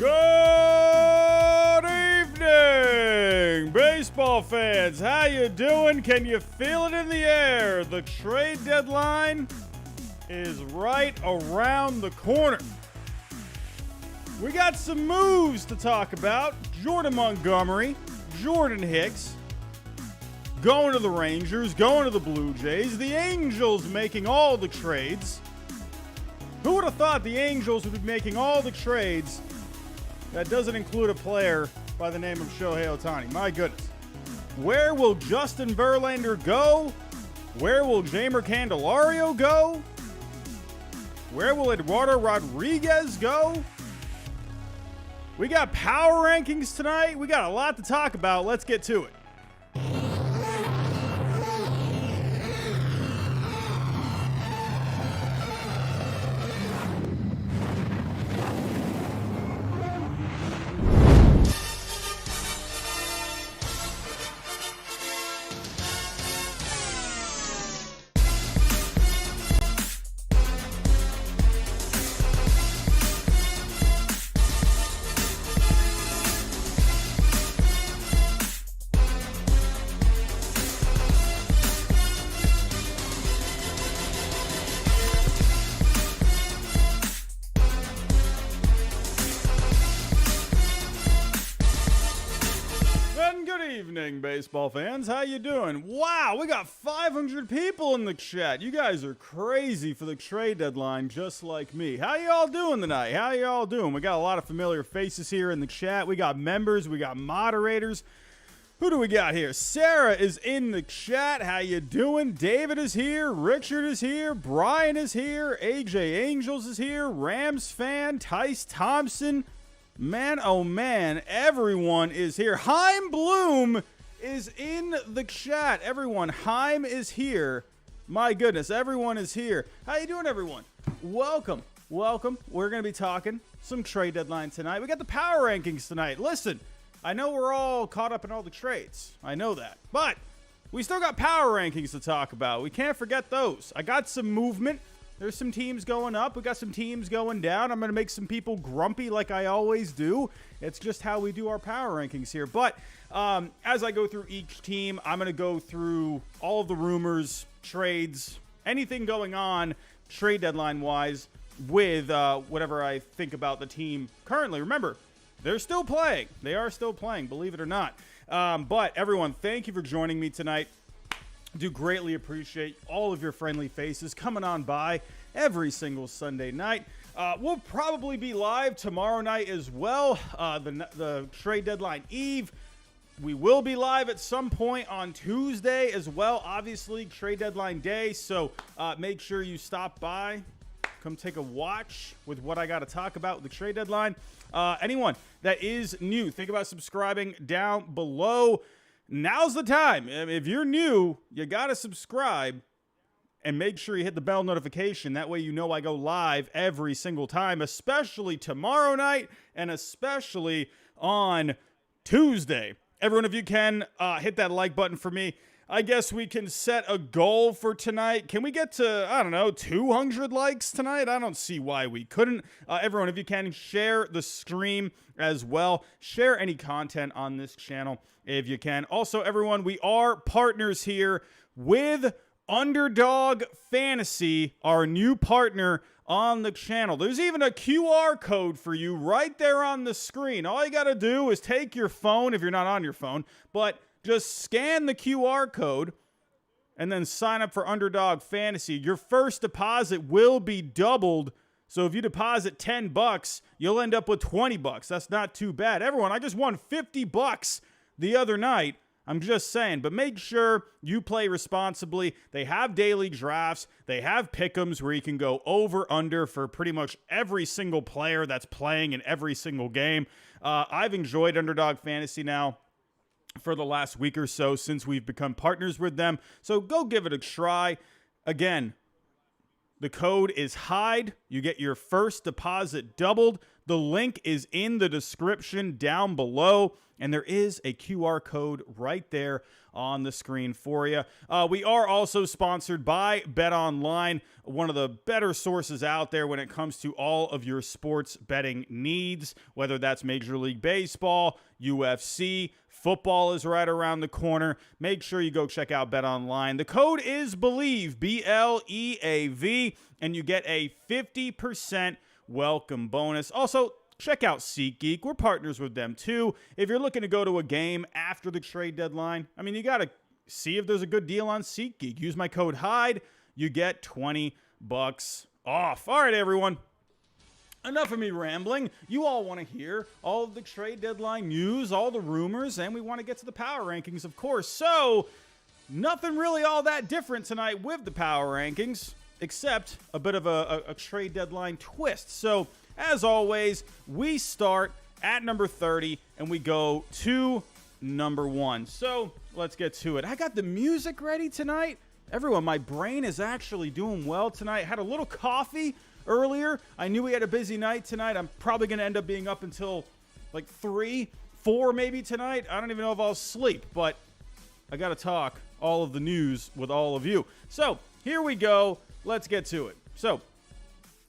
Good evening, baseball fans. How you doing? Can you feel it in the air? The trade deadline is right around the corner. We got some moves to talk about. Jordan Montgomery, Jordan Hicks, going to the Rangers, going to the Blue Jays, the Angels making all the trades. Who would have thought the Angels would be making all the trades? That doesn't include a player by the name of Shohei Ohtani. My goodness. Where will Justin Verlander go? Where will Jeimer Candelario go? Where will Eduardo Rodriguez go? We got power rankings tonight. We got a lot to talk about. Let's get to it. Evening, baseball fans. How you doing? Wow, we got 500 people in the chat. You guys are crazy for the trade deadline, just like me. How y'all doing tonight? How y'all doing? We got a lot of familiar faces here in the chat. We got members. We got moderators. Who do we got here? Sarah is in the chat. How you doing? David is here. Richard is here. Brian is here. AJ Angels is here. Rams fan. Tice Thompson. Man, oh man, everyone is here. Heim Bloom is in the chat. Everyone, Heim is here. My goodness, everyone is here. How you doing, everyone? Welcome, welcome. We're going to be talking some trade deadline tonight. We got the power rankings tonight. Listen, I know we're all caught up in all the trades. I know that. But we still got power rankings to talk about. We can't forget those. I got some movement. There's some teams going up. We got some teams going down. I'm going to make some people grumpy like I always do. It's just how we do our power rankings here. But as I go through each team, I'm going to go through all of the rumors, trades, anything going on trade deadline-wise with whatever I think about the team currently. Remember, they're still playing. They are still playing, believe it or not. But everyone, thank you for joining me tonight. Do greatly appreciate all of your friendly faces coming on by every single Sunday night. We'll probably be live tomorrow night as well, the trade deadline eve. We will be live at some point on Tuesday as well, obviously trade deadline day. So make sure you stop by, come take a watch with what I got to talk about with the trade deadline. Anyone that is new, think about subscribing down below. Now's the time. If you're new, you got to subscribe and make sure you hit the bell notification. That way you know I go live every single time, especially tomorrow night and especially on Tuesday. Everyone, if you can, hit that like button for me. I guess we can set a goal for tonight. Can we get to, I don't know, 200 likes tonight? I don't see why we couldn't. Everyone, if you can, share the stream as well. Share any content on this channel if you can. Also, everyone, we are partners here with Underdog Fantasy, our new partner on the channel. There's even a QR code for you right there on the screen. All you got to do is take your phone, if you're not on your phone, but just scan the QR code and then sign up for Underdog Fantasy. Your first deposit will be doubled. So if you deposit $10, you'll end up with $20. That's not too bad. Everyone, I just won $50 the other night. I'm just saying, but make sure you play responsibly. They have daily drafts. They have pick'ems where you can go over, under for pretty much every single player that's playing in every single game. I've enjoyed Underdog Fantasy now for the last week or so since we've become partners with them. So go give it a try. Again, the code is HIDE. You get your first deposit doubled. The link is in the description down below, and there is a QR code right there on the screen for you. We are also sponsored by BetOnline, one of the better sources out there when it comes to all of your sports betting needs, whether that's Major League Baseball, UFC, football is right around the corner. Make sure you go check out BetOnline. The code is BELIEVE, BLEAV, and you get a 50% welcome bonus. Also, check out SeatGeek. We're partners with them too. If you're looking to go to a game after the trade deadline, I mean, you got to see if there's a good deal on SeatGeek. Use my code HYDE. You get $20 off. All right, everyone. Enough of me rambling. You all want to hear all of the trade deadline news, all the rumors, and we want to get to the power rankings, of course. So, nothing really all that different tonight with the power rankings, except a bit of a trade deadline twist. So, as always, we start at number 30 and we go to number 1. So let's get to it. I got the music ready tonight. Everyone, my brain is actually doing well tonight. Had a little coffee earlier. I knew we had a busy night tonight. I'm probably going to end up being up until like 3, 4 maybe tonight. I don't even know if I'll sleep, but I got to talk all of the news with all of you. So here we go. Let's get to it. So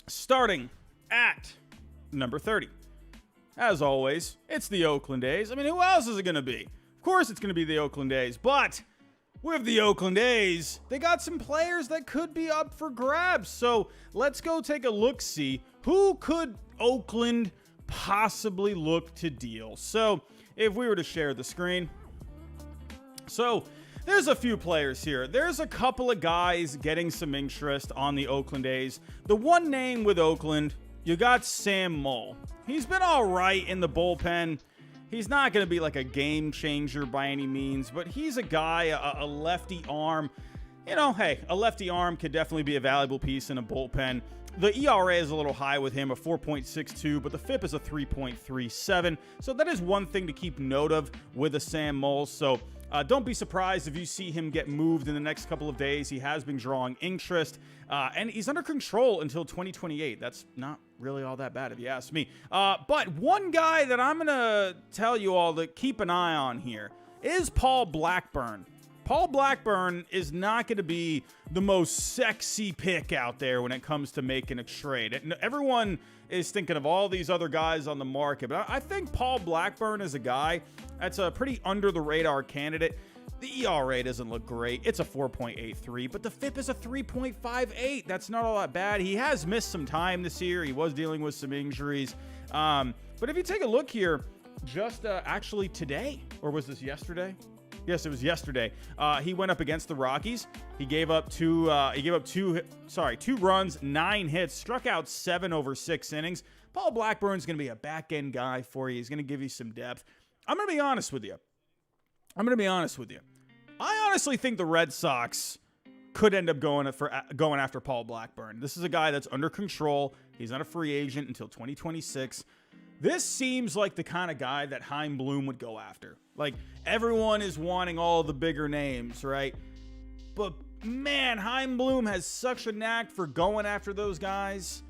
starting at number 30. As always, it's the Oakland A's. I mean, who else is it going to be? Of course it's going to be the Oakland A's, but with the Oakland A's, they got some players that could be up for grabs. So let's go take a look-see. Who could Oakland possibly look to deal? So if we were to share the screen. So there's a few players here. There's a couple of guys getting some interest on the Oakland A's. The one name with Oakland, you got Sam Moll. He's been all right in the bullpen. He's not going to be like a game changer by any means, but he's a guy, a lefty arm. You know, hey, a lefty arm could definitely be a valuable piece in a bullpen. The ERA is a little high with him, a 4.62, but the FIP is a 3.37. So that is one thing to keep note of with a Sam Moll. So don't be surprised if you see him get moved in the next couple of days. He has been drawing interest, and he's under control until 2028. That's not really all that bad if you ask me. But one guy that I'm going to tell you all to keep an eye on here is Paul Blackburn. Paul Blackburn is not going to be the most sexy pick out there when it comes to making a trade. Everyone is thinking of all these other guys on the market, but I think Paul Blackburn is a guy that's a pretty under-the-radar candidate. The ERA doesn't look great. It's a 4.83, but the FIP is a 3.58. That's not all that bad. He has missed some time this year. He was dealing with some injuries. But if you take a look here, just actually today, or was this yesterday? Yes, it was yesterday. He went up against the Rockies. He gave up two runs, 9 hits, struck out 7 over 6 innings. Paul Blackburn's going to be a back-end guy for you. He's going to give you some depth. I'm going to be honest with you. I honestly think the Red Sox could end up going after Paul Blackburn. This is a guy that's under control. He's not a free agent until 2026. This seems like the kind of guy that Chaim Bloom would go after. Like, everyone is wanting all the bigger names, right? But, man, Chaim Bloom has such a knack for going after those guys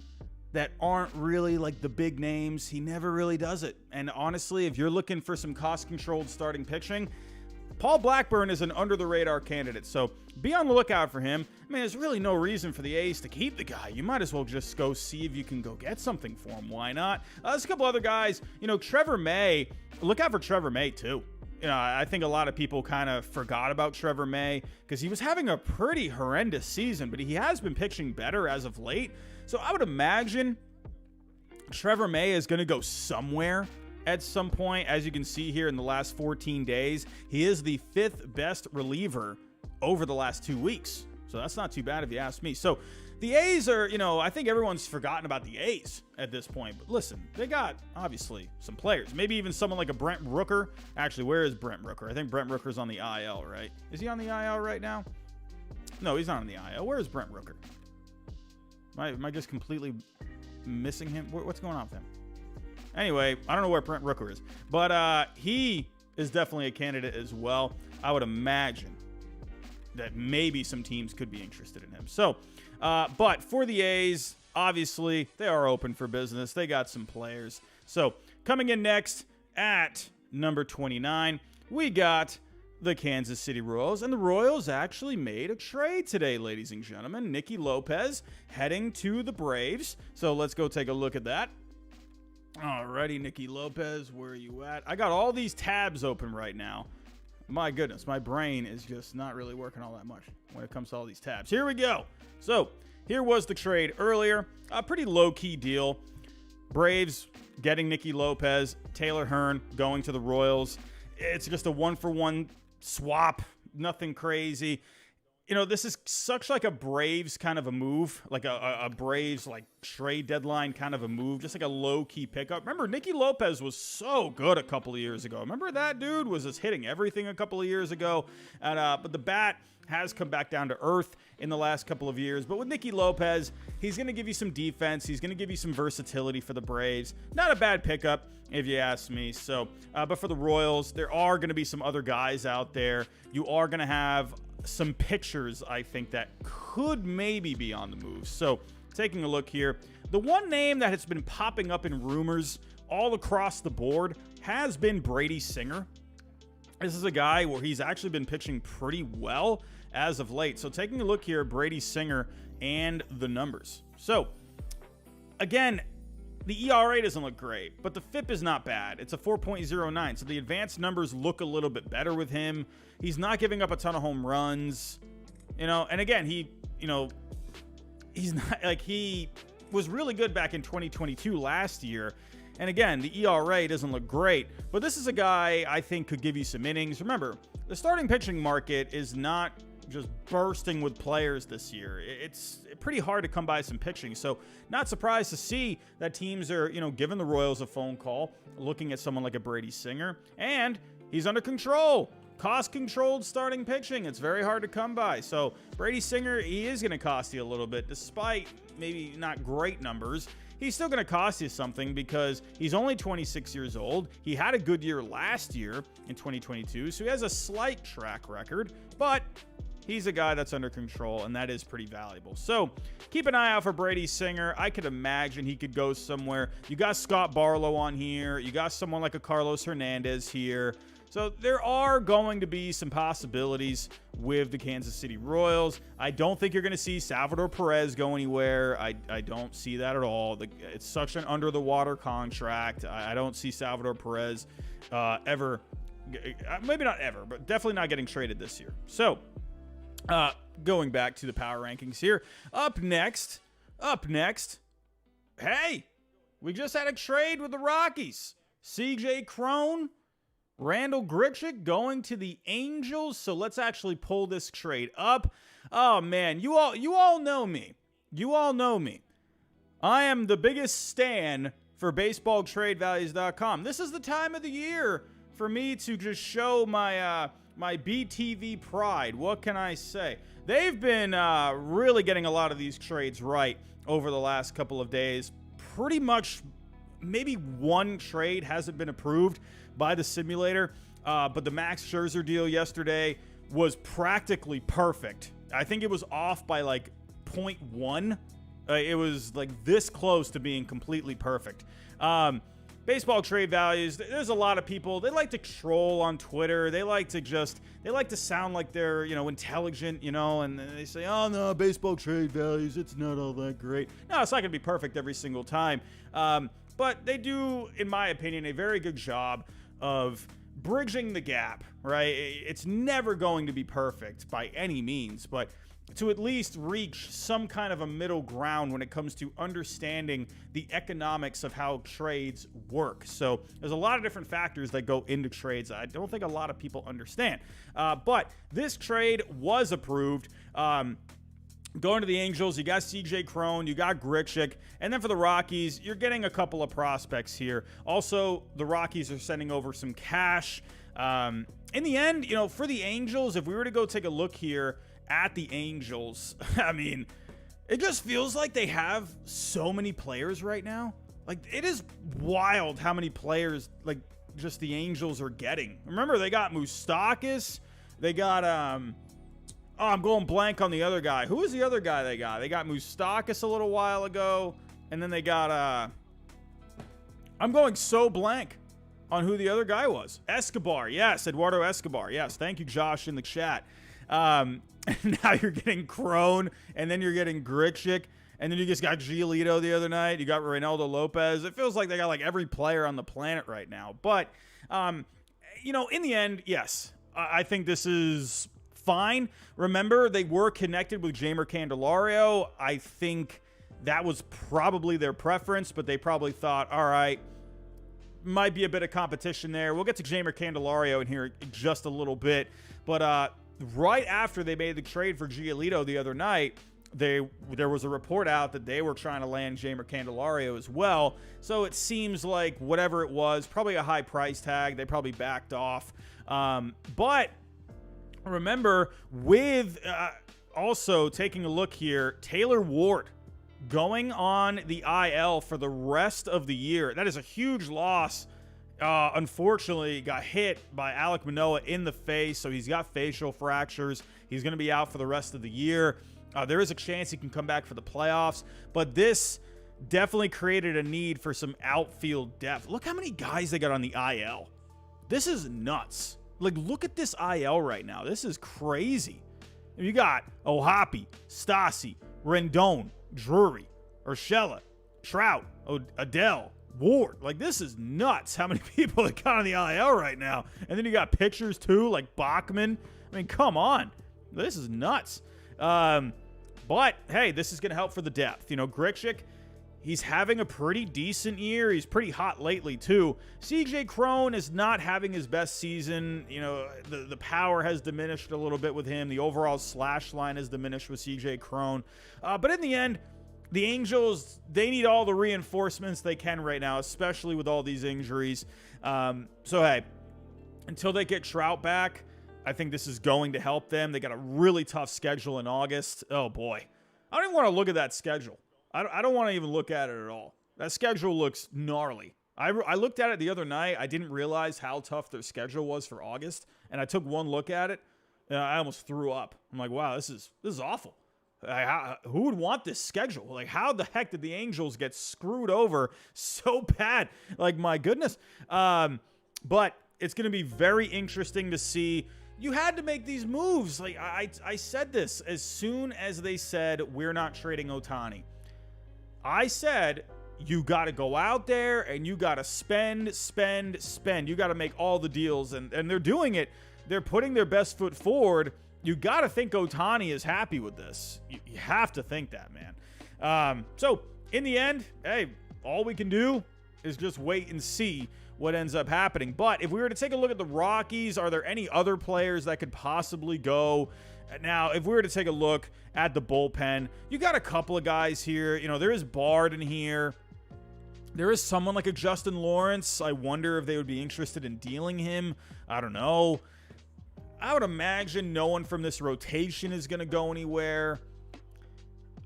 that aren't really, like, the big names. He never really does it. And, honestly, if you're looking for some cost-controlled starting pitching, Paul Blackburn is an under-the-radar candidate, so be on the lookout for him. I mean, there's really no reason for the A's to keep the guy. You might as well just go see if you can go get something for him. Why not? There's a couple other guys. You know, Trevor May. Look out for Trevor May, too. You know, I think a lot of people kind of forgot about Trevor May because he was having a pretty horrendous season, but he has been pitching better as of late. So I would imagine Trevor May is going to go somewhere at some point. As you can see here in the last 14 days, he is the 5th best reliever over the last 2 weeks. So that's not too bad if you ask me. So the A's are, you know, I think everyone's forgotten about the A's at this point. But listen, they got, obviously, some players. Maybe even someone like a Brent Rooker. Actually, where is Brent Rooker? I think Brent Rooker's on the IL, right? Is he on the IL right now? No, he's not on the IL. Where is Brent Rooker? Am I just completely missing him? What's going on with him? Anyway, I don't know where Brent Rooker is. But he is definitely a candidate as well. I would imagine that maybe some teams could be interested in him. So, but for the A's, obviously they are open for business. They got some players. So coming in next at number 29, we got the Kansas City Royals, and the Royals actually made a trade today, ladies and gentlemen. Nicky Lopez heading to the Braves. So let's go take a look at that. Alrighty, Nicky Lopez, where are you at? I got all these tabs open right now. My goodness, my brain is just not really working all that much when it comes to all these tabs. Here we go. So here was the trade earlier. A pretty low-key deal. Braves getting Nicky Lopez, Taylor Hearn going to the Royals. It's just a one-for-one swap, nothing crazy. You know, this is such like a Braves kind of a move, like a Braves like trade deadline kind of a move, just like a low-key pickup. Remember, Nicky Lopez was so good a couple of years ago. Remember that dude was just hitting everything a couple of years ago, and but the bat has come back down to earth in the last couple of years. But with Nicky Lopez, he's going to give you some defense. He's going to give you some versatility for the Braves. Not a bad pickup, if you ask me. So, but for the Royals, there are going to be some other guys out there. You are going to have some pitchers, I think, that could maybe be on the move. So, taking a look here, the one name that has been popping up in rumors all across the board has been Brady Singer. This is a guy where he's actually been pitching pretty well as of late. So taking a look here, Brady Singer and the numbers. So again, the ERA doesn't look great, but the FIP is not bad. It's a 4.09. So the advanced numbers look a little bit better with him. He's not giving up a ton of home runs, you know, and again, he's not like he was really good back in 2022 last year. And again, the ERA doesn't look great, but this is a guy I think could give you some innings. Remember, the starting pitching market is not just bursting with players this year. It's pretty hard to come by some pitching. So not surprised to see that teams are, you know, giving the Royals a phone call, looking at someone like a Brady Singer, and he's under control. Cost-controlled starting pitching. It's very hard to come by. So Brady Singer, he is going to cost you a little bit, despite maybe not great numbers. He's still going to cost you something because he's only 26 years old. He had a good year last year in 2022, so he has a slight track record, but he's a guy that's under control, and that is pretty valuable. So keep an eye out for Brady Singer. I could imagine he could go somewhere. You got Scott Barlow on here. You got someone like a Carlos Hernandez here. So there are going to be some possibilities with the Kansas City Royals. I don't think you're going to see Salvador Perez go anywhere. I don't see that at all. It's such an under-the-water contract. I don't see Salvador Perez ever, maybe not ever, but definitely not getting traded this year. So going back to the power rankings here. Up next, hey, we just had a trade with the Rockies. CJ Cron Randal Grichuk going to the Angels. So let's actually pull this trade up. Oh man, you all know me. You all know me. I am the biggest stan for baseballtradevalues.com. This is the time of the year for me to just show my my BTV pride. What can I say? They've been really getting a lot of these trades right over the last couple of days. Pretty much maybe one trade hasn't been approved by the simulator, but the Max Scherzer deal yesterday was practically perfect. I think it was off by like 0.1. It was like this close to being completely perfect. Baseball trade values, there's a lot of people, they like to troll on Twitter. They like to sound like they're, you know, intelligent, you know, and they say, oh no, baseball trade values, it's not all that great. No, it's not going to be perfect every single time. But they do, in my opinion, a very good job of bridging the gap, right? It's never going to be perfect by any means, but to at least reach some kind of a middle ground when it comes to understanding the economics of how trades work. So there's a lot of different factors that go into trades I don't think a lot of people understand. But this trade was approved. Going to the Angels, you got CJ Cron, you got Grichuk, and then for the Rockies, you're getting a couple of prospects here. Also, the Rockies are sending over some cash. In the end, you know, for the Angels, if we were to go take a look here at the Angels, I mean, it just feels like they have so many players right now. Like, it is wild how many players, like, just the Angels are getting. Remember, they got Moustakas, they got, Oh, I'm going blank on the other guy. Who was the other guy they got? They got Moustakas a little while ago, and then they got I'm going so blank on who the other guy was. Escobar, yes, Eduardo Escobar, yes. Thank you, Josh, in the chat. Now you're getting Cron, and then you're getting Grichuk, and then you just got Giolito the other night. You got Reynaldo Lopez. It feels like they got like every player on the planet right now. But, you know, in the end, yes, I think this is fine. Remember, they were connected with Jeimer Candelario. I think that was probably their preference, but they probably thought, all right, might be a bit of competition there. We'll get to Jeimer Candelario in here in just a little bit. But right after they made the trade for Giolito the other night, there was a report out that they were trying to land Jeimer Candelario as well. So it seems like whatever it was, probably a high price tag. They probably backed off. But remember, with also taking a look here, Taylor Ward going on the IL for the rest of the year. That is a huge loss. Unfortunately, got hit by Alek Manoah in the face, so he's got facial fractures. He's going to be out for the rest of the year. There is a chance he can come back for the playoffs, but this definitely created a need for some outfield depth. Look how many guys they got on the IL. This is nuts. Like, look at this IL right now. This is crazy. You got O'Hoppe, Stassi, Rendon, Drury, Urshela, Trout, Adele, Ward. Like, this is nuts how many people they got on the IL right now. And then you got pitchers too, like Bachman. I mean, come on. This is nuts. But, hey, this is going to help for the depth. You know, Grichuk, he's having a pretty decent year. He's pretty hot lately, too. CJ Cron is not having his best season. You know, the power has diminished a little bit with him. The overall slash line has diminished with CJ Cron. But in the end, the Angels, they need all the reinforcements they can right now, especially with all these injuries. So, hey, until they get Trout back, I think this is going to help them. They got a really tough schedule in August. Oh, boy. I don't even want to look at that schedule. I don't want to even look at it at all. That schedule looks gnarly. I looked at it the other night. I didn't realize how tough their schedule was for August, and I took one look at it, and I almost threw up. I'm like, wow, this is awful. Who would want this schedule? Like, how the heck did the Angels get screwed over so bad? Like, my goodness. But it's going to be very interesting to see. You had to make these moves. Like, I said this as soon as they said, we're not trading Ohtani. I said, you got to go out there and you got to spend. You got to make all the deals. And they're doing it. They're putting their best foot forward. You got to think Ohtani is happy with this. You have to think that, man. So, in the end, hey, all we can do is just wait and see what ends up happening. But if we were to take a look at the Rockies, are there any other players that could possibly go? Now, if we were to take a look at the bullpen, you got a couple of guys here. You know, there is Bard in here. There is someone like a Justin Lawrence. I wonder if they would be interested in dealing him. I don't know. I would imagine no one from this rotation is going to go anywhere.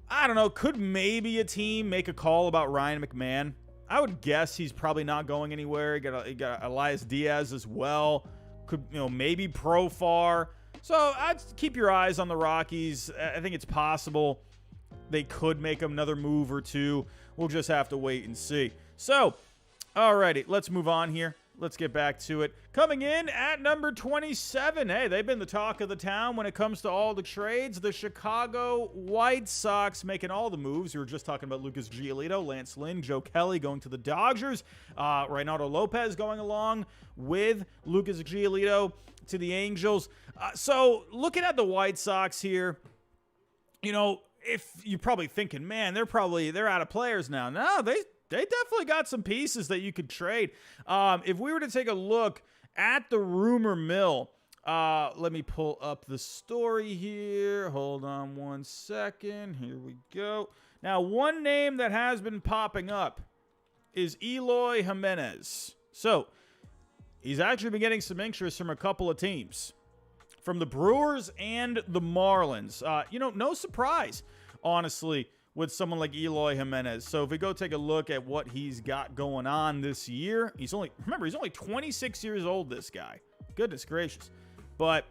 I don't know. Could maybe a team make a call about Ryan McMahon? I would guess he's probably not going anywhere. You got Elias Diaz as well. Could, you know, maybe Profar. So I'd keep your eyes on the Rockies. I think it's possible they could make another move or two. We'll just have to wait and see. So, alrighty, let's move on here. Let's get back to it. Coming in at number 27. Hey, they've been the talk of the town when it comes to all the trades. The Chicago White Sox making all the moves. We were just talking about Lucas Giolito, Lance Lynn, Joe Kelly going to the Dodgers. Reynaldo Lopez going along with Lucas Giolito to the Angels. So looking at the White Sox here, you know, if you're probably thinking, man, they're out of players now. No, they definitely got some pieces that you could trade. If we were to take a look at the rumor mill, let me pull up the story here. Hold on one second. Here we go. Now, one name that has been popping up is Eloy Jimenez. So, he's actually been getting some interest from a couple of teams, from the Brewers and the Marlins. You know, no surprise, honestly, with someone like Eloy Jimenez. So if we go take a look at what he's got going on this year, he's only 26 years old, this guy. Goodness gracious. But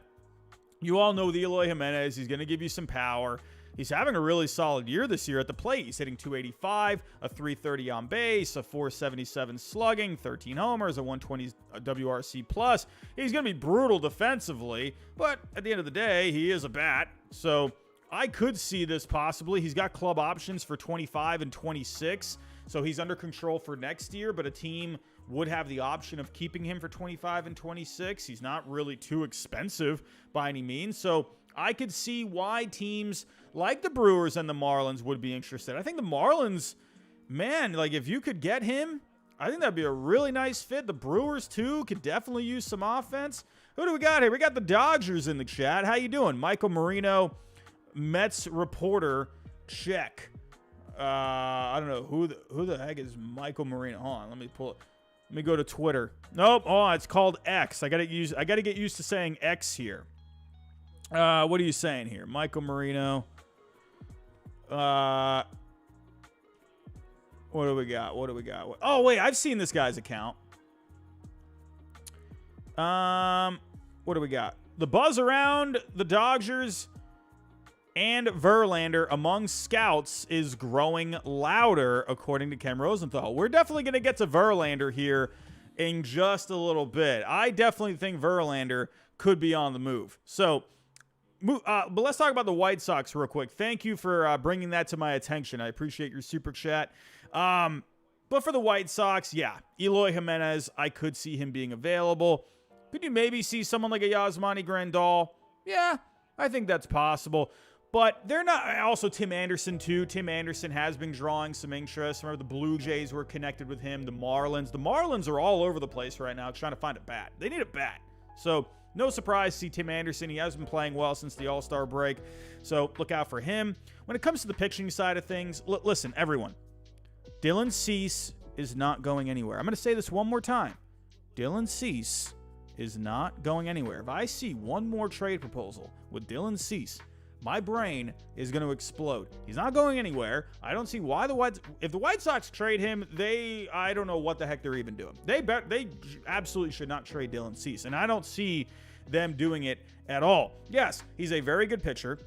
You all know the Eloy Jimenez. He's going to give you some power. He's having a really solid year this year at the plate. He's hitting 285, a 330 on base, a 477 slugging, 13 homers, a 120 WRC plus. He's going to be brutal defensively, but at the end of the day, he is a bat. So I could see this possibly. He's got club options for 25 and 26, so he's under control for next year, but a team would have the option of keeping him for 25 and 26. He's not really too expensive by any means, so I could see why teams like the Brewers and the Marlins would be interested. I think the Marlins, man, like if you could get him, I think that'd be a really nice fit. The Brewers, too, could definitely use some offense. Who do we got here? We got the Dodgers in the chat. How you doing? Michael Marino, Mets reporter, check. I don't know. Who the heck is Michael Marino? Hold on, let me pull it. Let me go to Twitter. Nope. Oh, it's called X. I gotta get used to saying X here. What are you saying here? Michael Marino. What do we got? Oh, wait. I've seen this guy's account. What do we got? The buzz around the Dodgers and Verlander among scouts is growing louder, according to Ken Rosenthal. We're definitely going to get to Verlander here in just a little bit. I definitely think Verlander could be on the move. So, but let's talk about the White Sox real quick. Thank you for bringing that to my attention. I appreciate your super chat. But for the White Sox, yeah, Eloy Jimenez, I could see him being available. Could you maybe see someone like a Yasmani Grandal? Yeah, I think that's possible. But they're not. Also, Tim Anderson, too. Tim Anderson has been drawing some interest. Remember, the Blue Jays were connected with him. The Marlins are all over the place right now trying to find a bat. They need a bat. So, no surprise to see Tim Anderson. He has been playing well since the All-Star break. So, look out for him. When it comes to the pitching side of things, listen, everyone. Dylan Cease is not going anywhere. I'm going to say this one more time. Dylan Cease is not going anywhere. If I see one more trade proposal with Dylan Cease, my brain is going to explode. He's not going anywhere. I don't see why if the White Sox trade him, I don't know what the heck they're even doing. They absolutely should not trade Dylan Cease, and I don't see them doing it at all. Yes, he's a very good pitcher.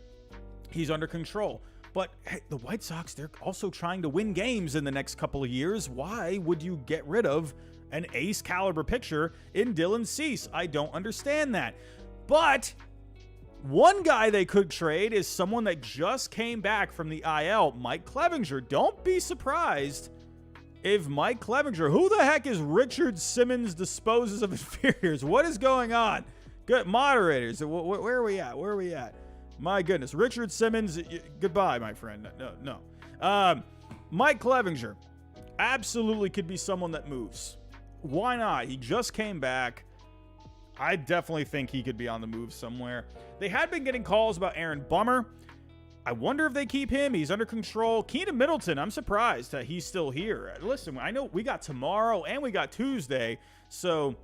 He's under control. But hey, the White Sox, they're also trying to win games in the next couple of years. Why would you get rid of an ace caliber pitcher in Dylan Cease? I don't understand that. But one guy they could trade is someone that just came back from the IL, Mike Clevinger. Don't be surprised if Mike Clevinger, who the heck is Richard Simmons, disposes of inferiors? What is going on? Good moderators. Where are we at? My goodness. Richard Simmons, goodbye, my friend. No. Mike Clevinger absolutely could be someone that moves. Why not? He just came back. I definitely think he could be on the move somewhere. They had been getting calls about Aaron Bummer. I wonder if they keep him. He's under control. Keenan Middleton, I'm surprised that he's still here. Listen, I know we got tomorrow and we got Tuesday, so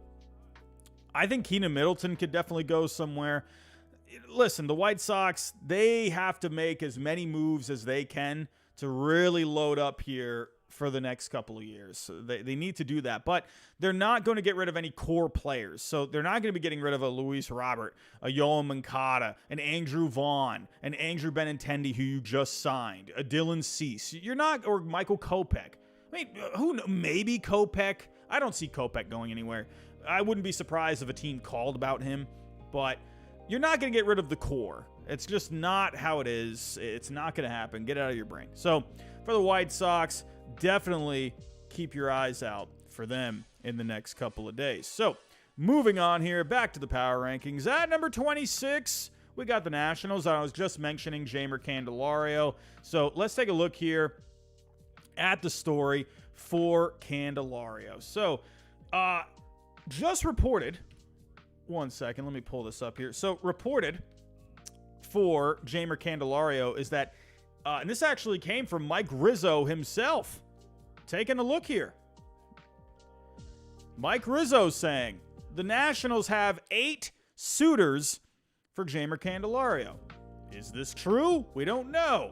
I think Keenan Middleton could definitely go somewhere. Listen, the White Sox, they have to make as many moves as they can to really load up here for the next couple of years. So they need to do that. But they're not going to get rid of any core players. So they're not going to be getting rid of a Luis Robert, a Yoan Moncada, an Andrew Vaughn, an Andrew Benintendi who you just signed, a Dylan Cease. You're not, or Michael Kopech. I mean, who knows? Maybe Kopech. I don't see Kopech going anywhere. I wouldn't be surprised if a team called about him. But you're not going to get rid of the core. It's just not how it is. It's not going to happen. Get it out of your brain. So for the White Sox, definitely keep your eyes out for them in the next couple of days. So moving on here, back to the power rankings. At number 26, we got the Nationals. I was just mentioning Jeimer Candelario. So let's take a look here at the story for Candelario. So just reported, one second, let me pull this up here. So reported for Jeimer Candelario is that, and this actually came from Mike Rizzo himself. Taking a look here. Mike Rizzo saying the Nationals have 8 suitors for Jeimer Candelario. Is this true? We don't know.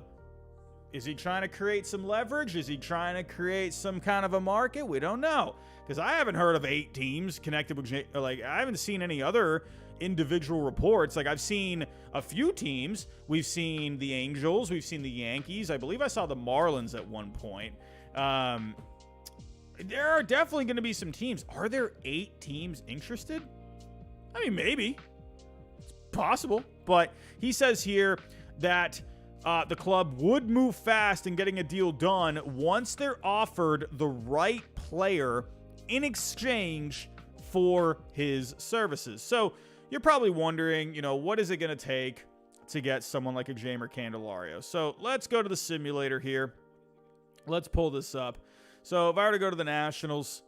Is he trying to create some leverage? Is he trying to create some kind of a market? We don't know. Because I haven't heard of 8 teams connected with I haven't seen any other individual reports. Like, I've seen a few teams. We've seen the Angels. We've seen the Yankees. I believe I saw the Marlins at one point. There are definitely going to be some teams. Are there 8 teams interested? I mean, maybe. It's possible. But he says here that the club would move fast in getting a deal done once they're offered the right player in exchange for his services. So you're probably wondering, what is it going to take to get someone like a Jeimer Candelario? So let's go to the simulator here. Let's pull this up. So if I were to go to the Nationals,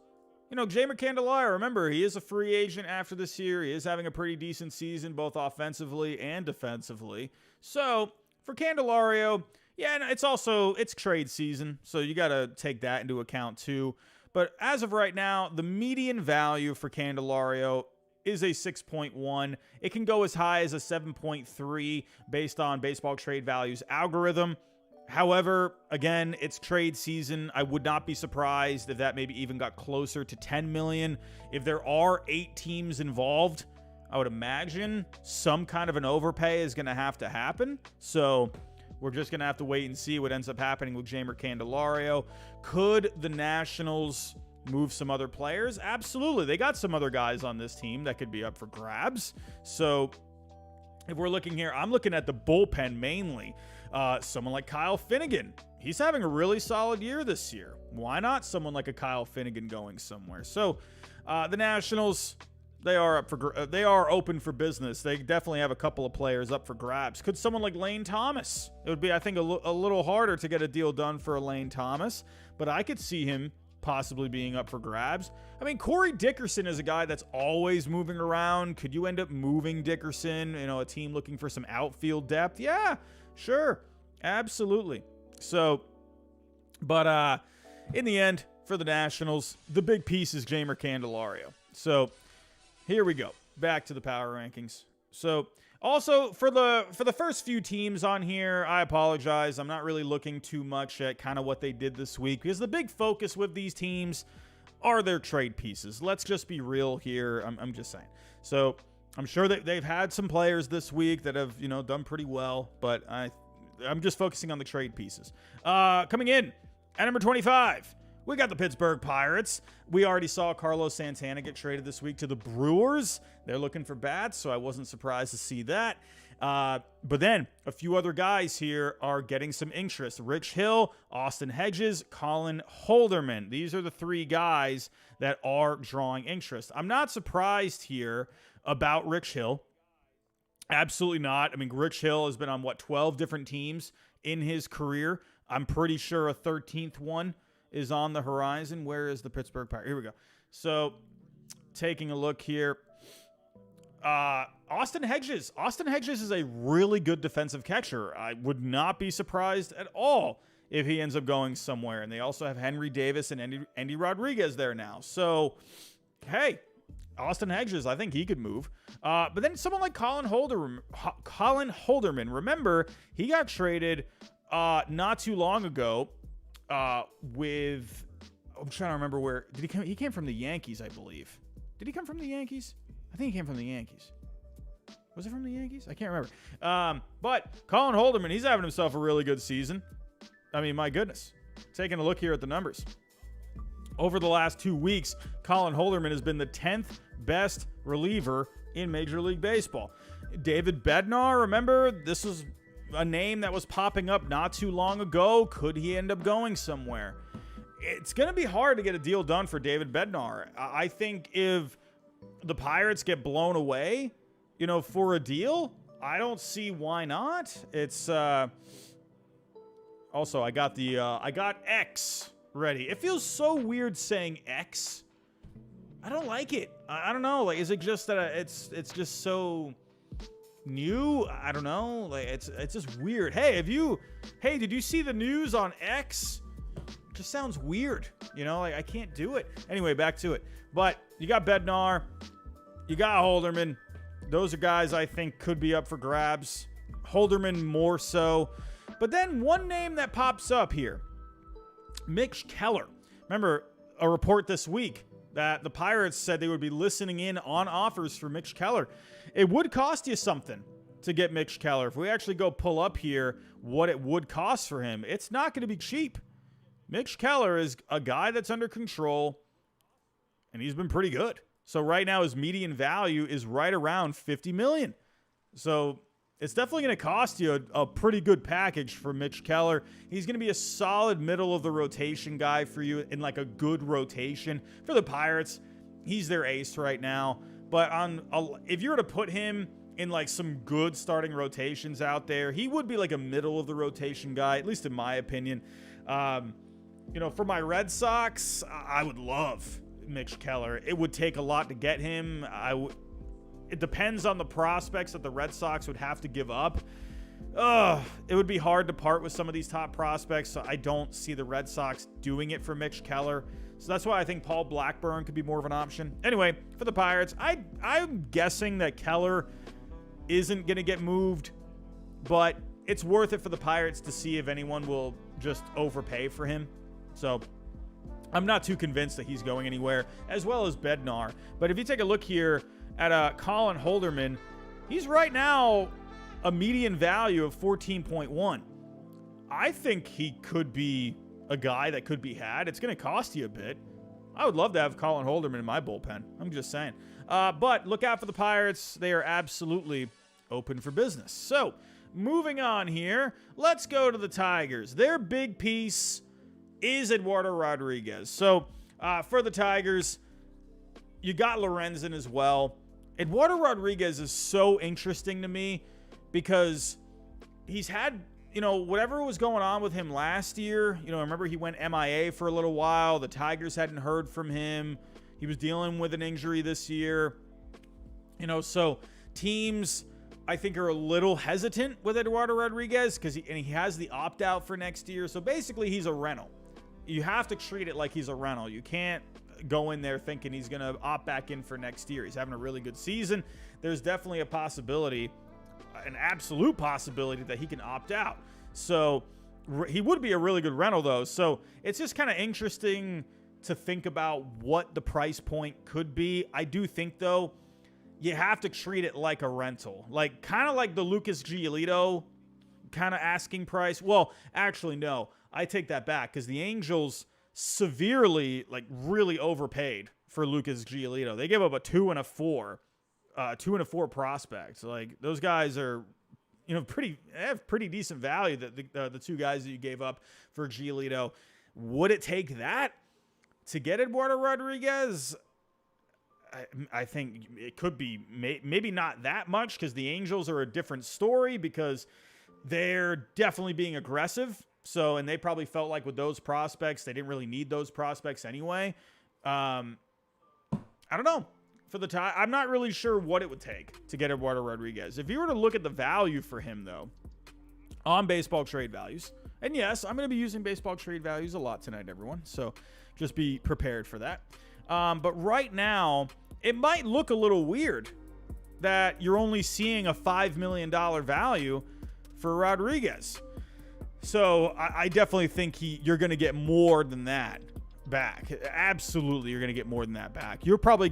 Jeimer Candelario, remember, he is a free agent after this year. He is having a pretty decent season, both offensively and defensively. So for Candelario, it's trade season, so you got to take that into account too. But as of right now, the median value for Candelario is a 6.1. It can go as high as a 7.3 based on Baseball Trade Value's algorithm. However, again, it's trade season. I would not be surprised if that maybe even got closer to 10 million. If there are 8 teams involved, I would imagine some kind of an overpay is going to have to happen. So we're just going to have to wait and see what ends up happening with Jeimer Candelario. Could the Nationals move some other players? Absolutely. They got some other guys on this team that could be up for grabs. So if we're looking here, I'm looking at the bullpen mainly. Someone like Kyle Finnegan. He's having a really solid year this year. Why not someone like a Kyle Finnegan going somewhere? So the Nationals, they are open for business. They definitely have a couple of players up for grabs. Could someone like Lane Thomas? It would be, I think, a little harder to get a deal done for a Lane Thomas, but I could see him possibly being up for grabs. I mean, Corey Dickerson is a guy that's always moving around. Could you end up moving Dickerson? A team looking for some outfield depth? Yeah, sure. Absolutely. So, but in the end, for the Nationals, the big piece is Jeimer Candelario. So here we go. Back to the power rankings. So also for the first few teams on here, I apologize. I'm not really looking too much at kind of what they did this week because the big focus with these teams are their trade pieces. Let's just be real here. I'm just saying. So I'm sure that they've had some players this week that have, done pretty well, but I'm just focusing on the trade pieces. Coming in at number 25. We got the Pittsburgh Pirates. We already saw Carlos Santana get traded this week to the Brewers. They're looking for bats, so I wasn't surprised to see that. But then a few other guys here are getting some interest. Rich Hill, Austin Hedges, Colin Holderman. These are the 3 guys that are drawing interest. I'm not surprised here about Rich Hill. Absolutely not. I mean, Rich Hill has been on, 12 different teams in his career. I'm pretty sure a 13th one is on the horizon. Where is the Pittsburgh Pirates? Here we go. So taking a look here. Austin Hedges. Austin Hedges is a really good defensive catcher. I would not be surprised at all if he ends up going somewhere. And they also have Henry Davis and Andy Rodriguez there now. So, hey, Austin Hedges, I think he could move. But then someone like Colin Holderman. Remember, he got traded not too long ago with, I'm trying to remember where did he come. He came from the Yankees, I believe. Did he come from the Yankees? I think he came from the Yankees. Was it from the Yankees? I can't remember. But Colin Holderman, he's having himself a really good season. I mean, my goodness. Taking a look here at the numbers. Over the last 2 weeks, Colin Holderman has been the 10th best reliever in Major League Baseball. David Bednar, remember, this was a name that was popping up not too long ago. Could he end up going somewhere? It's going to be hard to get a deal done for David Bednar. I think if the Pirates get blown away, for a deal, I don't see why not. It's also I got X ready. It feels so weird saying X. I don't like it. I don't know. Like, is it just that it's just so new? I don't know. Like, it's just weird. Hey, did you see the news on X? It just sounds weird. Like, I can't do it. Anyway, back to it. But you got Bednar, you got Holderman. Those are guys I think could be up for grabs. Holderman more so. But then one name that pops up here, Mitch Keller. Remember, a report this week that the Pirates said they would be listening in on offers for Mitch Keller. It would cost you something to get Mitch Keller. If we actually go pull up here what it would cost for him, it's not going to be cheap. Mitch Keller is a guy that's under control, and he's been pretty good. So right now his median value is right around $50 million. So it's definitely going to cost you a pretty good package for Mitch Keller. He's going to be a solid middle of the rotation guy for you in like a good rotation. For the Pirates, he's their ace right now. But if you were to put him in like some good starting rotations out there, he would be like a middle of the rotation guy, at least in my opinion. For my Red Sox, I would love Mitch Keller. It would take a lot to get him. It depends on the prospects that the Red Sox would have to give up. It would be hard to part with some of these top prospects, so I don't see the Red Sox doing it for Mitch Keller. So that's why I think Paul Blackburn could be more of an option. Anyway, for the Pirates, I'm guessing that Keller isn't going to get moved, but it's worth it for the Pirates to see if anyone will just overpay for him. So I'm not too convinced that he's going anywhere, as well as Bednar. But if you take a look here at Colin Holderman, he's right now a median value of 14.1. I think he could be a guy that could be had. It's going to cost you a bit. I would love to have Colin Holderman in my bullpen. I'm just saying. But look out for the Pirates. They are absolutely open for business. So moving on here, let's go to the Tigers. Their big piece is Eduardo Rodriguez. So for the Tigers, you got Lorenzen as well. Eduardo Rodriguez is so interesting to me because he's had, whatever was going on with him last year. Remember he went MIA for a little while. The Tigers hadn't heard from him. He was dealing with an injury this year. So teams, I think, are a little hesitant with Eduardo Rodriguez because he has the opt-out for next year. So basically he's a rental. You have to treat it like he's a rental. You can't go in there thinking he's going to opt back in for next year. He's having a really good season. There's definitely a possibility, an absolute possibility, that he can opt out. So he would be a really good rental, though. So it's just kind of interesting to think about what the price point could be. I do think, though, you have to treat it like a rental, like kind of like the Lucas Giolito kind of asking price. Well, actually, no, I take that back because the Angels severely, really overpaid for Lucas Giolito. They gave up a 2 and a 4 prospects. Like, those guys are, have pretty decent value. That the two guys that you gave up for Giolito. Would it take that to get Eduardo Rodriguez? I think it could be maybe not that much because the Angels are a different story because they're definitely being aggressive. So, and they probably felt like with those prospects, they didn't really need those prospects anyway. I don't know. For the time, I'm not really sure what it would take to get Eduardo Rodriguez. If you were to look at the value for him, though, on baseball trade values, and yes, I'm going to be using baseball trade values a lot tonight, everyone. So just be prepared for that. But right now, it might look a little weird that you're only seeing a $5 million value for Rodriguez. So I definitely think you're going to get more than that back. Absolutely, you're going to get more than that back. You'll probably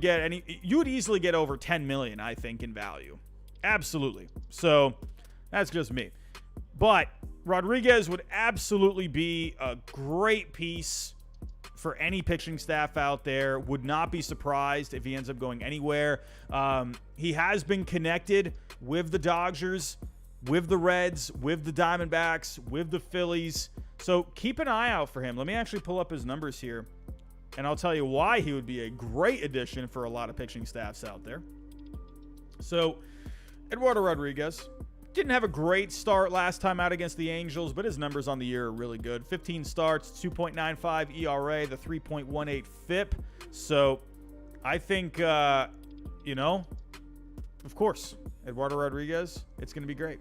you would easily get over 10 million, I think, in value. Absolutely. So that's just me. But Rodriguez would absolutely be a great piece for any pitching staff out there. Would not be surprised if he ends up going anywhere. He has been connected with the Dodgers, with the Reds, with the Diamondbacks, with the Phillies. So keep an eye out for him. Let me actually pull up his numbers here, and I'll tell you why he would be a great addition for a lot of pitching staffs out there. So Eduardo Rodriguez didn't have a great start last time out against the Angels, but his numbers on the year are really good. 15 starts, 2.95 ERA, the 3.18 FIP. So I think, of course, Eduardo Rodriguez, it's going to be great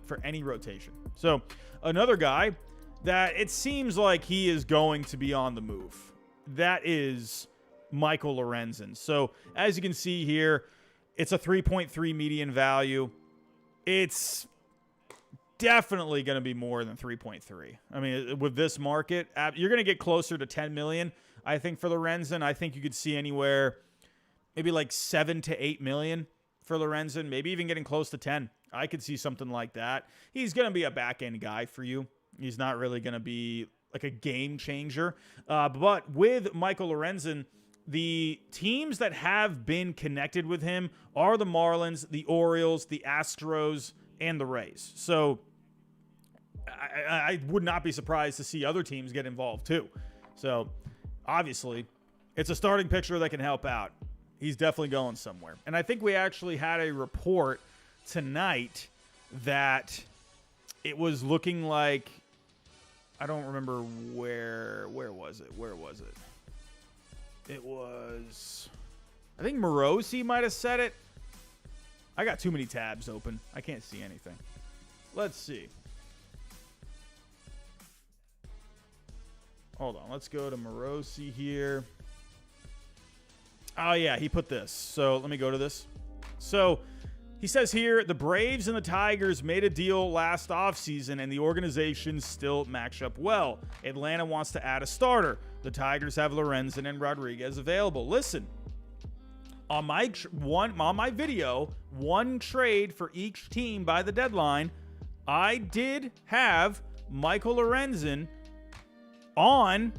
for any rotation. So another guy that it seems like he is going to be on the move, that is Michael Lorenzen. So as you can see here, it's a 3.3 median value. It's definitely going to be more than 3.3. I mean, with this market, you're going to get closer to 10 million. I think, for Lorenzen. I think you could see anywhere maybe like 7 to 8 million for Lorenzen, maybe even getting close to 10. I could see something like that. He's going to be a back-end guy for you. He's not really going to be like a game changer. But with Michael Lorenzen, the teams that have been connected with him are the Marlins, the Orioles, the Astros, and the Rays. So I would not be surprised to see other teams get involved too. So obviously, it's a starting pitcher that can help out. He's definitely going somewhere. And I think we actually had a report tonight that it was looking like, I don't remember where was it? It was, I think Morosi might have said it. I got too many tabs open. I can't see anything. Let's see. Hold on. Let's go to Morosi here. Oh, yeah. He put this. So let me go to this. So he says here, the Braves and the Tigers made a deal last offseason, and the organizations still match up well. Atlanta wants to add a starter. The Tigers have Lorenzen and Rodriguez available. Listen, on my video, one trade for each team by the deadline, I did have Michael Lorenzen on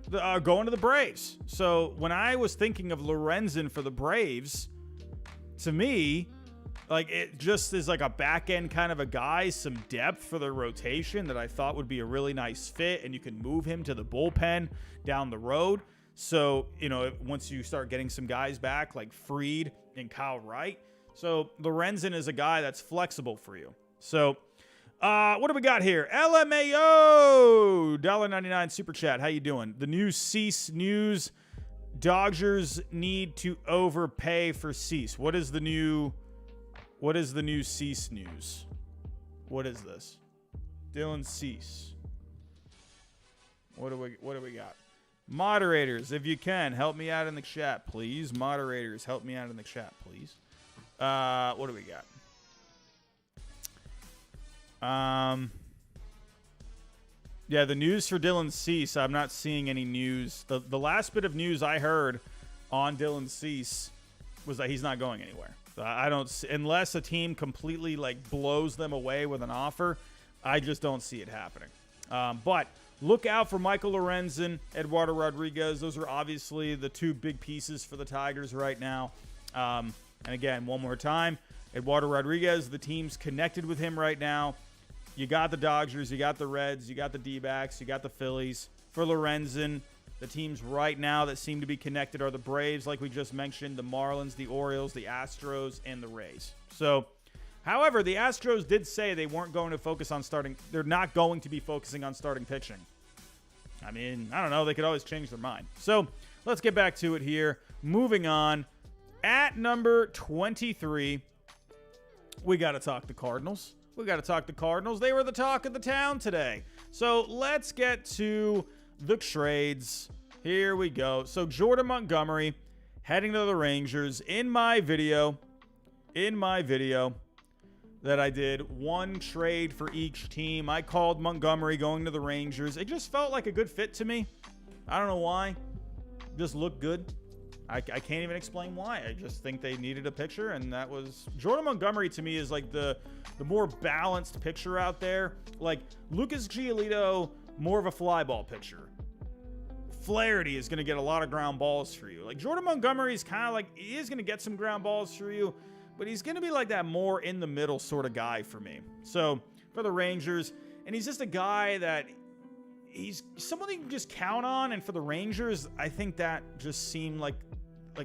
the going to the Braves. So when I was thinking of Lorenzen for the Braves, to me, like, it just is like a back end kind of a guy, some depth for the rotation that I thought would be a really nice fit, and you can move him to the bullpen down the road. So, you know, once you start getting some guys back like Fried and Kyle Wright. So Lorenzen is a guy that's flexible for you. So what do we got here? LMAO $1.99 super chat. How you doing? The new Cease news. Dodgers need to overpay for Cease. What is the new Cease news? What is this? Dylan Cease. What do we got? Moderators, if you can, help me out in the chat, please. Moderators, help me out in the chat, please. What do we got? Yeah, the news for Dylan Cease, I'm not seeing any news. The last bit of news I heard on Dylan Cease was that he's not going anywhere. I don't, unless a team completely like blows them away with an offer, I just don't see it happening. But look out for Michael Lorenzen, Eduardo Rodriguez. Those are obviously the two big pieces for the Tigers right now. And again, one more time, Eduardo Rodriguez, the team's connected with him right now. You got the Dodgers, you got the Reds, you got the D-backs, you got the Phillies. For Lorenzen, the teams right now that seem to be connected are the Braves, like we just mentioned, the Marlins, the Orioles, the Astros, and the Rays. So, however, the Astros did say they weren't going to focus on starting. They're not going to be focusing on starting pitching. I mean, I don't know. They could always change their mind. So, let's get back to it here. Moving on. At number 23, we got to talk the Cardinals. We got to talk the Cardinals. They were the talk of the town today. So let's get to the trades. Here we go. So Jordan Montgomery heading to the Rangers. In my video that I did, one trade for each team, I called Montgomery going to the Rangers. It just felt like a good fit to me. I don't know why. Just looked good. I can't even explain why. I just think they needed a pitcher, and that was Jordan Montgomery. To me, is like the more balanced pitcher out there. Like Lucas Giolito, more of a fly ball pitcher. Flaherty is going to get a lot of ground balls for you. Like Jordan Montgomery is kind of like, he is going to get some ground balls for you, but he's going to be like that more in the middle sort of guy for me. So for the Rangers, and he's just a guy that he's someone you can just count on. And for the Rangers, I think that just seemed like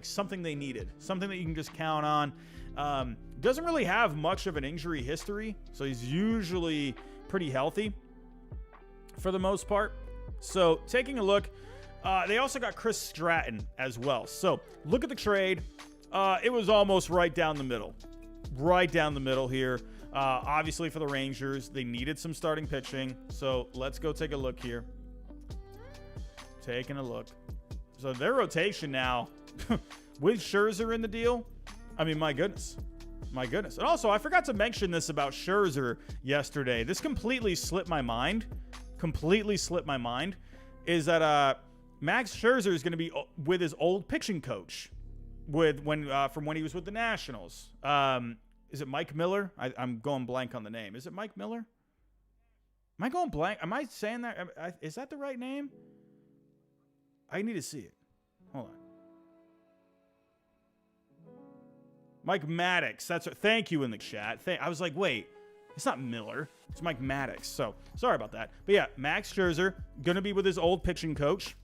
something they needed, something that you can just count on. Doesn't really have much of an injury history, so he's usually pretty healthy for the most part. So taking a look, they also got Chris Stratton as well. So look at the trade. It was almost right down the middle here. Obviously for the Rangers, they needed some starting pitching. So let's go take a look here. Taking a look. So their rotation now with Scherzer in the deal. I mean, my goodness. And also, I forgot to mention this about Scherzer yesterday. This completely slipped my mind. Is that Max Scherzer is going to be with his old pitching coach from when he was with the Nationals. Is it Mike Miller? I'm going blank on the name. Is it Mike Miller? Am I going blank? Am I saying that? Is that the right name? I need to see it. Hold on. Mike Maddox. That's what, thank you in the chat. I was like, wait, it's not Miller. It's Mike Maddox. So sorry about that. But yeah, Max Scherzer going to be with his old pitching coach.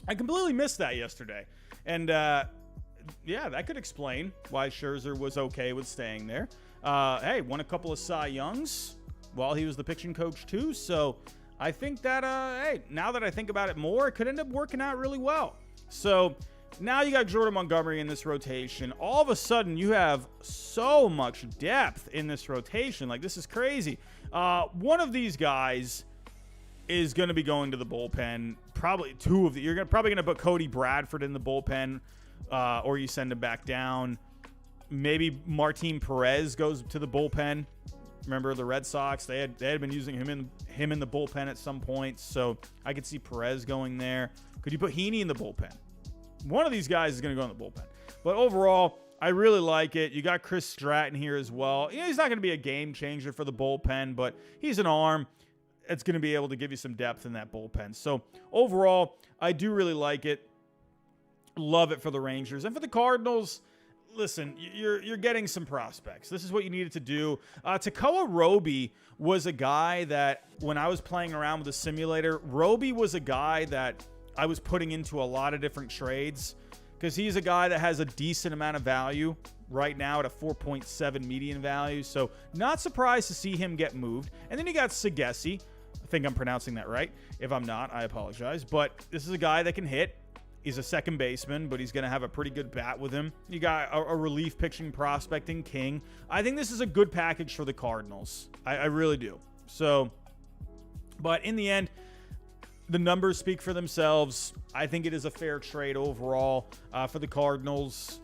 I completely missed that yesterday. And yeah, that could explain why Scherzer was okay with staying there. Hey, won a couple of Cy Youngs while he was the pitching coach too. So I think that, hey, now that I think about it more, it could end up working out really well. So now you got Jordan Montgomery in this rotation. All of a sudden, you have so much depth in this rotation. Like, this is crazy. One of these guys is going to be going to the bullpen. Probably two of the. You're probably going to put Cody Bradford in the bullpen, or you send him back down. Maybe Martin Perez goes to the bullpen. Remember the Red Sox? They had been using him in the bullpen at some point. So I could see Perez going there. Could you put Heaney in the bullpen? One of these guys is going to go in the bullpen. But overall, I really like it. You got Chris Stratton here as well. You know, he's not going to be a game changer for the bullpen, but he's an arm that's going to be able to give you some depth in that bullpen. So overall, I do really like it. Love it for the Rangers. And for the Cardinals, listen, you're getting some prospects. This is what you needed to do. Tekoa Roby was a guy that when I was playing around with the simulator, Roby was a guy that I was putting into a lot of different trades because he's a guy that has a decent amount of value right now at a 4.7 median value. So not surprised to see him get moved. And then you got Segesi. I think I'm pronouncing that right. If I'm not, I apologize. But this is a guy that can hit. He's a second baseman, but he's going to have a pretty good bat with him. You got a relief pitching prospect in King. I think this is a good package for the Cardinals. I really do. So, but in the end, the numbers speak for themselves. I think it is a fair trade overall for the Cardinals.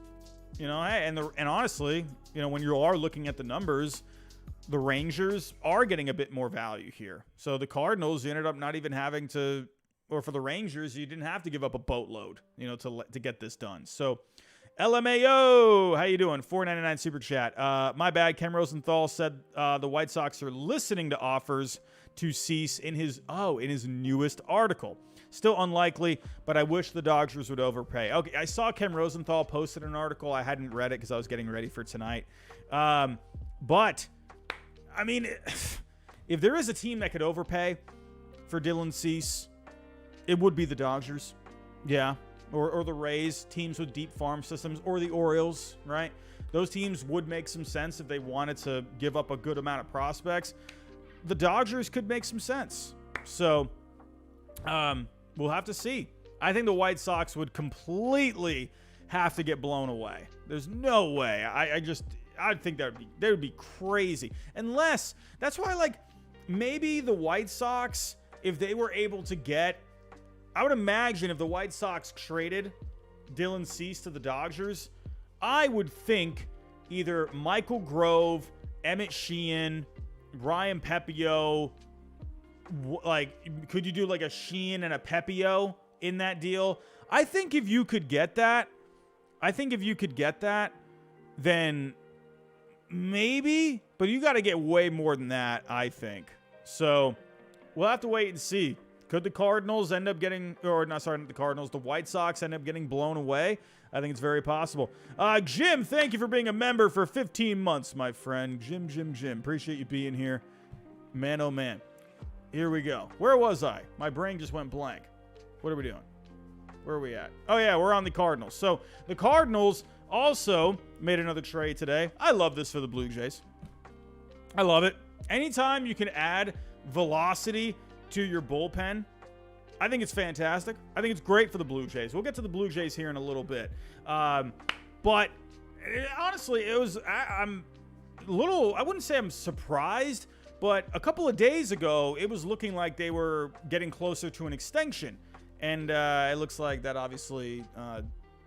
You know, and honestly, you know, when you are looking at the numbers, the Rangers are getting a bit more value here. So the Cardinals, you ended up not even having to, or for the Rangers, you didn't have to give up a boatload, you know, to get this done. So LMAO, how you doing? $4.99 super chat. My bad. Ken Rosenthal said the White Sox are listening to offers to cease in his newest article. Still unlikely, but I wish the Dodgers would overpay. Okay, I saw Ken Rosenthal posted an article. I hadn't read it because I was getting ready for tonight. But, I mean, if there is a team that could overpay for Dylan Cease, it would be the Dodgers. Yeah. Or the Rays, teams with deep farm systems, or the Orioles, right? Those teams would make some sense if they wanted to give up a good amount of prospects. The Dodgers could make some sense. So, we'll have to see. I think the White Sox would completely have to get blown away. There's no way. I think that would be crazy. Unless, that's why, like, maybe the White Sox, if they were able to get, I would imagine if the White Sox traded Dylan Cease to the Dodgers, I would think either Michael Grove, Emmett Sheehan, Ryan Pepio, like, could you do like a Sheehan and a Pepio in that deal? I think if you could get that, then maybe, but you got to get way more than that, I think. So we'll have to wait and see. Could the Cardinals end up getting, or not, sorry, not the Cardinals, the White Sox end up getting blown away? I think it's very possible. Jim, thank you for being a member for 15 months, my friend. Jim. Appreciate you being here. Man, oh man. Here we go. Where was I? My brain just went blank. What are we doing? Where are we at? Oh, yeah, we're on the Cardinals. So the Cardinals also made another trade today. I love this for the Blue Jays. I love it. Anytime you can add velocity to your bullpen, I think it's fantastic. I think it's great for the Blue Jays. We'll get to the Blue Jays here in a little bit. But honestly, I'm a little, I wouldn't say I'm surprised, but a couple of days ago, it was looking like they were getting closer to an extension. And it looks like that obviously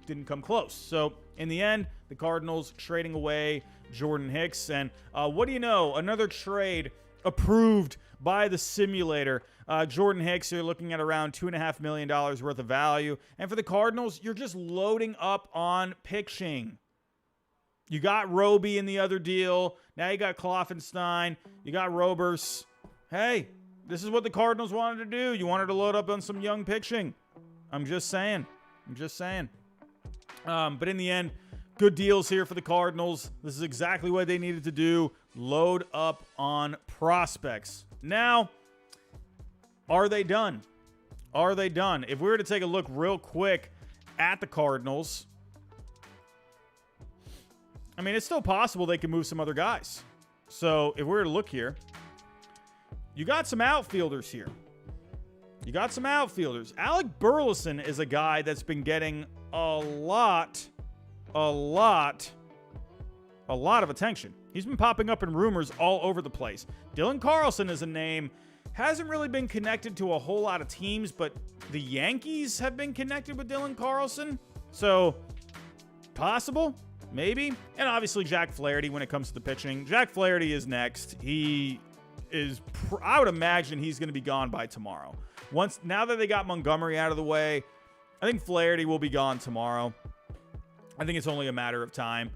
didn't come close. So in the end, the Cardinals trading away Jordan Hicks. And what do you know? Another trade approved by the simulator. Jordan Hicks, you're looking at around $2.5 million worth of value. And for the Cardinals, you're just loading up on pitching. You got Roby in the other deal. Now you got Kloffenstein. You got Robers. Hey, this is what the Cardinals wanted to do. You wanted to load up on some young pitching. I'm just saying. But in the end, good deals here for the Cardinals. This is exactly what they needed to do. Load up on prospects. Now, are they done? Are they done? If we were to take a look real quick at the Cardinals, I mean, it's still possible they can move some other guys. So if we were to look here, you got some outfielders here. Alec Burleson is a guy that's been getting a lot of attention. He's been popping up in rumors all over the place. Dylan Carlson is a name, hasn't really been connected to a whole lot of teams, but the Yankees have been connected with Dylan Carlson. So, possible, maybe. And obviously Jack Flaherty when it comes to the pitching. Jack Flaherty is next. I would imagine he's going to be gone by tomorrow. Now that they got Montgomery out of the way, I think Flaherty will be gone tomorrow. I think it's only a matter of time.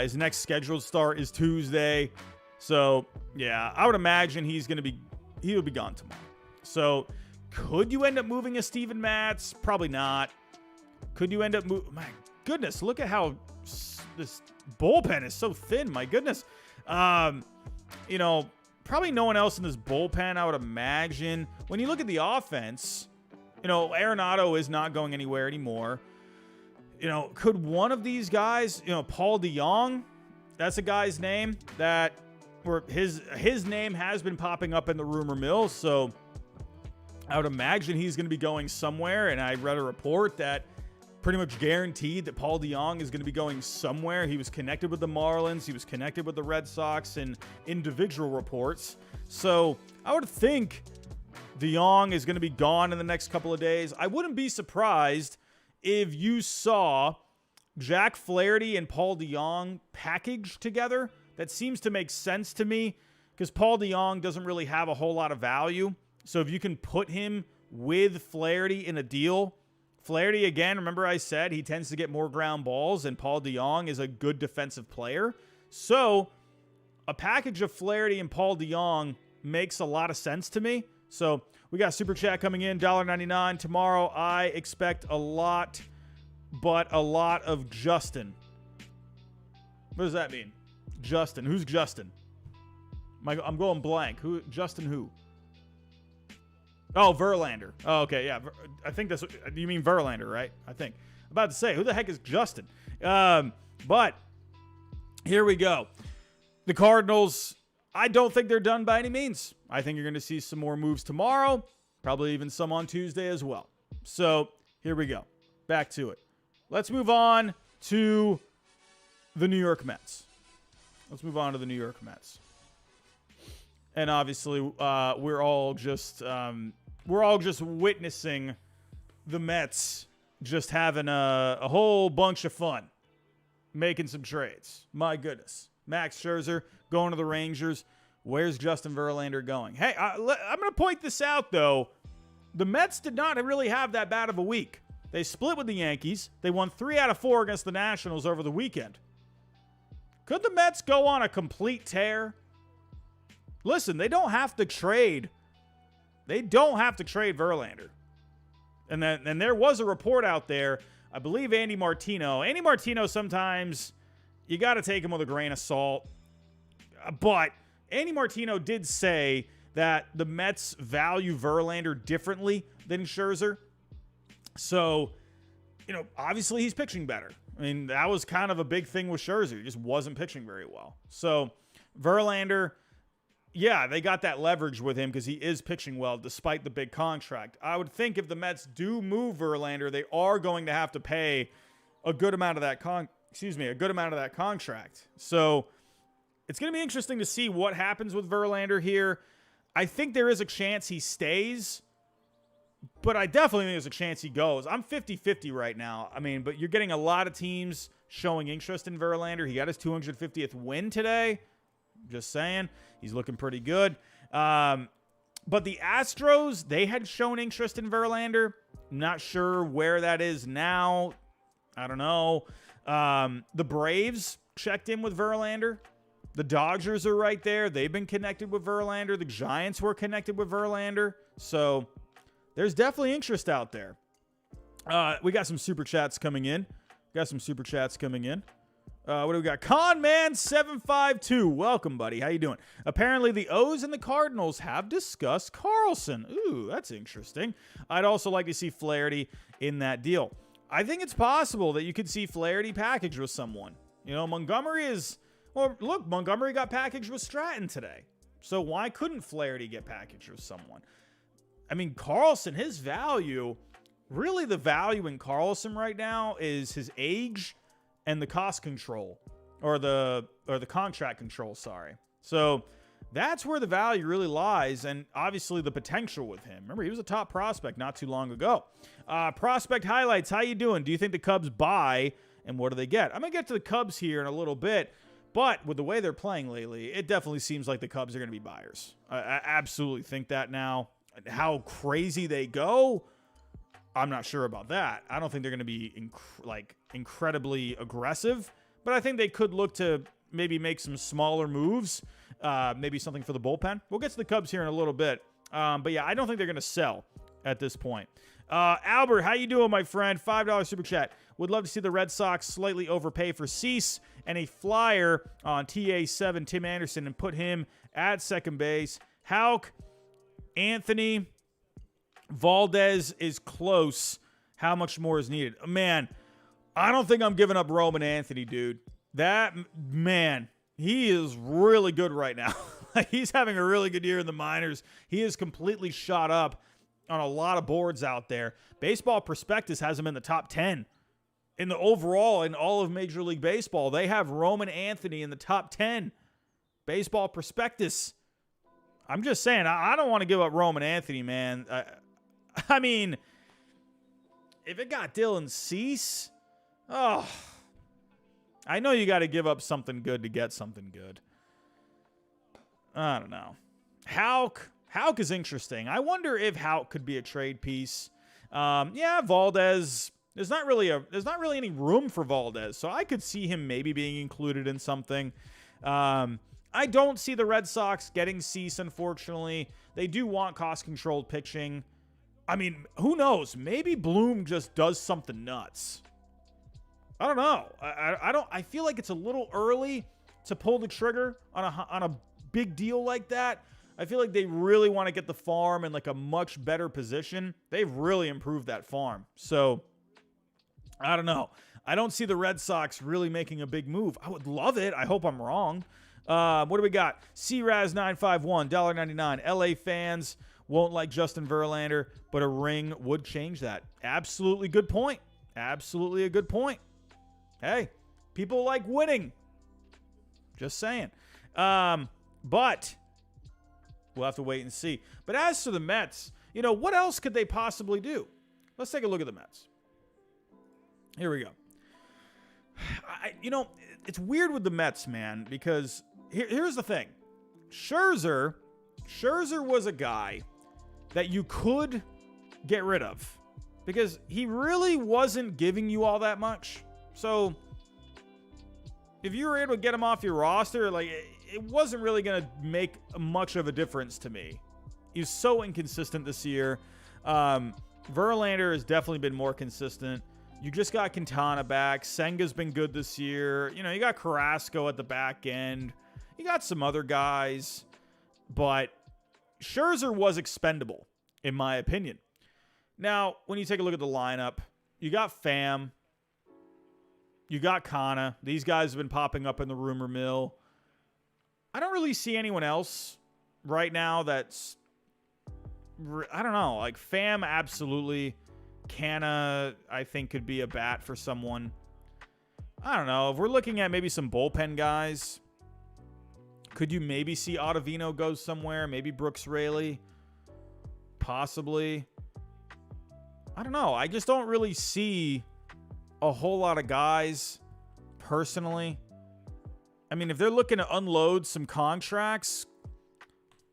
His next scheduled start is Tuesday. So, yeah, I would imagine he'll be gone tomorrow. So, could you end up moving a Steven Matz? Probably not. Could you end up moving? My goodness, look at how this bullpen is so thin. My goodness. Probably no one else in this bullpen, I would imagine. When you look at the offense, Arenado is not going anywhere anymore. Could one of these guys, Paul DeJong, that's a guy's name that his name has been popping up in the rumor mill. So I would imagine he's going to be going somewhere. And I read a report that pretty much guaranteed that Paul DeJong is going to be going somewhere. He was connected with the Marlins. He was connected with the Red Sox in individual reports. So I would think DeJong is going to be gone in the next couple of days. I wouldn't be surprised if you saw Jack Flaherty and Paul DeJong packaged together. That seems to make sense to me because Paul DeJong doesn't really have a whole lot of value. So if you can put him with Flaherty in a deal, Flaherty, again, remember I said he tends to get more ground balls, and Paul DeJong is a good defensive player. So a package of Flaherty and Paul DeJong makes a lot of sense to me. So we got Super Chat coming in, $1.99. Tomorrow I expect a lot of Justin. What does that mean? Justin. Who's Justin? I'm going blank. Justin who? Oh, Verlander. Oh, okay, yeah. I think you mean Verlander, right? I think. I'm about to say, who the heck is Justin? But here we go. The Cardinals, I don't think they're done by any means. I think you're going to see some more moves tomorrow, probably even some on Tuesday as well. So here we go. Back to it. Let's move on to the New York Mets. And obviously, we're all just witnessing the Mets just having a whole bunch of fun, making some trades. My goodness, Max Scherzer going to the Rangers. Where's Justin Verlander going? Hey, I'm going to point this out though. The Mets did not really have that bad of a week. They split with the Yankees. They won 3 out of 4 against the Nationals over the weekend. Could the Mets go on a complete tear? Listen, they don't have to trade. They don't have to trade Verlander. And there was a report out there, I believe Andy Martino, sometimes you got to take him with a grain of salt. But Andy Martino did say that the Mets value Verlander differently than Scherzer. So, obviously he's pitching better. I mean, that was kind of a big thing with Scherzer. He just wasn't pitching very well. So, Verlander, yeah, they got that leverage with him because he is pitching well despite the big contract. I would think if the Mets do move Verlander, they are going to have to pay a good amount of that contract. So, it's going to be interesting to see what happens with Verlander here. I think there is a chance he stays, but I definitely think there's a chance he goes. I'm 50-50 right now. I mean, but you're getting a lot of teams showing interest in Verlander. He got his 250th win today. Just saying. He's looking pretty good. But the Astros, they had shown interest in Verlander. Not sure where that is now. I don't know. The Braves checked in with Verlander. The Dodgers are right there. They've been connected with Verlander. The Giants were connected with Verlander. So there's definitely interest out there. We got some super chats coming in. What do we got? Conman752. Welcome, buddy. How you doing? Apparently, the O's and the Cardinals have discussed Carlson. Ooh, that's interesting. I'd also like to see Flaherty in that deal. I think it's possible that you could see Flaherty packaged with someone. You know, Montgomery got packaged with Stratton today. So why couldn't Flaherty get packaged with someone? I mean, Carlson, his value, really the value in Carlson right now is his age and the cost control, or the contract control, sorry. So that's where the value really lies, and obviously the potential with him. Remember, he was a top prospect not too long ago. Prospect highlights, how you doing? Do you think the Cubs buy, and what do they get? I'm going to get to the Cubs here in a little bit, but with the way they're playing lately, it definitely seems like the Cubs are going to be buyers. I absolutely think that now. How crazy they go, I'm not sure about that. I don't think they're going to be incredibly aggressive, but I think they could look to maybe make some smaller moves, maybe something for the bullpen. We'll get to the Cubs here in a little bit, but yeah, I don't think they're going to sell at this point. Albert, how you doing, my friend? $5 super chat. Would love to see the Red Sox slightly overpay for Cease and a flyer on TA7 Tim Anderson and put him at second base. Houck, Anthony, Valdez is close. How much more is needed? Man, I don't think I'm giving up Roman Anthony, dude. That man, he is really good right now. He's having a really good year in the minors. He is completely shot up on a lot of boards out there. Baseball Prospectus has him in the top 10. In the overall, in all of Major League Baseball, they have Roman Anthony in the top 10. Baseball Prospectus. I'm just saying, I don't want to give up Roman Anthony, man. I mean, if it got Dylan Cease, I know you got to give up something good to get something good. I don't know. Houck is interesting. I wonder if Houck could be a trade piece. Yeah, Valdez. There's not really any room for Valdez, so I could see him maybe being included in something. I don't see the Red Sox getting Cease, unfortunately. They do want cost-controlled pitching. I mean, who knows? Maybe Bloom just does something nuts. I don't know. I feel like it's a little early to pull the trigger on a big deal like that. I feel like they really want to get the farm in like a much better position. They've really improved that farm. So, I don't know. I don't see the Red Sox really making a big move. I would love it. I hope I'm wrong. What do we got? CRAZ951, $1.99. LA fans won't like Justin Verlander, but a ring would change that. Absolutely good point. Absolutely a good point. Hey, people like winning. Just saying. But we'll have to wait and see. But as for the Mets, what else could they possibly do? Let's take a look at the Mets. Here we go. It's weird with the Mets, man, because here's the thing. Scherzer was a guy that you could get rid of because he really wasn't giving you all that much. So if you were able to get him off your roster, it wasn't really going to make much of a difference to me. He was so inconsistent this year. Verlander has definitely been more consistent. You just got Quintana back. Senga's been good this year. You got Carrasco at the back end. You got some other guys. But Scherzer was expendable, in my opinion. Now, when you take a look at the lineup, you got Pham. You got Kana. These guys have been popping up in the rumor mill. I don't really see anyone else right now that's... I don't know. Like, Pham, absolutely. Canna, I think, could be a bat for someone. I don't know. If we're looking at maybe some bullpen guys, could you maybe see Ottavino go somewhere? Maybe Brooks Raley? Possibly. I don't know. I just don't really see a whole lot of guys, personally. I mean, if they're looking to unload some contracts,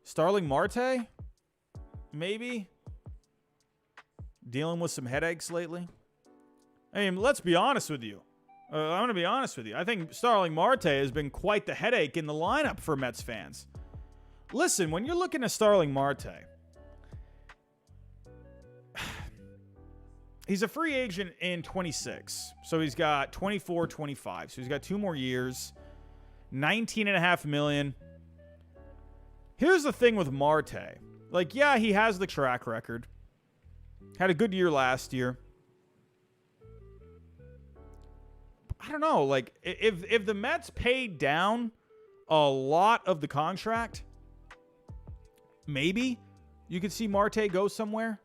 Starling Marte, maybe dealing with some headaches lately. I mean, let's be honest with you. I'm going to be honest with you. I think Starling Marte has been quite the headache in the lineup for Mets fans. Listen, when you're looking at Starling Marte, he's a free agent in 26. So he's got 24, 25. So he's got 2 more years, $19.5 million. Here's the thing with Marte. Like, yeah, he has the track record. Had a good year last year. I don't know. Like, if the Mets paid down a lot of the contract, maybe you could see Marte go somewhere.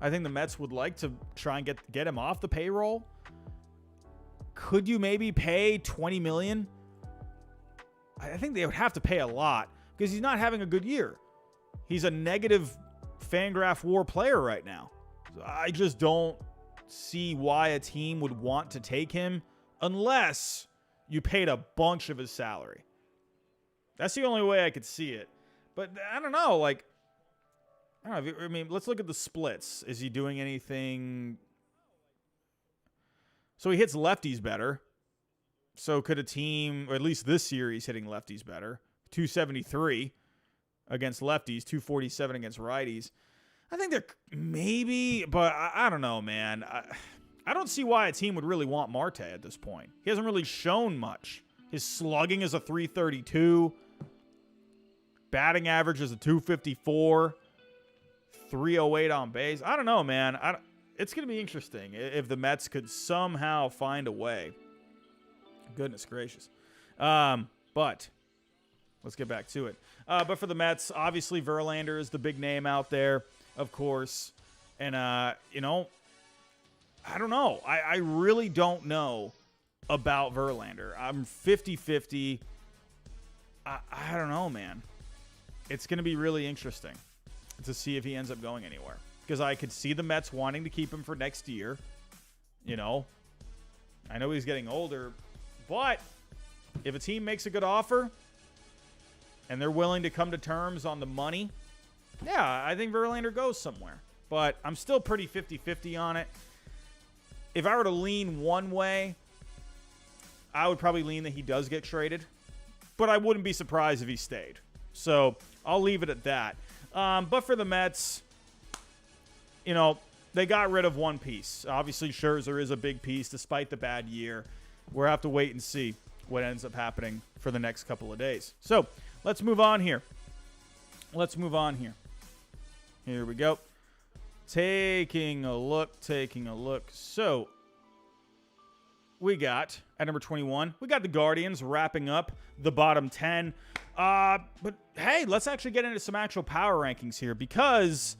I think the Mets would like to try and get him off the payroll. Could you maybe pay $20 million? I think they would have to pay a lot because he's not having a good year. He's a negative Fangraph WAR player right now. So I just don't see why a team would want to take him unless you paid a bunch of his salary. That's the only way I could see it. But I don't know. Like, I don't know. I mean, let's look at the splits. Is he doing anything? So he hits lefties better. So could a team, or at least this year, he's hitting lefties better. 273 against lefties, 247 against righties. I think they're maybe, but I don't know, man. I don't see why a team would really want Marte at this point. He hasn't really shown much. His slugging is a 332. Batting average is a 254. 308 on base. I don't know, man. It's going to be interesting if the Mets could somehow find a way. Goodness gracious. But let's get back to it. But for the Mets, obviously Verlander is the big name out there, of course. And, you know, I don't know. I really don't know about Verlander. I'm 50-50. I don't know, man. It's going to be really interesting to see if he ends up going anywhere. Because I could see the Mets wanting to keep him for next year. You know, I know he's getting older. But if a team makes a good offer and they're willing to come to terms on the money, yeah, I think Verlander goes somewhere. But I'm still pretty 50-50 on it. If I were to lean one way, I would probably lean that he does get traded. But I wouldn't be surprised if he stayed. So I'll leave it at that. But for the Mets, you know, they got rid of one piece. Obviously, Scherzer is a big piece despite the bad year. We'll have to wait and see what ends up happening for the next couple of days. So let's move on here. Here we go. Taking a look. So we got, at number 21, we got the Guardians wrapping up the bottom 10. But hey, let's actually get into some actual power rankings here because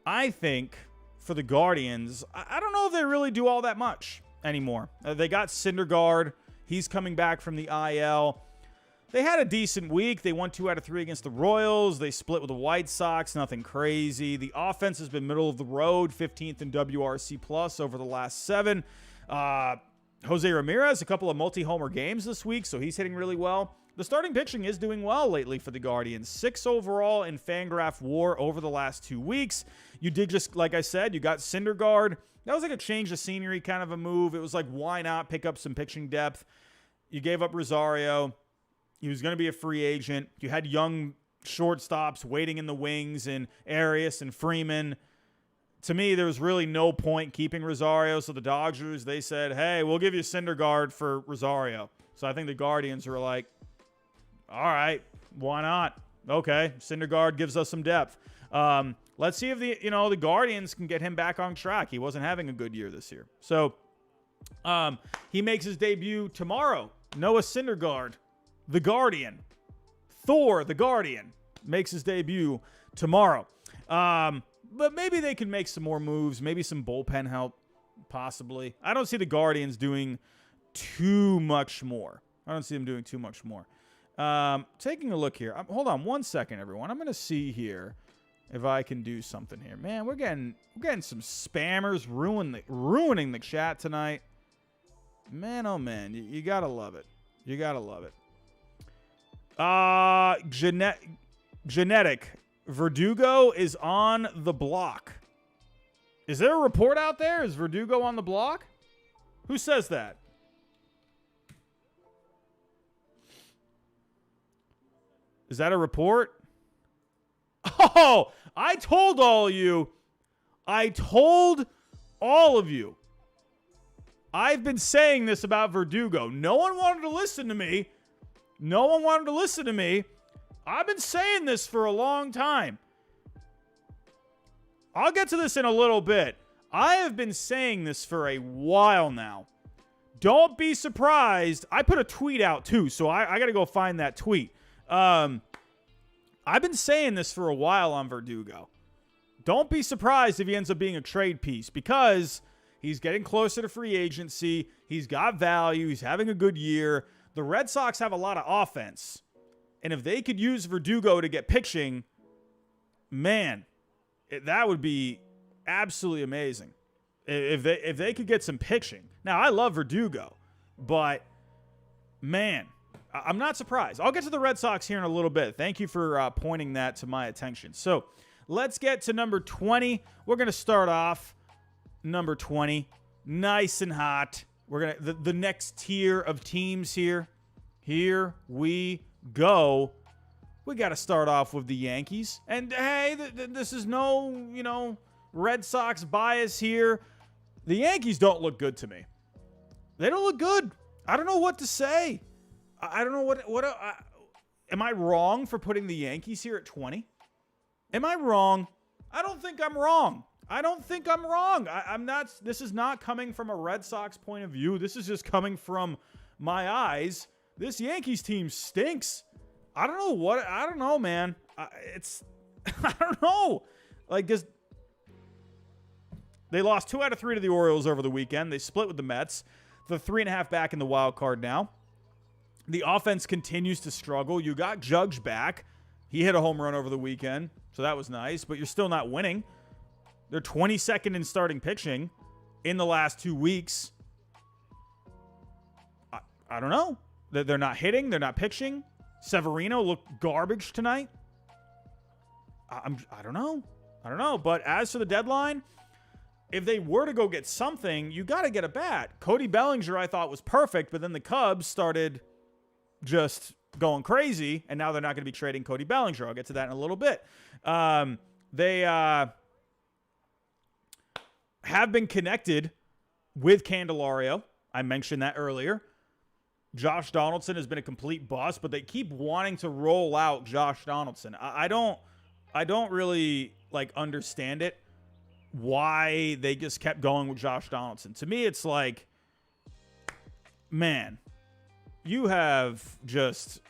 I think for the Guardians, I don't know if they really do all that much anymore. They got Syndergaard. He's coming back from the IL. They had a decent week. They won 2 out of 3 against the Royals. They split with the White Sox. Nothing crazy. The offense has been middle of the road, 15th in WRC plus over the last 7. Jose Ramirez, a couple of multi-homer games this week, so he's hitting really well. The starting pitching is doing well lately for the Guardians. 6 overall in Fangraph WAR over the last 2 weeks. You did just, like I said, you got Syndergaard. That was like a change of scenery kind of a move. It was like, why not pick up some pitching depth? You gave up Rosario. He was going to be a free agent. You had young shortstops waiting in the wings and Arias and Freeman. To me, there was really no point keeping Rosario. So the Dodgers, they said, hey, we'll give you Syndergaard for Rosario. So I think the Guardians were like, all right, why not? Okay, Syndergaard gives us some depth. Let's see if the Guardians can get him back on track. He wasn't having a good year this year. So he makes his debut tomorrow. Noah Syndergaard, the Guardian. Thor, the Guardian, makes his debut tomorrow. But maybe they can make some more moves. Maybe some bullpen help, possibly. I don't see the Guardians doing too much more. Taking a look here. Hold on one second, everyone. I'm going to see here if I can do something here. Man, we're getting some spammers ruining the chat tonight. Man, oh man, you got to love it. Genetic. Verdugo is on the block. Is there a report out there? Is Verdugo on the block? Who says that? Is that a report? Oh, I told all of you. I've been saying this about Verdugo. No one wanted to listen to me. I've been saying this for a long time. I'll get to this in a little bit. I have been saying this for a while now. Don't be surprised. I put a tweet out too, so I got to go find that tweet. I've been saying this for a while on Verdugo. Don't be surprised if he ends up being a trade piece because he's getting closer to free agency. He's got value. He's having a good year. The Red Sox have a lot of offense. And if they could use Verdugo to get pitching, man, that would be absolutely amazing. If they could get some pitching. Now, I love Verdugo, but man, I'm not surprised. I'll get to the Red Sox here in a little bit. Thank you for pointing that to my attention. So let's get to number 20. We're going to start off number 20, nice and hot. We're going to the next tier of teams here. Here we go. We got to start off with the Yankees. And hey, this is no, Red Sox bias here. The Yankees don't look good to me. They don't look good. I don't know what to say. I don't know what am I wrong for putting the Yankees here at 20? Am I wrong? I don't think I'm wrong. I'm not. This is not coming from a Red Sox point of view. This is just coming from my eyes. This Yankees team stinks. I don't know, man. I don't know. Like this. They lost 2 out of 3 to the Orioles over the weekend. They split with the Mets. They're 3.5 back in the wild card now. The offense continues to struggle. You got Judge back. He hit a home run over the weekend, so that was nice, but you're still not winning. They're 22nd in starting pitching in the last 2 weeks. I don't know. They're not hitting. They're not pitching. Severino looked garbage tonight. I don't know. But as for the deadline, if they were to go get something, you got to get a bat. Cody Bellinger, I thought, was perfect, but then the Cubs started just going crazy, and now they're not going to be trading Cody Bellinger. I'll get to that in a little bit. They have been connected with Candelario. I mentioned that earlier. Josh Donaldson has been a complete bust, but they keep wanting to roll out Josh Donaldson. I don't really understand it. Why they just kept going with Josh Donaldson. To me, it's like, man, you have just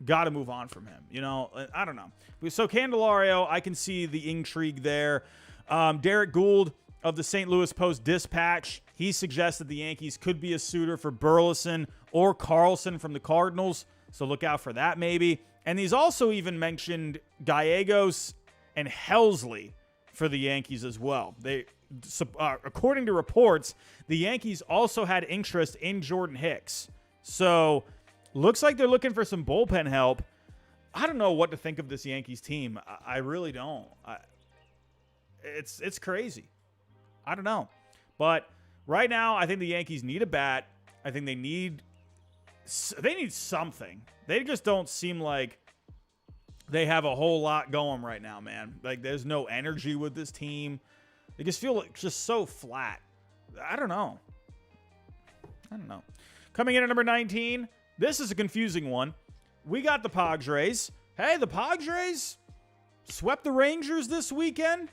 got to move on from him. I don't know. So Candelario, I can see the intrigue there. Derek Gould of the St. Louis Post-Dispatch, he suggests that the Yankees could be a suitor for Burleson or Carlson from the Cardinals. So look out for that maybe. And he's also even mentioned Gallegos and Helsley for the Yankees as well. According to reports, the Yankees also had interest in Jordan Hicks. So looks like they're looking for some bullpen help. I don't know what to think of this Yankees team. I really don't. It's crazy. I don't know. But right now, I think the Yankees need a bat. I think they need something. They just don't seem like they have a whole lot going right now, man. Like, there's no energy with this team. They just feel just so flat. I don't know. Coming in at number 19, this is a confusing one. We got the Padres. Hey, the Padres swept the Rangers this weekend.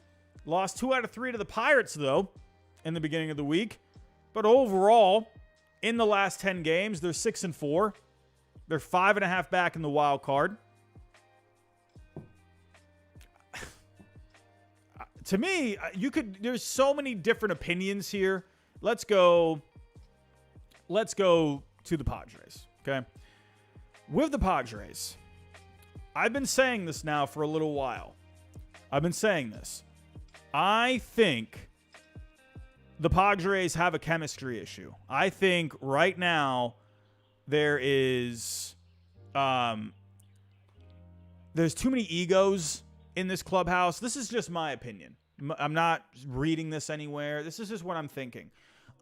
Lost 2 out of 3 to the Pirates, though, in the beginning of the week. But overall, in the last 10 games, they're 6-4. They're 5.5 back in the wild card. To me, there's so many different opinions here. Let's go to the Padres, okay? With the Padres, I've been saying this now for a little while. I think the Padres have a chemistry issue. I think right now there is there's too many egos in this clubhouse. This is just my opinion. I'm not reading this anywhere. This is just what I'm thinking.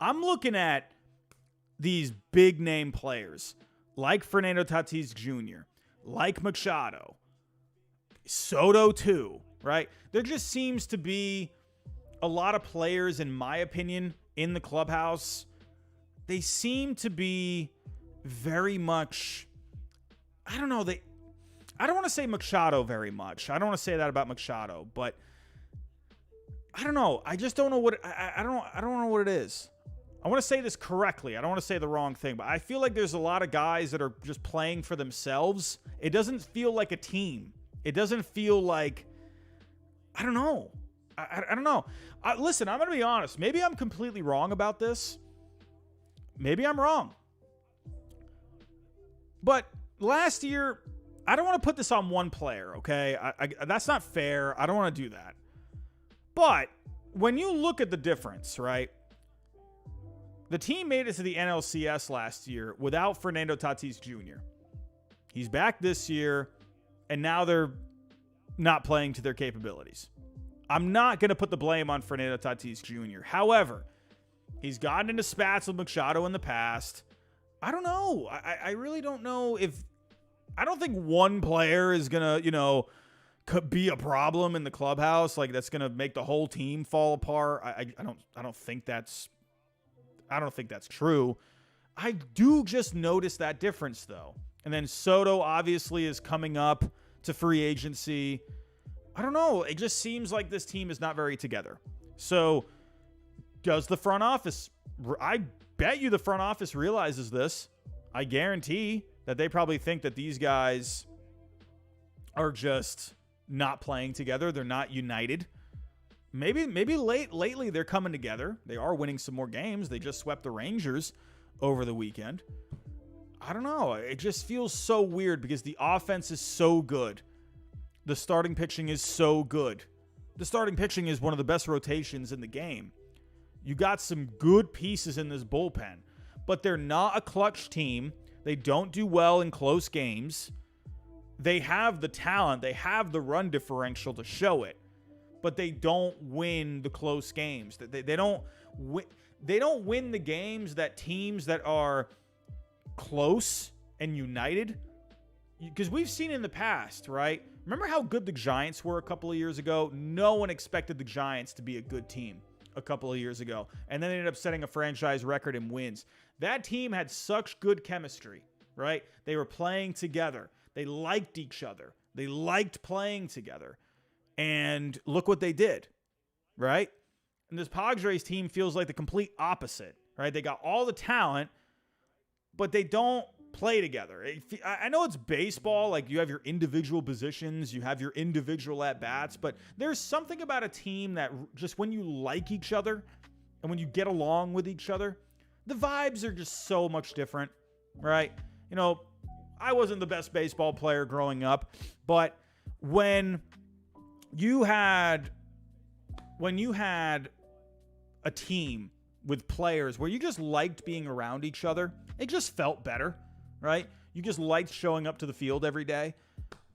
I'm looking at these big name players like Fernando Tatis Jr., like Machado, Soto too, right? There just seems to be a lot of players, in my opinion, in the clubhouse. They seem to be very much, I don't know, I don't want to say Machado very much. I don't want to say that about Machado, but I don't know. I just don't know what I don't know what it is. I want to say this correctly. I don't want to say the wrong thing, but I feel like there's a lot of guys that are just playing for themselves. It doesn't feel like a team. It doesn't feel like, I don't know. I don't know. Listen, I'm going to be honest. Maybe I'm completely wrong about this. Maybe I'm wrong. But last year, I don't want to put this on one player, okay? That's not fair. I don't want to do that. But when you look at the difference, right? The team made it to the NLCS last year without Fernando Tatis Jr. He's back this year, and now they're not playing to their capabilities. I'm not going to put the blame on Fernando Tatis Jr. However, he's gotten into spats with Machado in the past. I don't know. I really don't know if... I don't think one player is going to, could be a problem in the clubhouse. Like, that's going to make the whole team fall apart. I don't think that's true. I do just notice that difference, though. And then Soto obviously is coming up to free agency. I don't know. It just seems like this team is not very together. So does the front office... I bet you the front office realizes this. I guarantee that they probably think that these guys are just not playing together. They're not united. Maybe lately they're coming together. They are winning some more games. They just swept the Rangers over the weekend. I don't know. It just feels so weird because the offense is so good. The starting pitching is so good. The starting pitching is one of the best rotations in the game. You got some good pieces in this bullpen, but they're not a clutch team. They don't do well in close games. They have the talent. They have the run differential to show it, but they don't win the close games. They don't win the games that teams that are close and united. Because we've seen in the past, right? Remember how good the Giants were a couple of years ago? No one expected the Giants to be a good team a couple of years ago. And then they ended up setting a franchise record in wins. That team had such good chemistry, right? They were playing together. They liked each other. They liked playing together. And look what they did, right? And this Padres team feels like the complete opposite, right? They got all the talent, but they don't play together. I know it's baseball, like you have your individual positions, you have your individual at-bats, but there's something about a team that just when you like each other and when you get along with each other, the vibes are just so much different, right? I wasn't the best baseball player growing up, but when you had a team with players where you just liked being around each other, it just felt better, right? You just liked showing up to the field every day.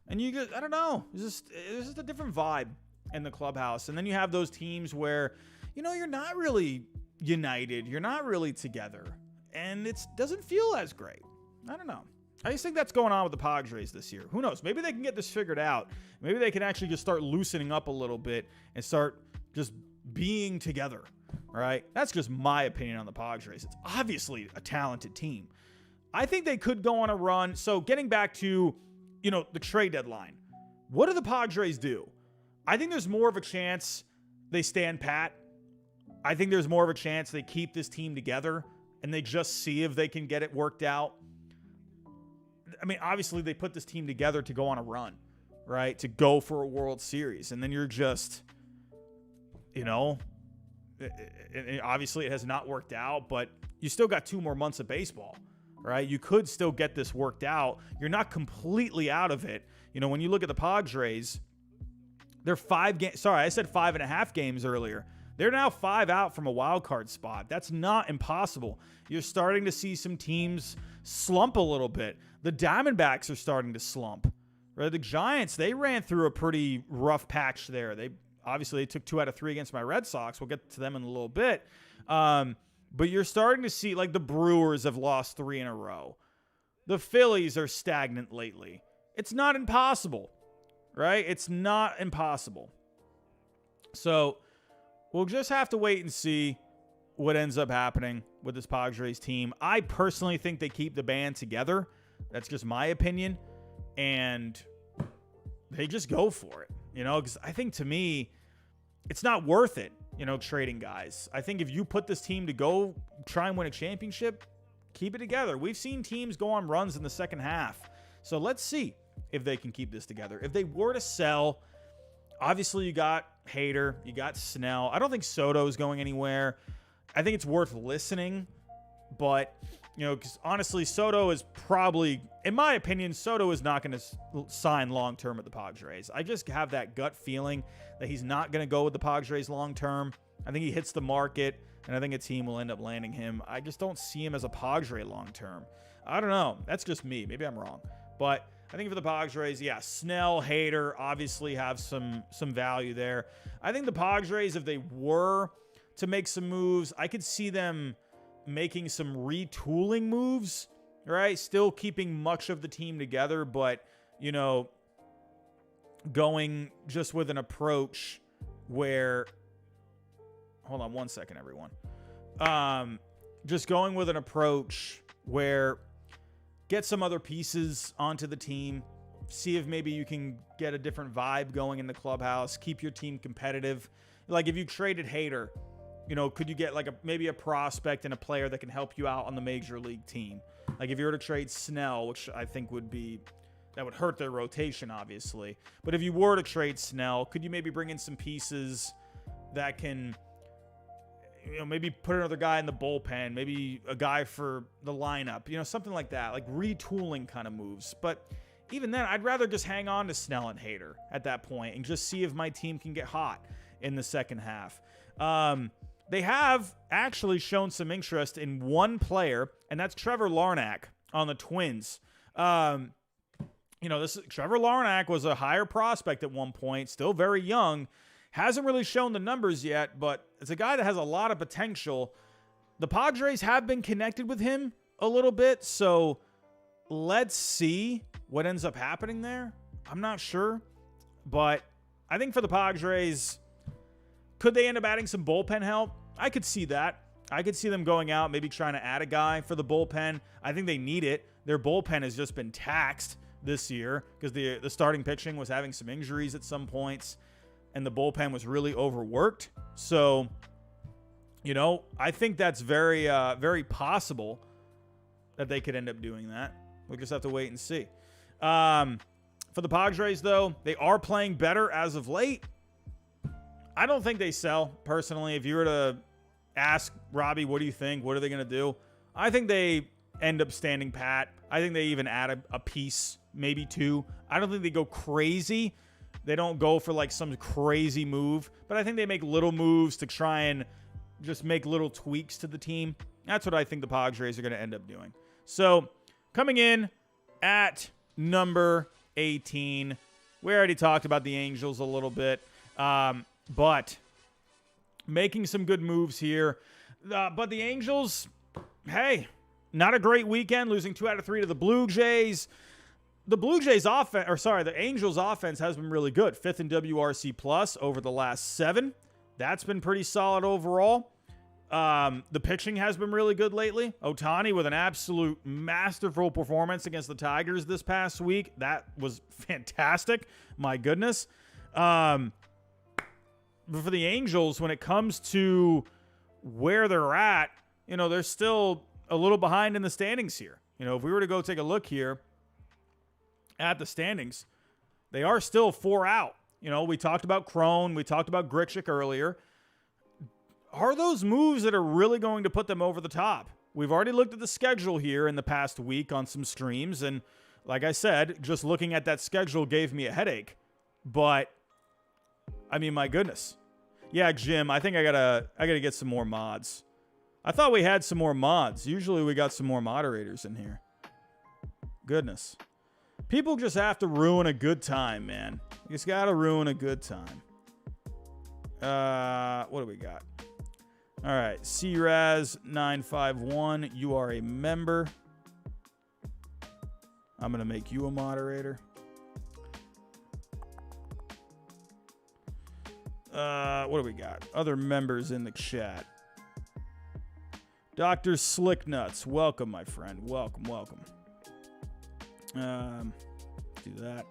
And you just, I don't know, it's just a different vibe in the clubhouse. And then you have those teams where, you're not really united. You're not really together. And it doesn't feel as great. I don't know. I just think that's going on with the Padres this year. Who knows? Maybe they can get this figured out. Maybe they can actually just start loosening up a little bit and start just being together. All right? That's just my opinion on the Padres. It's obviously a talented team. I think they could go on a run. So getting back to, the trade deadline, what do the Padres do? I think there's more of a chance they stand pat. I think there's more of a chance they keep this team together and they just see if they can get it worked out. I mean, obviously they put this team together to go on a run, right? To go for a World Series. And then you're just, obviously it has not worked out, but you still got 2 more months of baseball, right? You could still get this worked out. You're not completely out of it. When you look at the Padres, they're 5 games. Sorry, I said 5.5 games earlier. They're now 5 out from a wild card spot. That's not impossible. You're starting to see some teams slump a little bit. The Diamondbacks are starting to slump, Right? The Giants, they ran through a pretty rough patch there. They took 2 out of 3 against my Red Sox. We'll get to them in a little bit. But you're starting to see, like, the Brewers have lost 3 in a row. The Phillies are stagnant lately. It's not impossible, right? It's not impossible. So we'll just have to wait and see what ends up happening with this Padres team. I personally think they keep the band together. That's just my opinion. And they just go for it, because I think, to me, it's not worth it, trading guys. I think if you put this team to go try and win a championship, keep it together. We've seen teams go on runs in the second half. So let's see if they can keep this together. If they were to sell, obviously you got Hader, you got Snell. I don't think Soto is going anywhere. I think it's worth listening, but, because honestly, Soto is probably, in my opinion, Soto is not going to sign long-term with the Padres. I just have that gut feeling that he's not going to go with the Padres long-term. I think he hits the market, and I think a team will end up landing him. I just don't see him as a Padre long-term. I don't know. That's just me. Maybe I'm wrong. But I think for the Padres, yeah, Snell, Hader obviously have some value there. I think the Padres, if they were to make some moves, I could see them making some retooling moves, right? Still keeping much of the team together, but, going just with an approach where, hold on one second, everyone. Just going with an approach where get some other pieces onto the team, see if maybe you can get a different vibe going in the clubhouse, keep your team competitive. Like if you traded Hader, could you get like maybe a prospect and a player that can help you out on the major league team? Like if you were to trade Snell, which I think would hurt their rotation, obviously. But if you were to trade Snell, could you maybe bring in some pieces that can, maybe put another guy in the bullpen, maybe a guy for the lineup, something like that, like retooling kind of moves. But even then, I'd rather just hang on to Snell and Hader at that point and just see if my team can get hot in the second half. They have actually shown some interest in one player, and that's Trevor Larnach on the Twins. Trevor Larnach was a higher prospect at one point, still very young, hasn't really shown the numbers yet, but it's a guy that has a lot of potential. The Padres have been connected with him a little bit, so let's see what ends up happening there. I'm not sure, but I think for the Padres, could they end up adding some bullpen help? I could see that. I could see them going out, maybe trying to add a guy for the bullpen. I think they need it. Their bullpen has just been taxed this year because the starting pitching was having some injuries at some points, and the bullpen was really overworked. So, I think that's very, very possible that they could end up doing that. We'll just have to wait and see. For the Padres, though, they are playing better as of late. I don't think they sell, personally. If you were to ask Robbie, what do you think? What are they going to do? I think they end up standing pat. I think they even add a piece, maybe 2. I don't think they go crazy. They don't go for like some crazy move, but I think they make little moves to try and just make little tweaks to the team. That's what I think the Padres are going to end up doing. So coming in at number 18, we already talked about the Angels a little bit. But making some good moves here. But the Angels, hey, not a great weekend, losing 2 out of 3 to the Blue Jays. The Angels offense has been really good. 5th in WRC plus over the last 7. That's been pretty solid overall. The pitching has been really good lately. Ohtani with an absolute masterful performance against the Tigers this past week. That was fantastic. My goodness. But for the Angels, when it comes to where they're at, they're still a little behind in the standings here. If we were to go take a look here at the standings, they are still 4 out. We talked about Cron, we talked about Grichuk earlier. Are those moves that are really going to put them over the top? We've already looked at the schedule here in the past week on some streams, and like I said, just looking at that schedule gave me a headache. But I mean, my goodness. Yeah, Jim, I think I gotta get some more mods. I thought we had some more mods. Usually we got some more moderators in here. Goodness. People just have to ruin a good time, man. You just got to ruin a good time. What do we got? All right. CRaz951, you are a member. I'm going to make you a moderator. What do we got? Other members in the chat. Dr. Slicknuts, welcome, my friend. Welcome, welcome. Do that.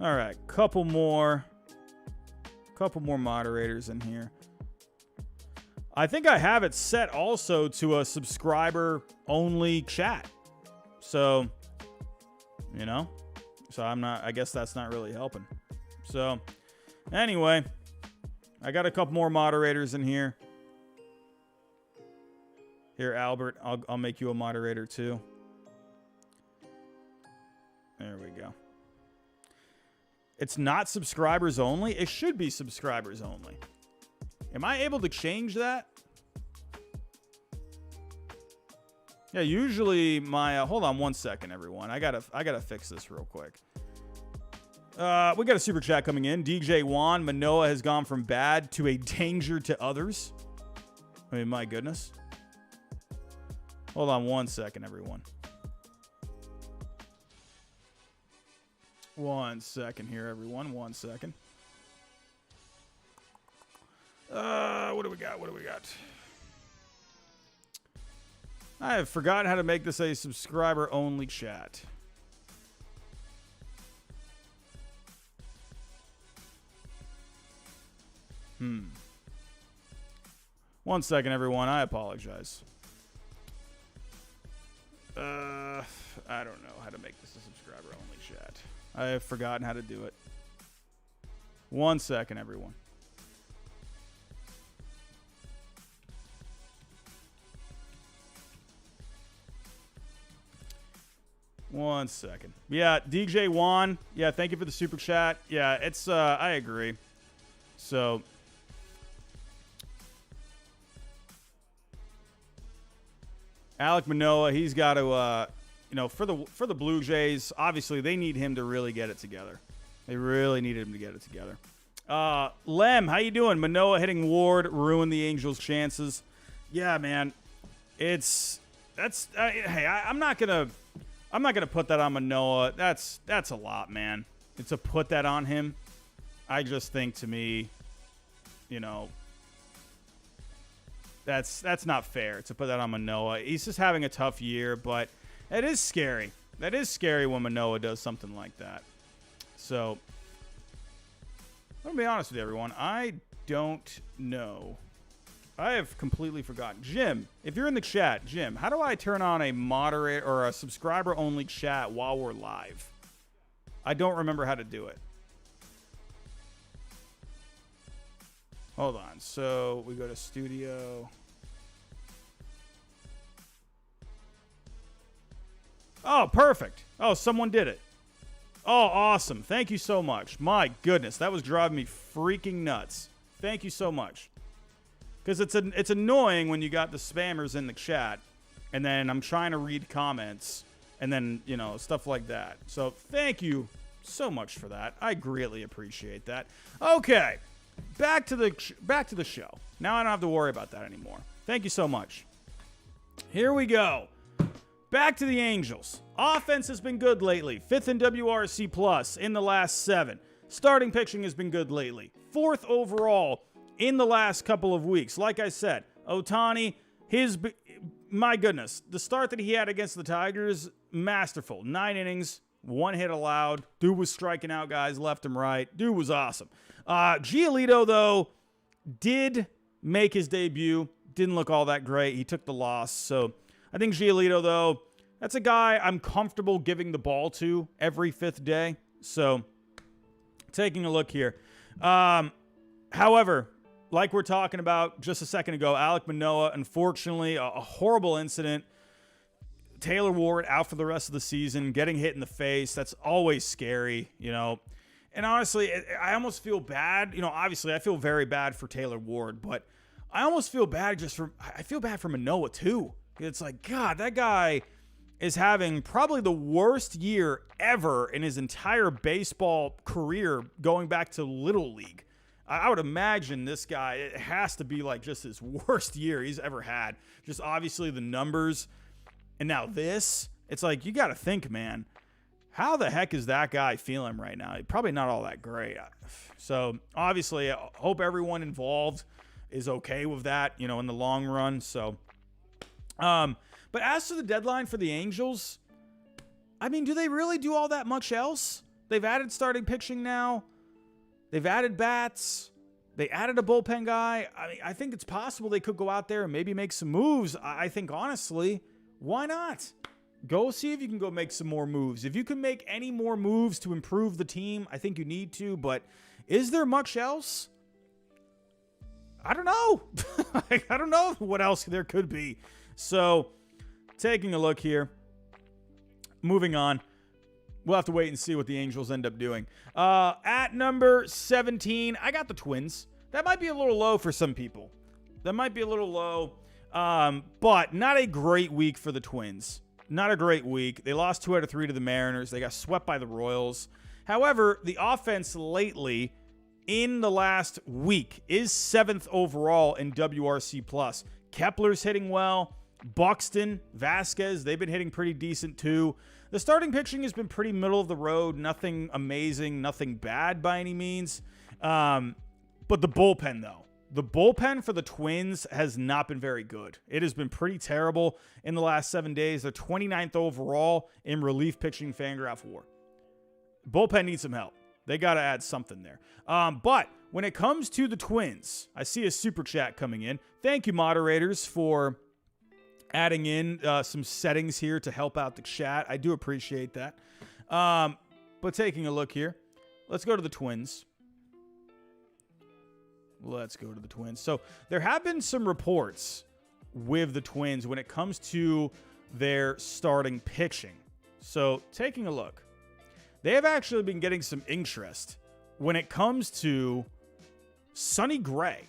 All right, couple more moderators in here. I think I have it set also to a subscriber-only chat. So, I guess that's not really helping. So, anyway, I got a couple more moderators in here. Here, Albert, I'll make you a moderator too. There we go. It's not subscribers only. It should be subscribers only. Am I able to change that? Yeah, usually my hold on one second, everyone. I gotta fix this real quick. We got a super chat coming in. DJ Juan, Manoah has gone from bad to a danger to others. I mean, my goodness. Hold on one second, everyone. One second here, everyone. One second. What do we got? I have forgotten how to make this a subscriber-only chat. One second, everyone. I apologize. I don't know how to make this a subscriber-only chat. I have forgotten how to do it. One second, everyone. One second. Yeah, DJ Juan. Yeah, thank you for the super chat. Yeah, it's, I agree. So, Alek Manoah, he's got to, for the Blue Jays, obviously they need him to really get it together. They really needed him to get it together. Lem, how you doing? Manoah hitting Ward ruined the Angels' chances. Yeah, man. Hey, I'm not gonna put that on Manoah. That's a lot, man. To put that on him, I just think, to me, that's not fair to put that on Manoah. He's just having a tough year, but it is scary. That is scary when Manoah does something like that. So, I'm gonna be honest with you, everyone. I don't know. I have completely forgotten. Jim, if you're in the chat, Jim, how do I turn on a moderator or a subscriber-only chat while we're live? I don't remember how to do it. Hold on. So we go to studio. Oh, perfect. Oh, someone did it. Oh, awesome. Thank you so much. My goodness, that was driving me freaking nuts. Thank you so much. Because it's annoying when you got the spammers in the chat, and then I'm trying to read comments, and then, stuff like that. So thank you so much for that. I greatly appreciate that. Okay, back to the show. Now I don't have to worry about that anymore. Thank you so much. Here we go. Back to the Angels. Offense has been good lately. 5th in WRC plus in the last 7. Starting pitching has been good lately. 4th overall in the last couple of weeks. Like I said, Ohtani, my goodness, the start that he had against the Tigers, masterful. 9 innings, 1 hit allowed. Dude was striking out guys left and right. Dude was awesome. Giolito, though, did make his debut. Didn't look all that great. He took the loss. So I think Giolito, though, that's a guy I'm comfortable giving the ball to every 5th day. So taking a look here. However, like we're talking about just a second ago, Alek Manoah, unfortunately, a horrible incident. Taylor Ward out for the rest of the season, getting hit in the face. That's always scary, And honestly, I almost feel bad. Obviously, I feel very bad for Taylor Ward, but I almost feel bad I feel bad for Manoah, too. It's like, God, that guy, is having probably the worst year ever in his entire baseball career going back to Little League. I would imagine this guy, it has to be like just his worst year he's ever had. Just obviously the numbers. And now this, it's like, you got to think, man, how the heck is that guy feeling right now? Probably not all that great. So obviously, I hope everyone involved is okay with that, in the long run. So, but as to the deadline for the Angels, I mean, do they really do all that much else? They've added starting pitching now. They've added bats. They added a bullpen guy. I mean, I think it's possible they could go out there and maybe make some moves. I think, honestly, why not? Go see if you can go make some more moves. If you can make any more moves to improve the team, I think you need to. But is there much else? I don't know. I don't know what else there could be. So, taking a look here. Moving on. We'll have to wait and see what the Angels end up doing. At number 17, I got the Twins. That might be a little low for some people. But not a great week for the Twins. Not a great week. They lost 2 out of 3 to the Mariners. They got swept by the Royals. However, the offense lately, in the last week, is 7th overall in WRC+. Kepler's hitting well. Buxton, Vasquez, they've been hitting pretty decent too. The starting pitching has been pretty middle of the road. Nothing amazing, nothing bad by any means. But the bullpen, though. The bullpen for the Twins has not been very good. It has been pretty terrible in the last 7 days. They're 29th overall in relief pitching Fangraph WAR. Bullpen needs some help. They got to add something there. But when it comes to the Twins, I see a super chat coming in. Thank you, moderators, for adding in some settings here to help out the chat. I do appreciate that. But taking a look here, let's go to the Twins. So there have been some reports with the Twins when it comes to their starting pitching. So taking a look, they have actually been getting some interest when it comes to Sonny Gray.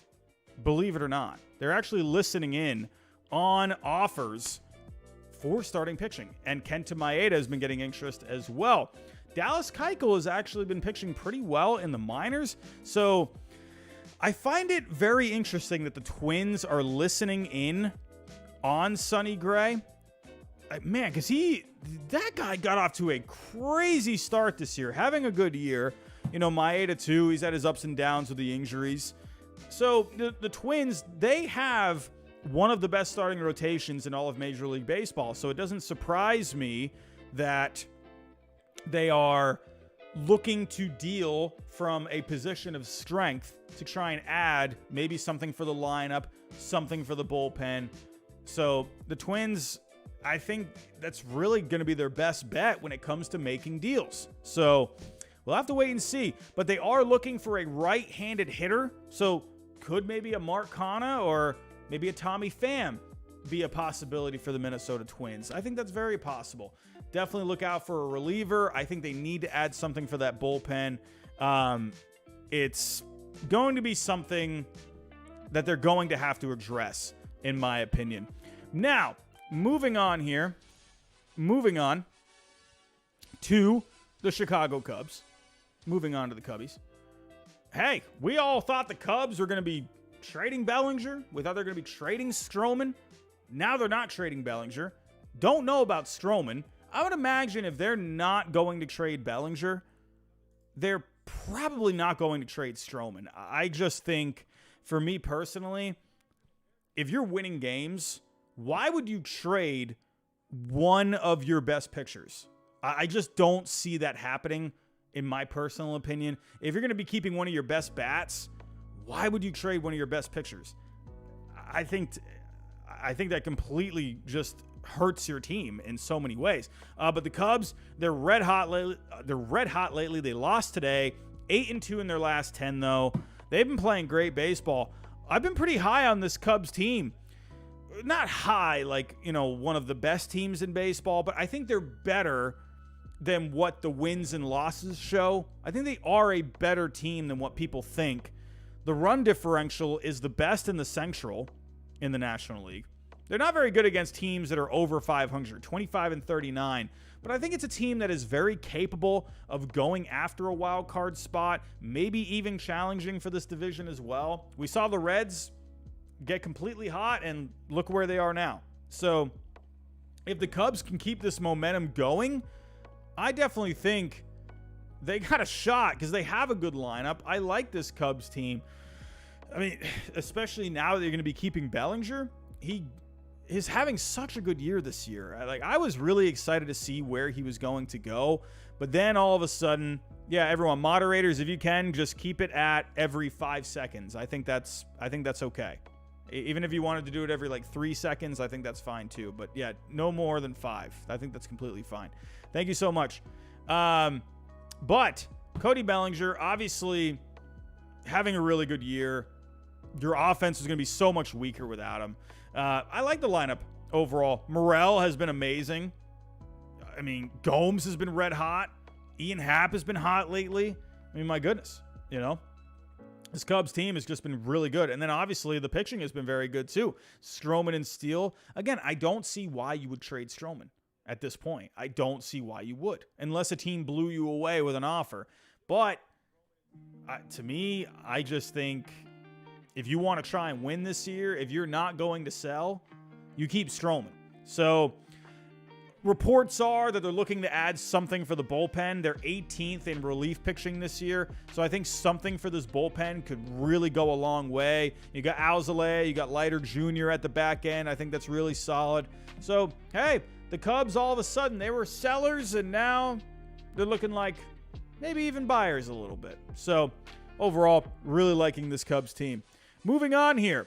Believe it or not, they're actually listening in on offers for starting pitching. And Kenta Maeda has been getting interest as well. Dallas Keuchel has actually been pitching pretty well in the minors. So I find it very interesting that the Twins are listening in on Sonny Gray. Man, because that guy got off to a crazy start this year, having a good year. Maeda too, he's had his ups and downs with the injuries. So the Twins, they have one of the best starting rotations in all of Major League Baseball. So it doesn't surprise me that they are looking to deal from a position of strength to try and add maybe something for the lineup, something for the bullpen. So the Twins, I think that's really going to be their best bet when it comes to making deals. So we'll have to wait and see. But they are looking for a right-handed hitter. So could maybe a Mark Canha or maybe a Tommy Pham be a possibility for the Minnesota Twins? I think that's very possible. Definitely look out for a reliever. I think they need to add something for that bullpen. It's going to be something that they're going to have to address, in my opinion. Now, moving on to the Chicago Cubs. Moving on to the Cubbies. Hey, we all thought the Cubs were going to be trading Bellinger. We thought they were going to be trading Stroman. Now they're not trading Bellinger. Don't know about Stroman. I would imagine if they're not going to trade Bellinger, they're probably not going to trade Stroman. I just think, for me personally, if you're winning games, why would you trade one of your best pitchers? I just don't see that happening, in my personal opinion. If you're going to be keeping one of your best bats, why would you trade one of your best pitchers? I think that completely just hurts your team in so many ways. But the Cubs, they're red hot lately. They lost today, 8-2 in their last 10 though. They've been playing great baseball. I've been pretty high on this Cubs team. Not high like, one of the best teams in baseball, but I think they're better than what the wins and losses show. I think they are a better team than what people think. The run differential is the best in the Central in the National League. They're not very good against teams that are over 500, 25-39. But I think it's a team that is very capable of going after a wild card spot, maybe even challenging for this division as well. We saw the Reds get completely hot, and look where they are now. So if the Cubs can keep this momentum going, I definitely think they got a shot because they have a good lineup. I like this Cubs team. I mean, especially now that you're going to be keeping Bellinger. He is having such a good year this year. I was really excited to see where he was going to go. But then all of a sudden, yeah, everyone, moderators, if you can, just keep it at every 5 seconds. I think that's okay. Even if you wanted to do it every 3 seconds, I think that's fine too. But yeah, no more than 5. I think that's completely fine. Thank you so much. But Cody Bellinger, obviously having a really good year. Your offense is going to be so much weaker without him. I like the lineup overall. Morel has been amazing. I mean, Gomes has been red hot. Ian Happ has been hot lately. I mean, my goodness, this Cubs team has just been really good. And then obviously the pitching has been very good too. Stroman and Steele. Again, I don't see why you would trade Stroman at this point. I don't see why you would, unless a team blew you away with an offer. But to me, I just think if you want to try and win this year, if you're not going to sell, you keep Stroman. So reports are that they're looking to add something for the bullpen. They're 18th in relief pitching this year. So I think something for this bullpen could really go a long way. You got Alzolay, you got Leiter Jr. at the back end. I think that's really solid. So, hey, the Cubs all of a sudden, they were sellers, and now they're looking like maybe even buyers a little bit. So overall, really liking this Cubs team. Moving on here.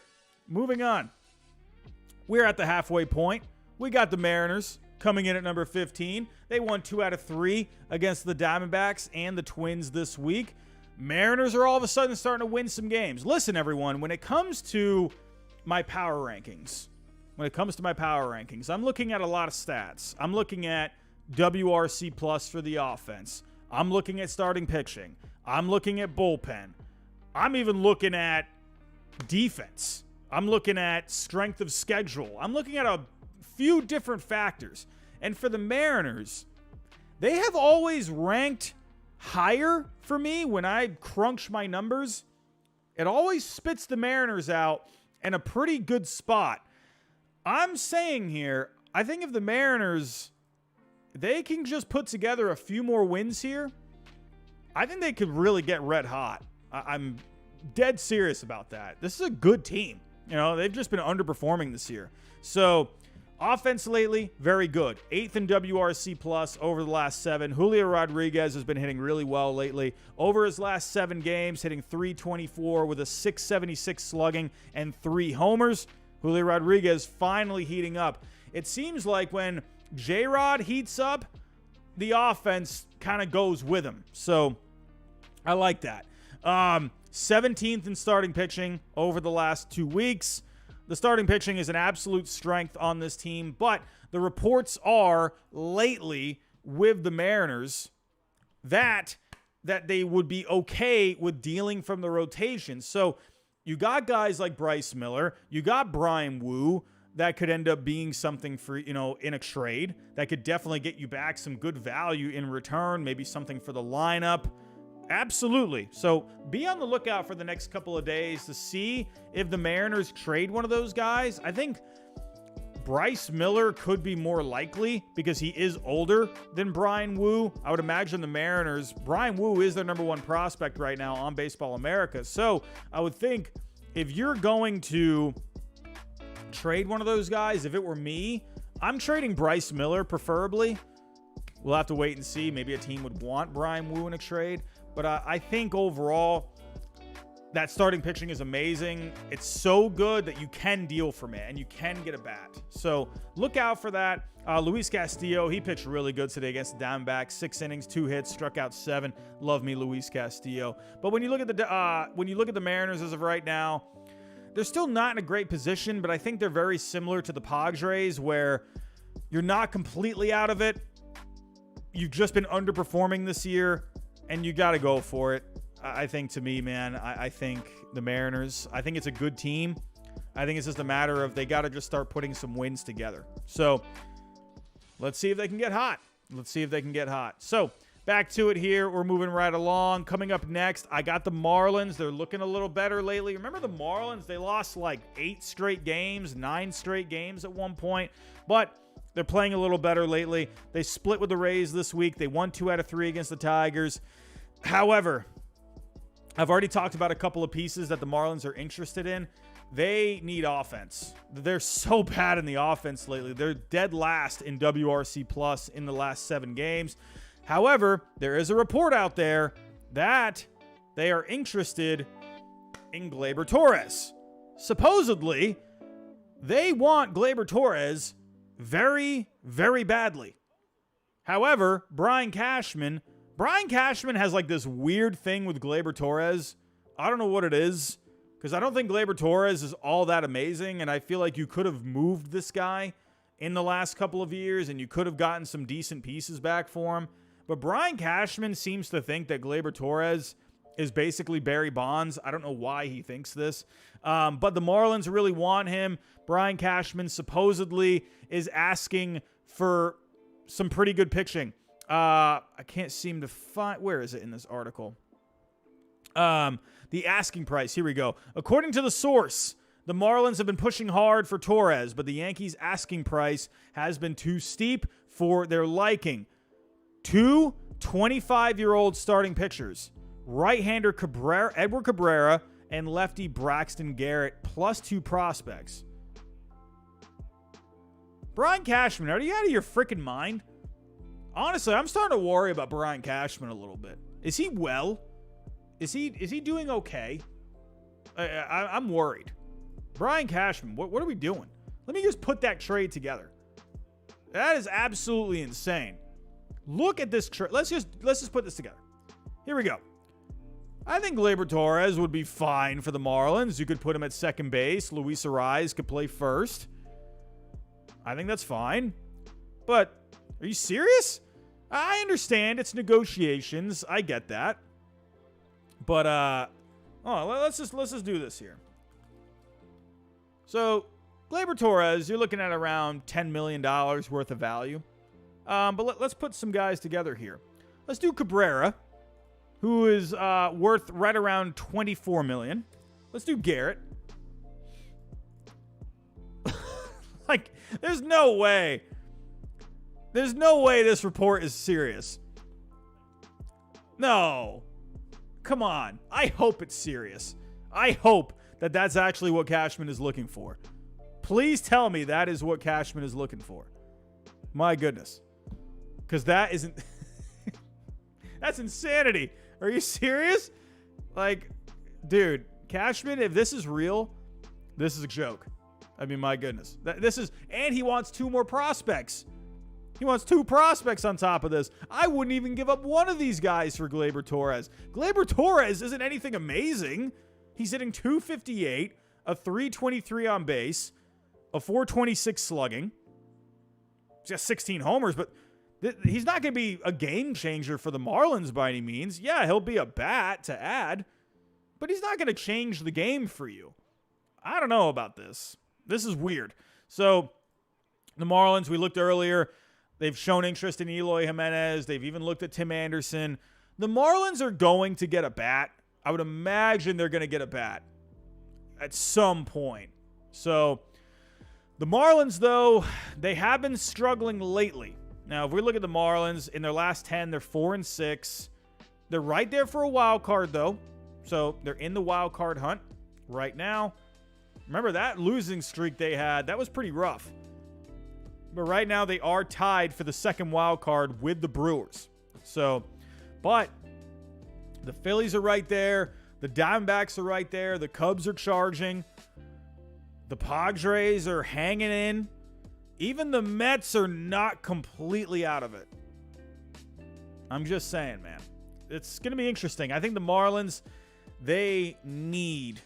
We're at the halfway point. We got the Mariners coming in at number 15. They won 2 out of 3 against the Diamondbacks and the Twins this week. Mariners are all of a sudden starting to win some games. Listen, everyone, when it comes to my power rankings, I'm looking at a lot of stats. I'm looking at WRC plus for the offense. I'm looking at starting pitching. I'm looking at bullpen. I'm even looking at defense. I'm looking at strength of schedule. I'm looking at a few different factors. And for the Mariners, they have always ranked higher for me when I crunch my numbers. It always spits the Mariners out in a pretty good spot. I'm saying here, I think if the Mariners, they can just put together a few more wins here, I think they could really get red hot. I'm dead serious about that. This is a good team. They've just been underperforming this year. So offense lately, very good. 8th in WRC plus over the last 7. Julio Rodriguez has been hitting really well lately. Over his last 7 games, hitting .324 with a .676 slugging and 3 homers. Julio Rodriguez finally heating up. It seems like when J-Rod heats up, the offense kind of goes with him. So I like that. 17th in starting pitching over the last 2 weeks. The starting pitching is an absolute strength on this team, but the reports are lately with the Mariners that they would be okay with dealing from the rotation. So you got guys like Bryce Miller, you got Brian Wu that could end up being something for, in a trade that could definitely get you back some good value in return, maybe something for the lineup. Absolutely. So be on the lookout for the next couple of days to see if the Mariners trade one of those guys. I think Bryce Miller could be more likely because he is older than Brian Wu. I would imagine the Mariners, Brian Wu is their number 1 prospect right now on Baseball America. So I would think if you're going to trade one of those guys, if it were me, I'm trading Bryce Miller preferably. We'll have to wait and see. Maybe a team would want Brian Wu in a trade. But I think overall, that starting pitching is amazing. It's so good that you can deal from it and you can get a bat. So look out for that. Luis Castillo, he pitched really good today against the Diamondbacks. 6 innings, 2 hits, struck out 7. Love me, Luis Castillo. But when you look at the Mariners as of right now, they're still not in a great position. But I think they're very similar to the Padres, where you're not completely out of it. You've just been underperforming this year. And you got to go for it. I think, to me, man, I think the Mariners, I think it's a good team. I think it's just a matter of they got to just start putting some wins together. So let's see if they can get hot. So back to it here. We're moving right along. Coming up next, I got the Marlins. They're looking a little better lately. Remember the Marlins? They lost like 9 straight games at one point. But they're playing a little better lately. They split with the Rays this week. They won 2 out of 3 against the Tigers. However, I've already talked about a couple of pieces that the Marlins are interested in. They need offense. They're so bad in the offense lately. They're dead last in WRC plus in the last 7 games. However, there is a report out there that they are interested in Gleyber Torres. Supposedly, they want Gleyber Torres very, very badly. However, Brian Cashman has like this weird thing with Gleyber Torres. I don't know what it is, because I don't think Gleyber Torres is all that amazing, and I feel like you could have moved this guy in the last couple of years, and you could have gotten some decent pieces back for him. But Brian Cashman seems to think that Gleyber Torres is basically Barry Bonds. I don't know why he thinks this. But the Marlins really want him. Brian Cashman supposedly is asking for some pretty good pitching. I can't seem to find... Where is it in this article? The asking price. Here we go. According to the source, the Marlins have been pushing hard for Torres, but the Yankees' asking price has been too steep for their liking. 2 25-year-old starting pitchers, right-hander Edward Cabrera and lefty Braxton Garrett, plus 2 prospects. Brian Cashman, are you out of your freaking mind? Honestly, I'm starting to worry about Brian Cashman a little bit. Is he well? Is he doing okay? I'm worried. Brian Cashman, what are we doing? Let me just put that trade together. That is absolutely insane. Look at this trade. Let's just put this together. Here we go. I think Gleyber Torres would be fine for the Marlins. You could put him at second base. Luis Ariz could play first. I think that's fine. But are you serious? I understand it's negotiations. I get that. But let's just do this here. So Gleyber Torres, you're looking at around $10 million worth of value. But let's put some guys together here. Let's do Cabrera, who is worth right around $24 million. Let's do Garrett. Like, there's no way this report is serious. No. Come on. I hope it's serious. I hope that that's actually what Cashman is looking for. Please tell me that is what Cashman is looking for. My goodness. Because that isn't... That's insanity. Are you serious? Like, dude, Cashman, if this is real, this is a joke. I mean, my goodness. And he wants 2 more prospects. He wants 2 prospects on top of this. I wouldn't even give up one of these guys for Gleyber Torres. Gleyber Torres isn't anything amazing. He's hitting .258, a .323 on base, a .426 slugging. He's got 16 homers, but he's not going to be a game changer for the Marlins by any means. Yeah, he'll be a bat to add, but he's not going to change the game for you. I don't know about this. This is weird. So the Marlins, we looked earlier, they've shown interest in Eloy Jimenez. They've even looked at Tim Anderson. The Marlins are going to get a bat. I would imagine they're going to get a bat at some point. So the Marlins, though, they have been struggling lately. Now, if we look at the Marlins, in their last 10, they're 4-6. They're right there for a wild card, though. So they're in the wild card hunt right now. Remember that losing streak they had? That was pretty rough. But right now they are tied for the second wild card with the Brewers. So, but the Phillies are right there. The Diamondbacks are right there. The Cubs are charging. The Padres are hanging in. Even the Mets are not completely out of it. I'm just saying, man. It's going to be interesting. I think the Marlins, they need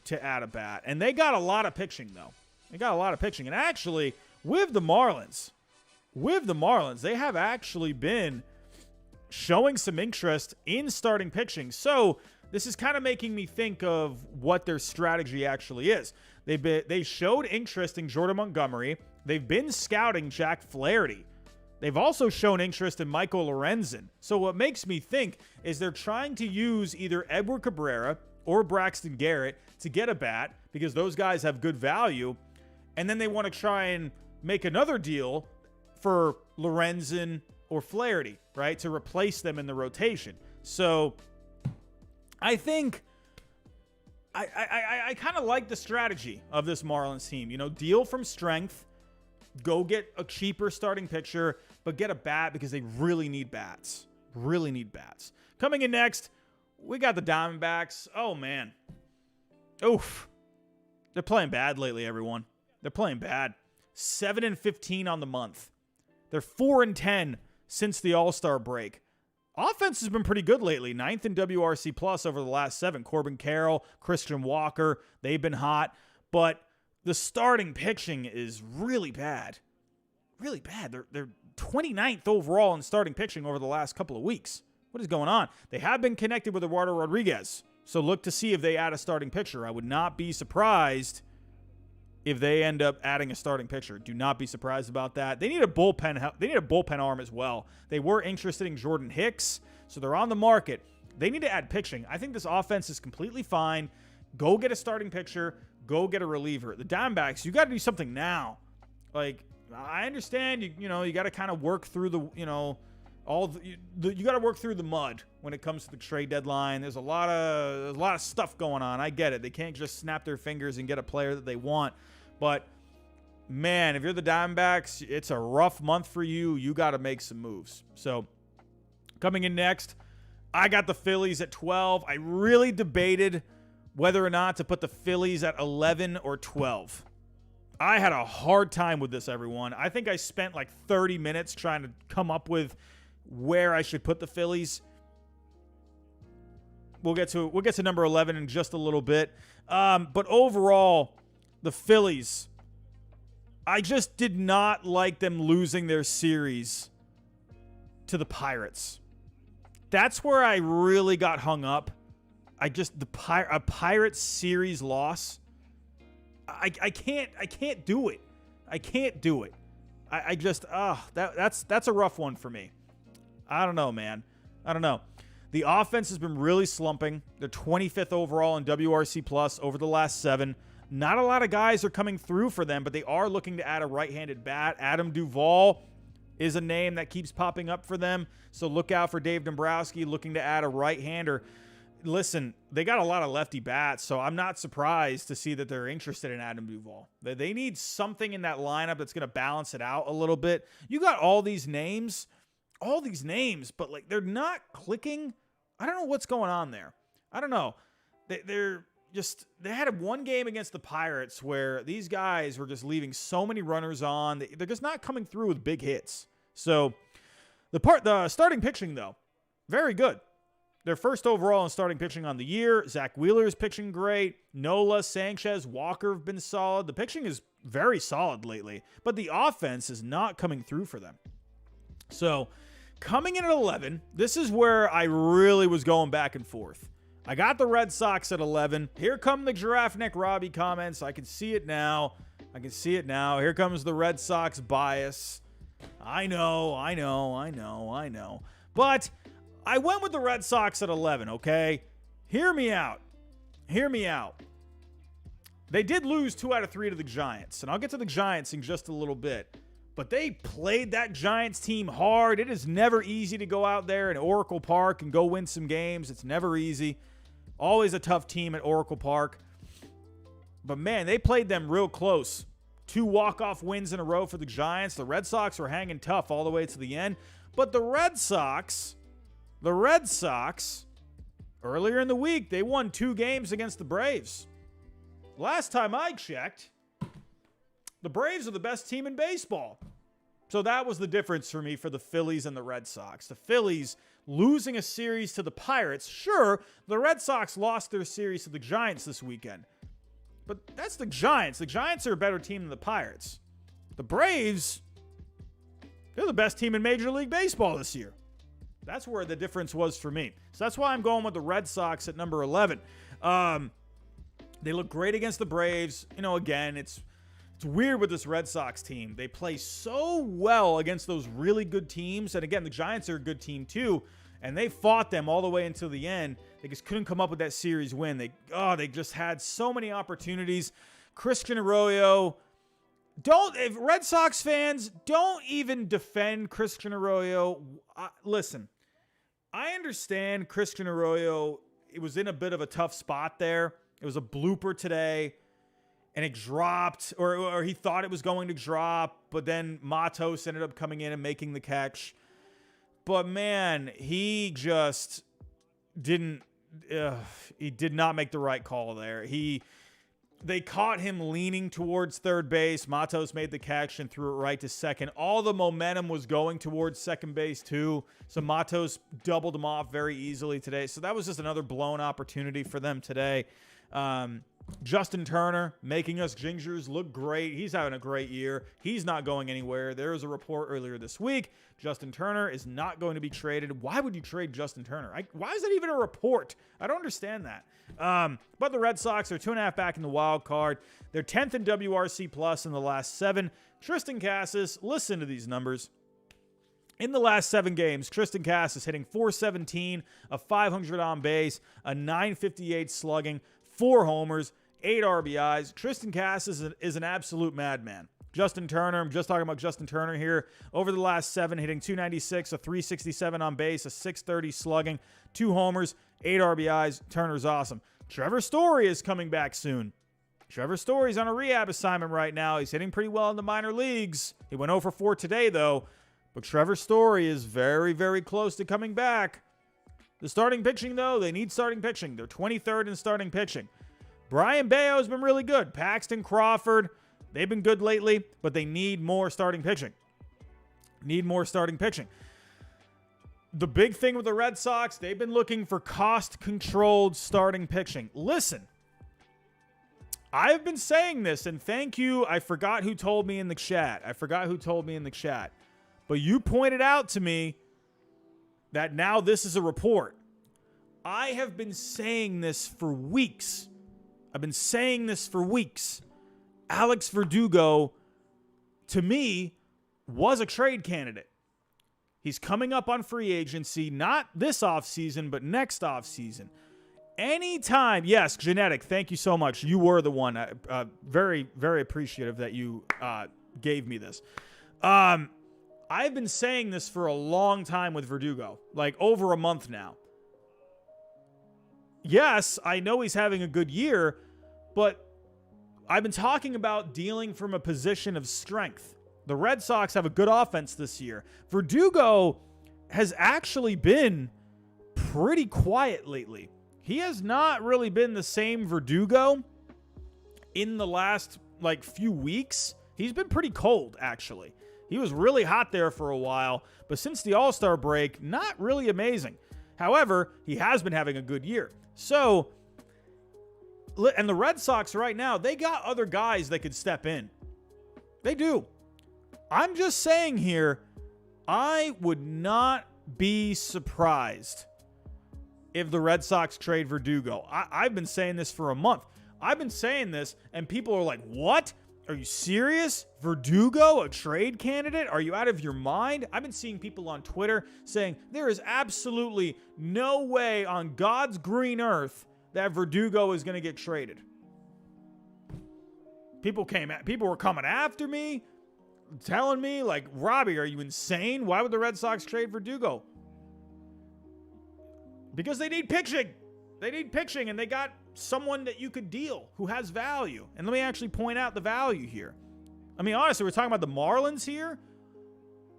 to add a bat. And they got a lot of pitching, though. They got a lot of pitching. And actually, with the Marlins, they have actually been showing some interest in starting pitching. So this is kind of making me think of what their strategy actually is. They showed interest in Jordan Montgomery. They've been scouting Jack Flaherty. They've also shown interest in Michael Lorenzen. So what makes me think is they're trying to use either Edward Cabrera or Braxton Garrett to get a bat because those guys have good value. And then they want to try and make another deal for Lorenzen or Flaherty, right, to replace them in the rotation. So I think I kind of like the strategy of this Marlins team. You know, deal from strength, go get a cheaper starting pitcher, but get a bat because they really need bats. Really need bats. Coming in next, we got the Diamondbacks. Oh, man. Oof. They're playing bad lately, everyone. They're playing bad. 7-15 on the month. They're 4-10 since the All-Star break. Offense has been pretty good lately. 9th in WRC plus over the last 7. Corbin Carroll, Christian Walker, they've been hot. But the starting pitching is really bad. Really bad. They're 29th overall in starting pitching over the last couple of weeks. What is going on? They have been connected with Eduardo Rodriguez. So look to see if they add a starting pitcher. I would not be surprised if they end up adding a starting pitcher. Do not be surprised about that. They need a bullpen. They need a bullpen arm as well. They were interested in Jordan Hicks, so they're on the market. They need to add pitching. I think this offense is completely fine. Go get a starting pitcher. Go get a reliever. The Diamondbacks, you got to do something now. Like, I understand you got to kind of work through the you got to work through the mud when it comes to the trade deadline. There's a lot of stuff going on. I get it. They can't just snap their fingers and get a player that they want. But man, if you're the Diamondbacks, it's a rough month for you. You got to make some moves. So coming in next, I got the Phillies at 12. I really debated whether or not to put the Phillies at 11 or 12. I had a hard time with this, everyone. I think I spent like 30 minutes trying to come up with where I should put the Phillies. We'll get to number 11 in just a little bit. But overall, the Phillies, I just did not like them losing their series to the Pirates. That's where I really got hung up. A Pirates series loss. I can't do it. I can't do it. That's a rough one for me. I don't know, man. I don't know. The offense has been really slumping. They're 25th overall in WRC plus over the last 7. Not a lot of guys are coming through for them, but they are looking to add a right-handed bat. Adam Duvall is a name that keeps popping up for them. So look out for Dave Dombrowski looking to add a right-hander. Listen, they got a lot of lefty bats, so I'm not surprised to see that they're interested in Adam Duvall. They need something in that lineup that's going to balance it out a little bit. You got all these names, but like they're not clicking. I don't know what's going on there. I don't know. They had one game against the Pirates where these guys were just leaving so many runners on. They're just not coming through with big hits. So the starting pitching though, very good. They're first overall in starting pitching on the year. Zach Wheeler is pitching great. Nola, Sanchez, Walker have been solid. The pitching is very solid lately, but the offense is not coming through for them. So coming in at 11, this is where I really was going back and forth. I got the Red Sox at 11. Here come the Giraffe Neck Robbie comments. I can see it now. Here comes the Red Sox bias. I know. But I went with the Red Sox at 11, okay? Hear me out. They did lose 2 out of 3 to the Giants, and I'll get to the Giants in just a little bit. But they played that Giants team hard. It is never easy to go out there in Oracle Park and go win some games. It's never easy. Always a tough team at Oracle Park. But, man, they played them real close. 2 walk-off wins in a row for the Giants. The Red Sox were hanging tough all the way to the end. But the Red Sox, earlier in the week, they won 2 games against the Braves. Last time I checked, the Braves are the best team in baseball. So that was the difference for me for the Phillies and the Red Sox. The Phillies losing a series to the Pirates. Sure, the Red Sox lost their series to the Giants this weekend. But that's the Giants. The Giants are a better team than the Pirates. The Braves, they're the best team in Major League Baseball this year. That's where the difference was for me. So that's why I'm going with the Red Sox at number 11. They look great against the Braves. You know, again, it's weird with this Red Sox team. They play so well against those really good teams. And again, the Giants are a good team too. And they fought them all the way until the end. They just couldn't come up with that series win. They just had so many opportunities. Christian Arroyo, if Red Sox fans, don't even defend Christian Arroyo. Listen, I understand Christian Arroyo, it was in a bit of a tough spot there. It was a blooper today. And it dropped, or he thought it was going to drop, but then Matos ended up coming in and making the catch. But man, he just didn't. He did not make the right call there. They caught him leaning towards third base. Matos made the catch and threw it right to second. All the momentum was going towards second base too. So Matos doubled him off very easily today. So that was just another blown opportunity for them today. Justin Turner making us Gingers look great. He's having a great year. He's not going anywhere. There was a report earlier this week. Justin Turner is not going to be traded. Why would you trade Justin Turner? Why is that even a report? I don't understand that. But the Red Sox are 2.5 back in the wild card. They're 10th in WRC plus in the last 7. Tristan Casas, listen to these numbers. In the last 7 games, Tristan Casas hitting .417, a .500 on base, a .958 slugging, 4 homers, 8 RBIs. Tristan Casas is an absolute madman. Justin Turner, I'm just talking about Justin Turner here. Over the last 7, hitting .296, a .367 on base, a .630 slugging, 2 homers, 8 RBIs. Turner's awesome. Trevor Story is coming back soon. Trevor Story's on a rehab assignment right now. He's hitting pretty well in the minor leagues. He went 0 for 4 today, though. But Trevor Story is very, very close to coming back. The starting pitching, though, they need starting pitching. They're 23rd in starting pitching. Brian Bayo has been really good. Paxton, Crawford, they've been good lately, but they need more starting pitching. Need more starting pitching. The big thing with the Red Sox, they've been looking for cost-controlled starting pitching. Listen, I've been saying this, and thank you. I forgot who told me in the chat. But you pointed out to me that now this is a report. I have been saying this for weeks. Alex Verdugo, to me, was a trade candidate. He's coming up on free agency, not this offseason, but next offseason. Anytime, yes, Genetic, thank you so much. You were the one. Very, very appreciative that you gave me this. I've been saying this for a long time with Verdugo, like over a month now. Yes, I know he's having a good year, but I've been talking about dealing from a position of strength. The Red Sox have a good offense this year. Verdugo has actually been pretty quiet lately. He has not really been the same Verdugo in the last few weeks. He's been pretty cold, actually. He was really hot there for a while, but since the All-Star break, not really amazing. However, he has been having a good year. So, and the Red Sox right now, they got other guys that could step in. They do. I'm just saying here, I would not be surprised if the Red Sox trade Verdugo. I've been saying this for a month. I've been saying this, and people are like, what? Are you serious? Verdugo, a trade candidate? Are you out of your mind? I've been seeing people on Twitter saying there is absolutely no way on God's green earth that Verdugo is going to get traded. People were coming after me, telling me, Robbie, are you insane? Why would the Red Sox trade Verdugo? Because they need pitching. They need pitching, and they got someone that you could deal who has value. And let me actually point out the value here. I mean, honestly, we're talking about the Marlins here.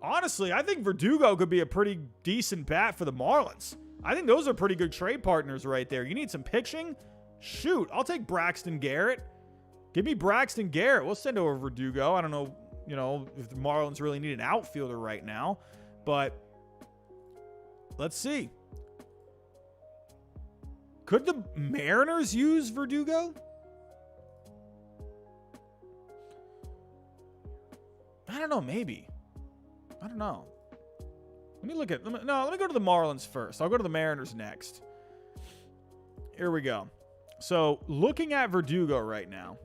Honestly, I think Verdugo could be a pretty decent bat for the Marlins. I think those are pretty good trade partners right there. You need some pitching? Shoot, I'll take Braxton Garrett. Give me Braxton Garrett. We'll send over Verdugo. I don't know, if the Marlins really need an outfielder right now. But let's see. Could the Mariners use Verdugo? I don't know, maybe. I don't know. Let me go to the Marlins first. I'll go to the Mariners next. Here we go. So looking at Verdugo right now,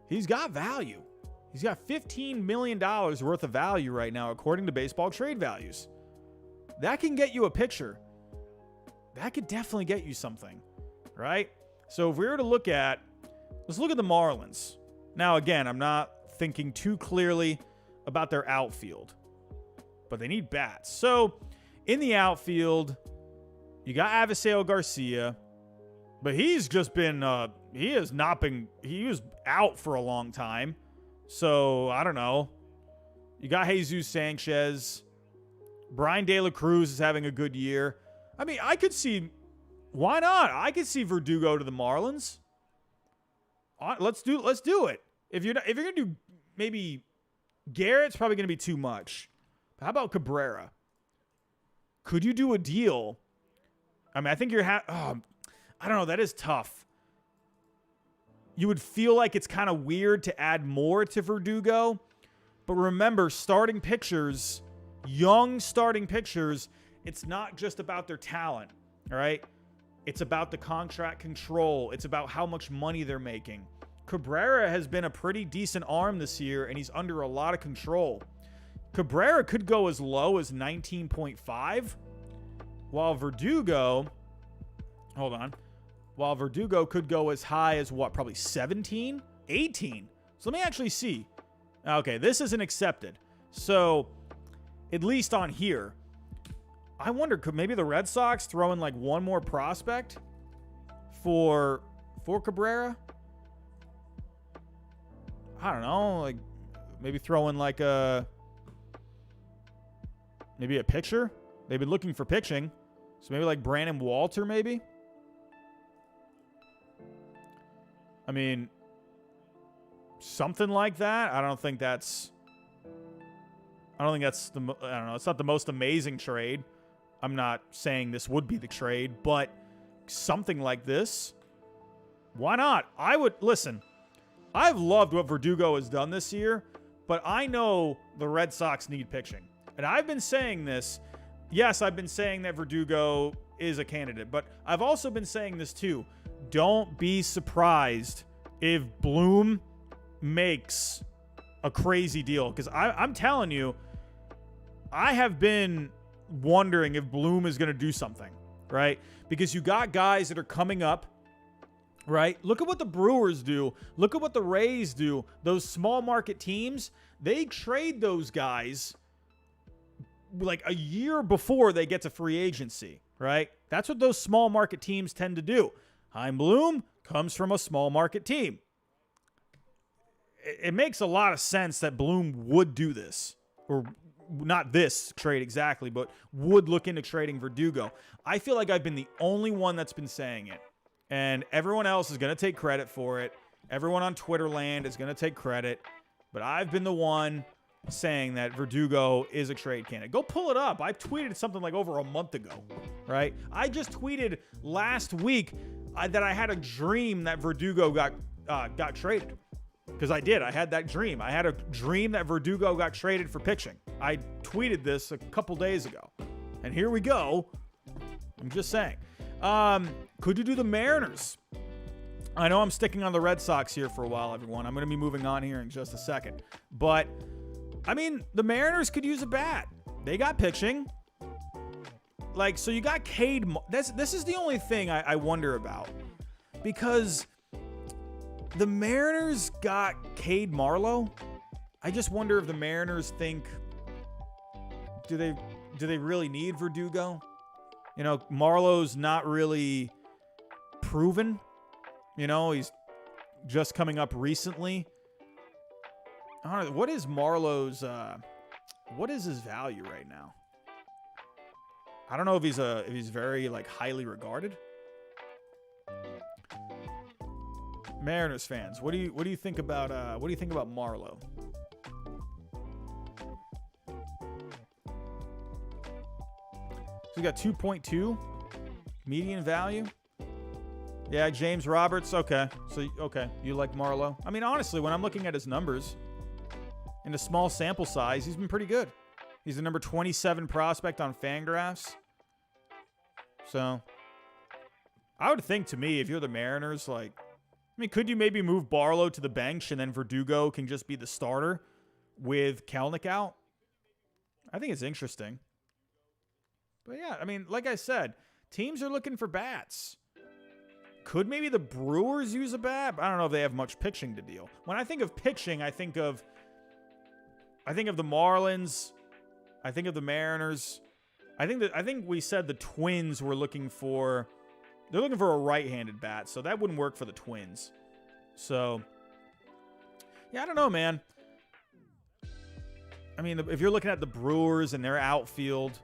he's got value. He's got $15 million worth of value right now, according to baseball trade values. That can get you a picture. That could definitely get you something, right? So if we were to let's look at the Marlins. Now, again, I'm not thinking too clearly about their outfield, but they need bats. So in the outfield, you got Aviseo Garcia, but he's just been, he was out for a long time. So I don't know. You got Jesus Sanchez. Brian De La Cruz is having a good year. I mean, why not? I could see Verdugo to the Marlins. Let's do it. If you're gonna do maybe Garrett's probably gonna be too much. But how about Cabrera? Could you do a deal? I mean, I think I don't know. That is tough. You would feel like it's kind of weird to add more to Verdugo. But remember, starting pitchers, young starting pitchers, it's not just about their talent, all right? It's about the contract control. It's about how much money they're making. Cabrera has been a pretty decent arm this year, and he's under a lot of control. Cabrera could go as low as 19.5, while Verdugo could go as high as what? Probably 17, 18. So let me actually see. Okay, this isn't accepted. So at least on here, I wonder, could maybe the Red Sox throw in like one more prospect for Cabrera? I don't know, like maybe throw in like maybe a pitcher. They've been looking for pitching. So maybe like Brandon Walter, maybe. I mean, something like that. I don't think that's it's not the most amazing trade. I'm not saying this would be the trade, but something like this, why not? I've loved what Verdugo has done this year, but I know the Red Sox need pitching. And I've been saying this. Yes, I've been saying that Verdugo is a candidate, but I've also been saying this too. Don't be surprised if Bloom makes a crazy deal, because I'm telling you, I have been wondering if Bloom is going to do something, right? Because you got guys that are coming up, right? Look at what the Brewers do. Look at what the Rays do. Those small market teams, they trade those guys like a year before they get to free agency, right? That's what those small market teams tend to do. Chaim Bloom comes from a small market team. It makes a lot of sense that Bloom would do this, or not this trade exactly, but would look into trading Verdugo. I feel like I've been the only one that's been saying it, and everyone else is going to take credit for it. Everyone on Twitter land is going to take credit, but I've been the one saying that Verdugo is a trade candidate. Go pull it up. I tweeted something like over a month ago, right? I just tweeted last week that I had a dream that Verdugo got traded. Because I did. I had that dream. I had a dream that Verdugo got traded for pitching. I tweeted this a couple days ago. And here we go. I'm just saying. Could you do the Mariners? I know I'm sticking on the Red Sox here for a while, everyone. I'm going to be moving on here in just a second. But, I mean, the Mariners could use a bat. They got pitching. Like, so you got Cade. This is the only thing I wonder about. Because the Mariners got Cade Marlowe. I just wonder if the Mariners think, do they really need Verdugo? You know, Marlowe's not really proven. You know, he's just coming up recently. I don't know, what is Marlowe's what is his value right now? I don't know if he's very like highly regarded. Mariners fans, what do you think about Marlowe? So we got 2.2 median value. Yeah, James Roberts. Okay. So, you like Marlowe. I mean, honestly, when I'm looking at his numbers in a small sample size, he's been pretty good. He's the number 27 prospect on Fangraphs. So, I would think, to me, if you're the Mariners, like, I mean, could you maybe move Barlow to the bench and then Verdugo can just be the starter with Kelenic out? I think it's interesting. But yeah, I mean, like I said, teams are looking for bats. Could maybe the Brewers use a bat? I don't know if they have much pitching to deal. When I think of pitching, I think of the Marlins. I think of the Mariners. I think we said the Twins were looking for. They're looking for a right-handed bat, so that wouldn't work for the Twins. So, yeah, I don't know, man. I mean, if you're looking at the Brewers and their outfield,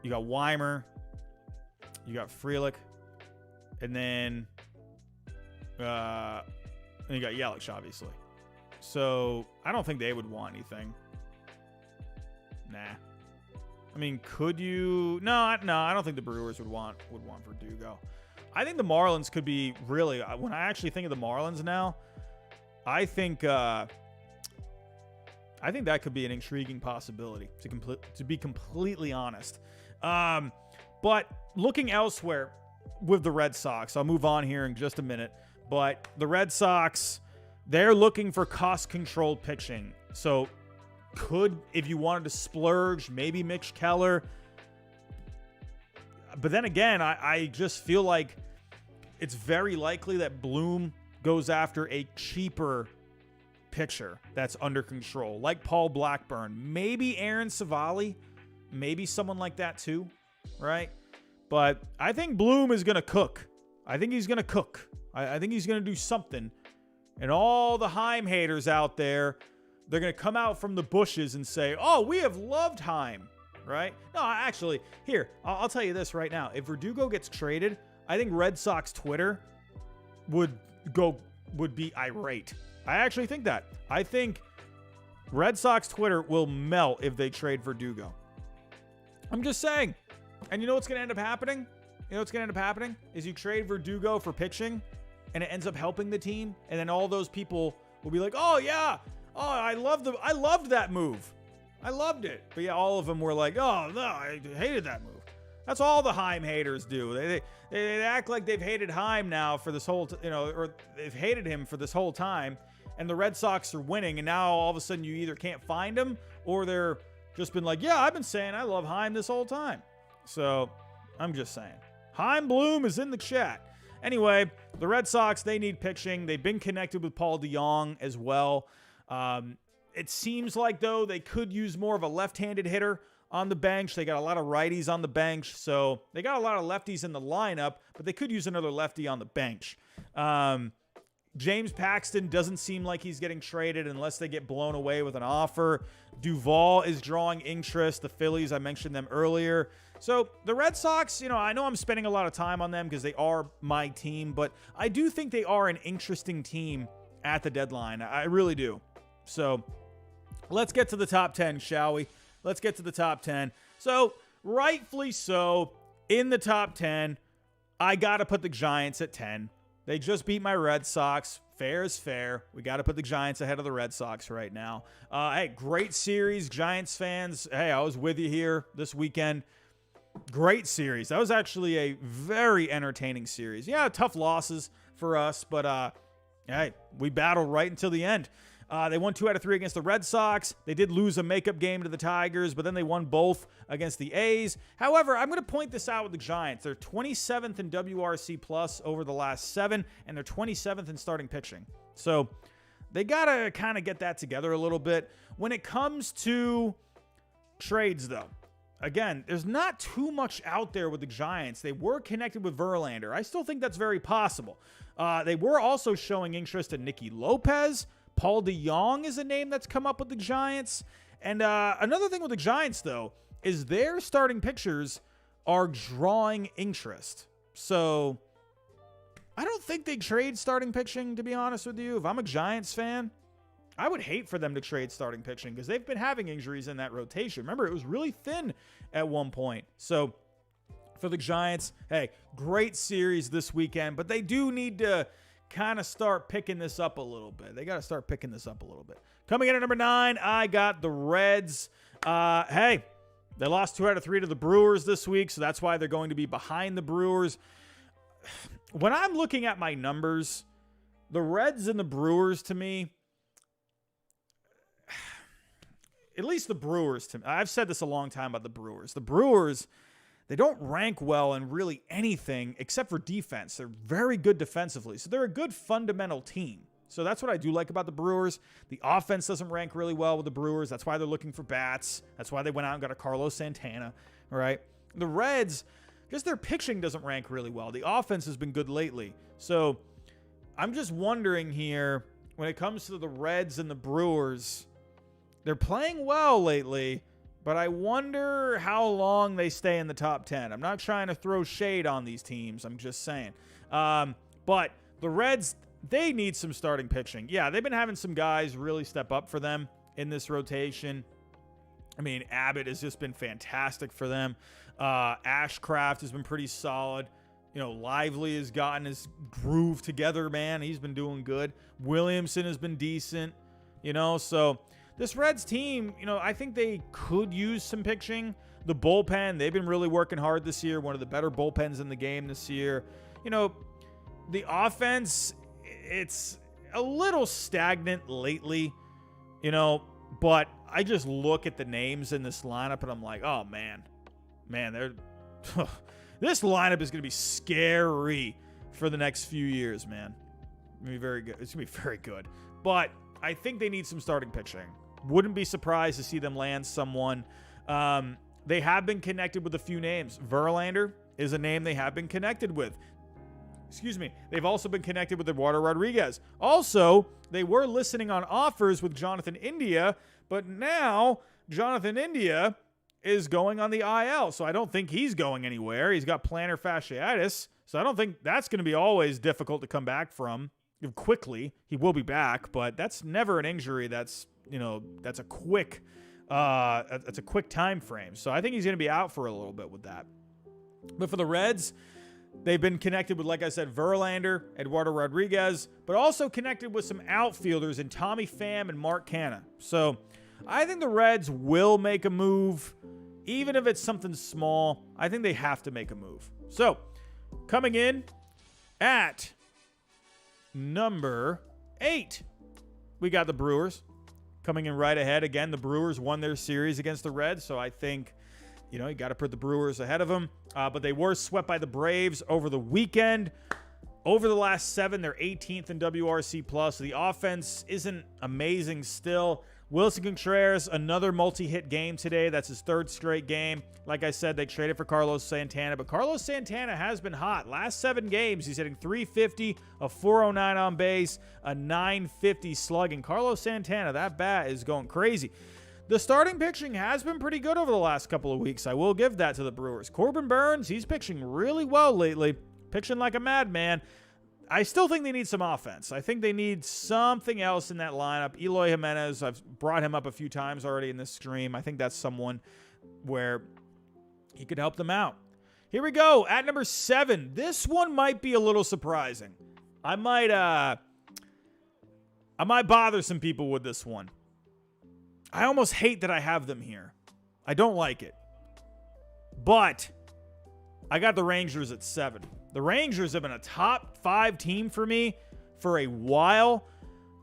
you got Jeimer, you got Frelick, and then you got Yelich, obviously. So I don't think they would want anything. Nah. I mean, could you? No, I don't think the Brewers would want Verdugo. I think the Marlins could be really. When I actually think of the Marlins now, I think that could be an intriguing possibility. To be completely honest, but looking elsewhere with the Red Sox, I'll move on here in just a minute. But the Red Sox, they're looking for cost-controlled pitching. So, if you wanted to splurge, maybe Mitch Keller. But then again, I just feel like it's very likely that Bloom goes after a cheaper pitcher that's under control, like Paul Blackburn, maybe Aaron Savali, maybe someone like that too, right? But I think Bloom is going to cook. I think he's going to cook. I think he's going to do something. And all the Heim haters out there, they're going to come out from the bushes and say, oh, we have loved Heim, right? No, actually, here, I'll tell you this right now. If Verdugo gets traded, I think Red Sox Twitter would be irate. I actually think that. I think Red Sox Twitter will melt if they trade Verdugo. I'm just saying. And you know what's going to end up happening? Is you trade Verdugo for pitching, and it ends up helping the team, and then all those people will be like, oh, yeah. Oh, I loved that move. I loved it. But yeah, all of them were like, oh, no, I hated that move. That's all the Heim haters do. They act like they've hated Heim now for this whole, or they've hated him for this whole time. And the Red Sox are winning. And now all of a sudden you either can't find him, or they're just been like, yeah, I've been saying I love Heim this whole time. So I'm just saying. Heim Bloom is in the chat. Anyway, the Red Sox, they need pitching. They've been connected with Paul DeJong as well. It seems like, though, they could use more of a left-handed hitter on the bench. They got a lot of righties on the bench, so they got a lot of lefties in the lineup, but they could use another lefty on the bench. James Paxton doesn't seem like he's getting traded unless they get blown away with an offer. Duvall is drawing interest. The Phillies, I mentioned them earlier. So the Red Sox, I know I'm spending a lot of time on them because they are my team, but I do think they are an interesting team at the deadline. I really do. So let's get to the top 10, shall we? Let's get to the top 10. So rightfully so, in the top 10, I got to put the Giants at 10. They just beat my Red Sox. Fair is fair. We got to put the Giants ahead of the Red Sox right now. Hey, great series, Giants fans. Hey, I was with you here this weekend. Great series. That was actually a very entertaining series. Yeah, tough losses for us, but hey, we battled right until the end. They won 2 out of 3 against the Red Sox. They did lose a makeup game to the Tigers, but then they won both against the A's. However, I'm going to point this out with the Giants. They're 27th in WRC plus over the last 7, and they're 27th in starting pitching. So they got to kind of get that together a little bit. When it comes to trades, though, again, there's not too much out there with the Giants. They were connected with Verlander. I still think that's very possible. They were also showing interest in Nicky Lopez. Paul DeJong is a name that's come up with the Giants. And another thing with the Giants, though, is their starting pitchers are drawing interest. So I don't think they trade starting pitching, to be honest with you. If I'm a Giants fan, I would hate for them to trade starting pitching because they've been having injuries in that rotation. Remember, it was really thin at one point. So for the Giants, hey, great series this weekend, but they do need to kind of start picking this up a little bit. They got to start picking this up a little bit. Coming in at number 9, I got the Reds. Hey, They lost 2 out of 3 to the Brewers this week, so that's why they're going to be behind the Brewers. When I'm looking at my numbers, the Reds and the Brewers, to me, at least the Brewers, to me, I've said this a long time about the Brewers. The Brewers, they don't rank well in really anything except for defense. They're very good defensively, so they're a good fundamental team. So that's what I do like about the Brewers. The offense doesn't rank really well with the Brewers. That's why they're looking for bats. That's why they went out and got a Carlos Santana, all right? The Reds, just their pitching doesn't rank really well. The offense has been good lately. So I'm just wondering here, when it comes to the Reds and the Brewers, they're playing well lately, but I wonder how long they stay in the top 10. I'm not trying to throw shade on these teams. I'm just saying. But the Reds, they need some starting pitching. Yeah, they've been having some guys really step up for them in this rotation. I mean, Abbott has just been fantastic for them. Ashcraft has been pretty solid. You know, Lively has gotten his groove together, man. He's been doing good. Williamson has been decent, you know. So this Reds team, you know, I think they could use some pitching. The bullpen, they've been really working hard this year. One of the better bullpens in the game this year. You know, the offense, it's a little stagnant lately, you know, but I just look at the names in this lineup and I'm like, oh, man, they're this lineup is going to be scary for the next few years, man. It's going to be very good. It's going to be very good. But I think they need some starting pitching. Wouldn't be surprised to see them land someone. They have been connected with a few names. Verlander is a name they have been connected with. Excuse me. They've also been connected with Eduardo Rodriguez. Also, they were listening on offers with Jonathan India, but now Jonathan India is going on the IL, so I don't think he's going anywhere. He's got plantar fasciitis, so I don't think that's going to be always difficult to come back from quickly. He will be back, but that's never an injury that's, you know, that's a quick time frame. So I think he's going to be out for a little bit with that. But for the Reds, they've been connected with, like I said, Verlander, Eduardo Rodriguez, but also connected with some outfielders in Tommy Pham and Mark Canha. So I think the Reds will make a move, even if it's something small. I think they have to make a move. So coming in at number 8, we got the Brewers coming in right ahead. Again, the Brewers won their series against the Reds, so I think, you know, you got to put the Brewers ahead of them. But they were swept by the Braves over the weekend. Over the last 7, they're 18th in WRC+. So the offense isn't amazing still. Wilson Contreras, another multi-hit game today. That's his 3rd straight game. Like I said, they traded for Carlos Santana, but Carlos Santana has been hot. Last 7 games, he's hitting .350, a .409 on base, a .950 slugging. Carlos Santana, that bat is going crazy. The starting pitching has been pretty good over the last couple of weeks. I will give that to the Brewers. Corbin Burns, he's pitching really well lately, pitching like a madman. I still think they need some offense. I think they need something else in that lineup. Eloy Jimenez, I've brought him up a few times already in this stream. I think that's someone where he could help them out. Here we go. At number 7, this one might be a little surprising. I might bother some people with this one. I almost hate that I have them here. I don't like it. But I got the Rangers at 7. The Rangers have been a top 5 team for me for a while,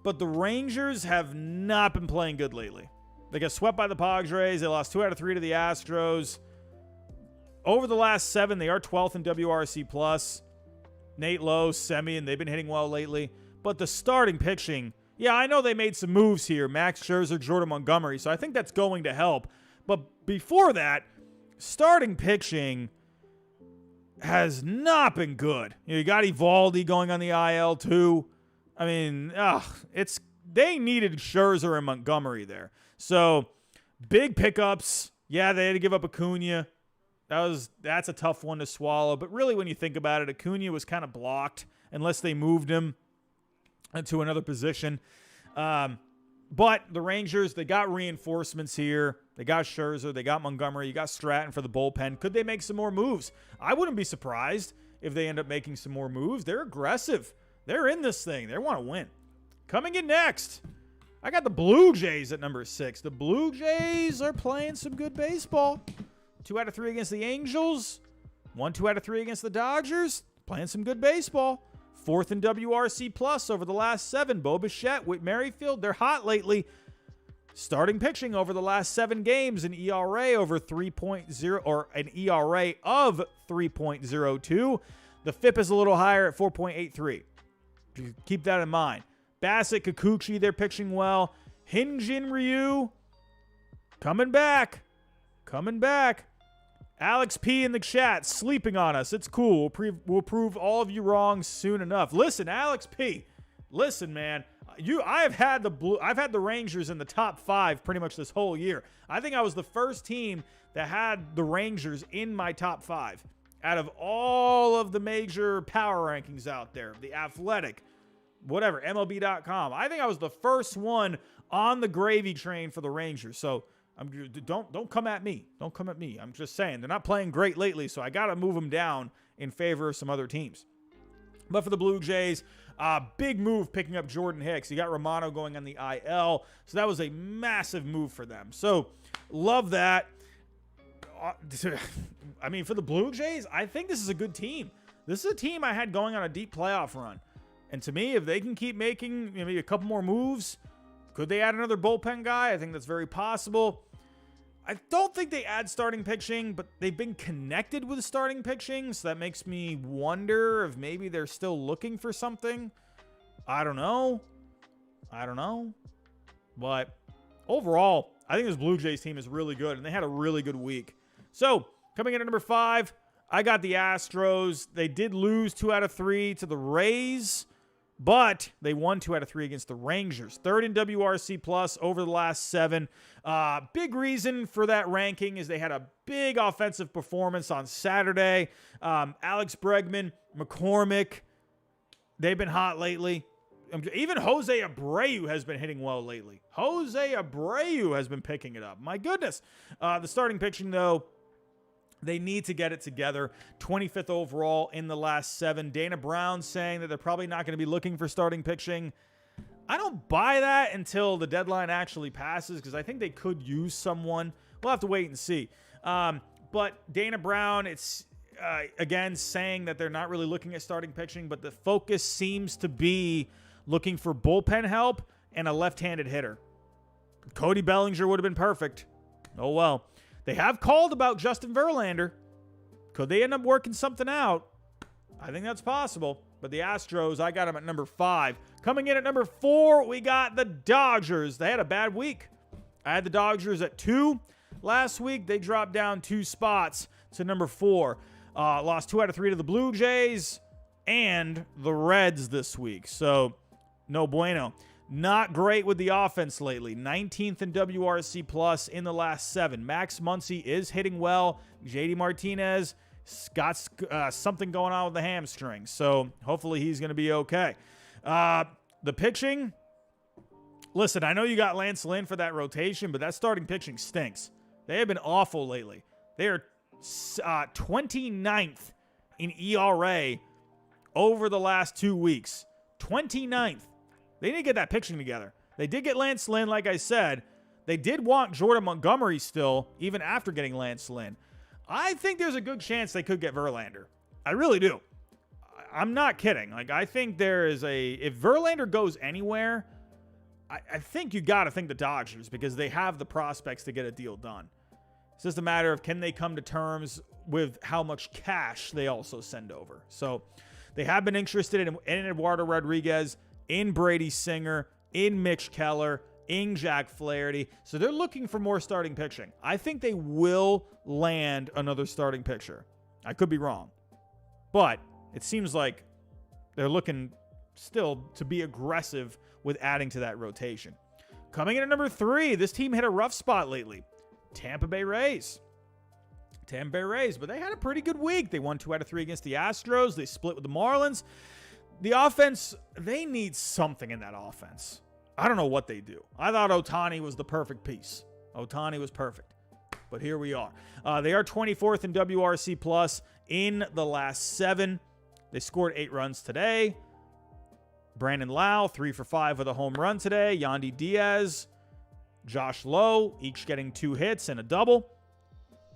but the Rangers have not been playing good lately. They got swept by the Padres. They lost 2 out of 3 to the Astros. Over the last 7, they are 12th in WRC+. Nate Lowe, Semien, they've been hitting well lately. But the starting pitching, yeah, I know they made some moves here. Max Scherzer, Jordan Montgomery, so I think that's going to help. But before that, starting pitching has not been good. You got Evaldi going on the IL too. I mean, they needed Scherzer and Montgomery there. So big pickups. Yeah, they had to give up Acuna. That's a tough one to swallow. But really, when you think about it, Acuna was kind of blocked unless they moved him to another position. But the Rangers, they got reinforcements here. They got Scherzer. They got Montgomery. You got Stratton for the bullpen. Could they make some more moves? I wouldn't be surprised if they end up making some more moves. They're aggressive. They're in this thing. They want to win. Coming in next, I got the Blue Jays at number 6. The Blue Jays are playing some good baseball. 2 out of 3 against the Angels. 2 out of 3 against the Dodgers. Playing some good baseball. 4th in WRC plus over the last 7. Bo Bichette, Whit Merrifield, they're hot lately. Starting pitching over the last 7 games, an ERA over 3.0 or an ERA of 3.02. The FIP is a little higher at 4.83. Keep that in mind. Bassett, Kikuchi, they're pitching well. Hyun-Jin Ryu, coming back. Alex P in the chat, sleeping on us. It's cool. We'll prove all of you wrong soon enough. Listen, Alex P. Listen, man. I've had the Rangers in the top 5 pretty much this whole year. I think I was the first team that had the Rangers in my top 5 out of all of the major power rankings out there. The Athletic, whatever, MLB.com. I think I was the first one on the gravy train for the Rangers. So don't come at me. Don't come at me. I'm just saying they're not playing great lately, so I got to move them down in favor of some other teams. But for the Blue Jays, big move picking up Jordan Hicks. You got Romano going on the IL, so that was a massive move for them. So love that. I mean, for the Blue Jays, I think this is a good team. This is a team I had going on a deep playoff run. And to me, if they can keep making maybe a couple more moves, could they add another bullpen guy? I think that's very possible. I don't think they add starting pitching, but they've been connected with starting pitching, so that makes me wonder if maybe they're still looking for something. I don't know. But overall, I think this Blue Jays team is really good, and they had a really good week. So, coming in at number 5, I got the Astros. They did lose 2 out of 3 to the Rays, but they won 2 out of 3 against the Rangers. 3rd in WRC plus over the last 7. Big reason for that ranking is they had a big offensive performance on Saturday. Alex Bregman, McCormick, they've been hot lately. Even Jose Abreu has been hitting well lately. Jose Abreu has been picking it up. My goodness. The starting pitching, though, they need to get it together. 25th overall in the last 7. Dana Brown saying that they're probably not going to be looking for starting pitching. I don't buy that until the deadline actually passes because I think they could use someone. We'll have to wait and see. But Dana Brown, it's again saying that they're not really looking at starting pitching, but the focus seems to be looking for bullpen help and a left-handed hitter. Cody Bellinger would have been perfect. Oh, well. They have called about Justin Verlander. Could they end up working something out? I think that's possible. But the Astros, I got them at number 5. Coming in at number 4, we got the Dodgers. They had a bad week. I had the Dodgers at 2 last week. They dropped down 2 spots to number 4. Lost 2 out of 3 to the Blue Jays and the Reds this week. So, no bueno. Not great with the offense lately. 19th in WRC plus in the last 7. Max Muncy is hitting well. JD Martinez got something going on with the hamstring. So hopefully he's going to be okay. The pitching. Listen, I know you got Lance Lynn for that rotation, but that starting pitching stinks. They have been awful lately. They are 29th in ERA over the last 2 weeks. 29th. They need to get that pitching together. They did get Lance Lynn, like I said. They did want Jordan Montgomery still, even after getting Lance Lynn. I think there's a good chance they could get Verlander. I really do. I'm not kidding. Like, I think there is if Verlander goes anywhere, I think you got to think the Dodgers because they have the prospects to get a deal done. It's just a matter of can they come to terms with how much cash they also send over. So they have been interested in Eduardo Rodriguez, in Brady Singer, in Mitch Keller, in Jack Flaherty. So they're looking for more starting pitching. I think they will land another starting pitcher. I could be wrong. But it seems like they're looking still to be aggressive with adding to that rotation. Coming in at number 3, this team hit a rough spot lately. Tampa Bay Rays. But they had a pretty good week. They won 2 out of 3 against the Astros. They split with the Marlins. The offense, they need something in that offense. I don't know what they do. I thought Ohtani was the perfect piece. Ohtani was perfect. But here we are. They are 24th in WRC plus in the last 7. They scored 8 runs today. Brandon Lau, 3 for 5 with a home run today. Yandy Diaz, Josh Lowe, each getting 2 hits and a double.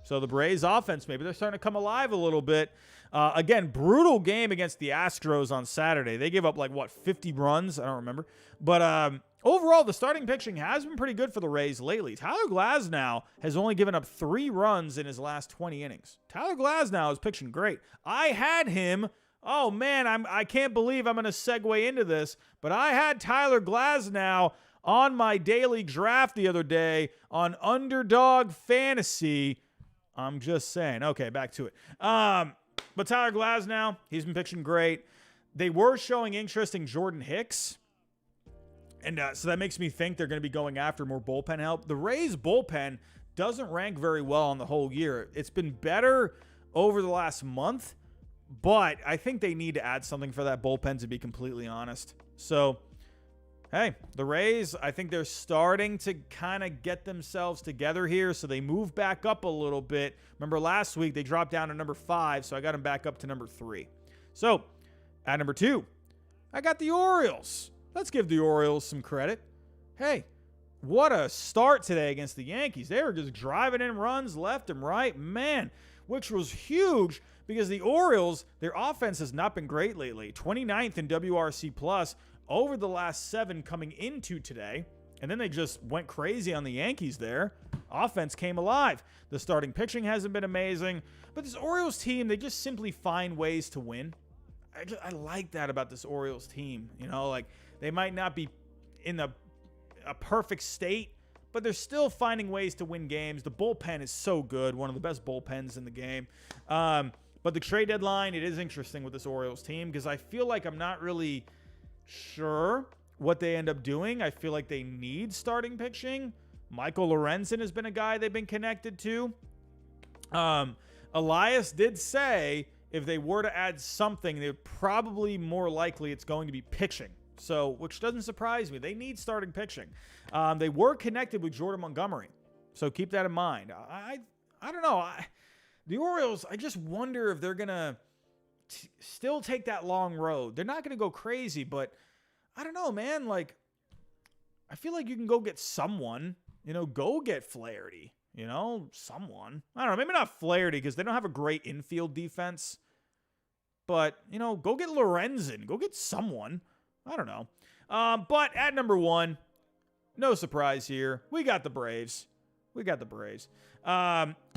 So the Braves offense, maybe they're starting to come alive a little bit. Again, brutal game against the Astros on Saturday. They gave up 50 runs? I don't remember. But overall, the starting pitching has been pretty good for the Rays lately. Tyler Glasnow has only given up 3 runs in his last 20 innings. Tyler Glasnow is pitching great. I had him. Oh, man, I can't believe I'm going to segue into this, but I had Tyler Glasnow on my daily draft the other day on Underdog Fantasy. I'm just saying. Okay, back to it. But Tyler Glasnow, he's been pitching great. They were showing interest in Jordan Hicks, and so that makes me think they're going to be going after more bullpen help. The Rays' bullpen doesn't rank very well on the whole year. It's been better over the last month, but I think they need to add something for that bullpen, to be completely honest. So, hey, the Rays, I think they're starting to kind of get themselves together here, so they move back up a little bit. Remember last week, they dropped down to number 5, so I got them back up to number 3. So, at number 2, I got the Orioles. Let's give the Orioles some credit. Hey, what a start today against the Yankees. They were just driving in runs left and right, man, which was huge because the Orioles, their offense has not been great lately. 29th in WRC plus over the last 7 coming into today, and then they just went crazy on the Yankees there. Offense came alive. The starting pitching hasn't been amazing, but this Orioles team, they just simply find ways to win. I like that about this Orioles team. They might not be in a perfect state, but they're still finding ways to win games. The bullpen is so good, one of the best bullpens in the game. But the trade deadline, it is interesting with this Orioles team because I feel like I'm not really sure what they end up doing. I feel like they need starting pitching. Michael Lorenzen has been a guy they've been connected to. Elias did say if they were to add something, they're probably more likely it's going to be pitching. So, which doesn't surprise me. They need starting pitching. They were connected with Jordan Montgomery. So keep that in mind. I don't know. The Orioles, I just wonder if they're going to still take that long road. They're not going to go crazy, but I don't know, man. I feel like you can go get someone. Go get Flaherty. Someone. I don't know. Maybe not Flaherty because they don't have a great infield defense. But, go get Lorenzen. Go get someone. I don't know. But at number 1, no surprise here. We got the Braves.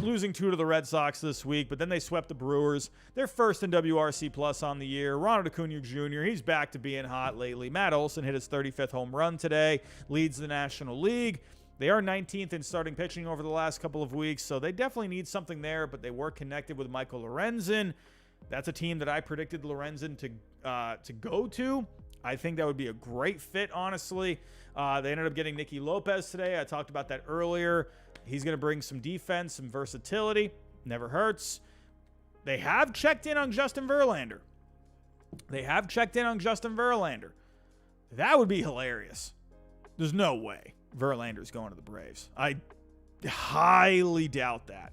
Losing 2 to the Red Sox this week, but then they swept the Brewers. They're first in WRC plus on the year. Ronald Acuna Jr., he's back to being hot lately. Matt Olson hit his 35th home run today, leads the National League. They are 19th in starting pitching over the last couple of weeks, so they definitely need something there, but they were connected with Michael Lorenzen. That's a team that I predicted Lorenzen to go to. I think that would be a great fit, honestly. They ended up getting Nicky Lopez today. I talked about that earlier. He's going to bring some defense, some versatility. Never hurts. They have checked in on Justin Verlander. That would be hilarious. There's no way Verlander's going to the Braves. I highly doubt that.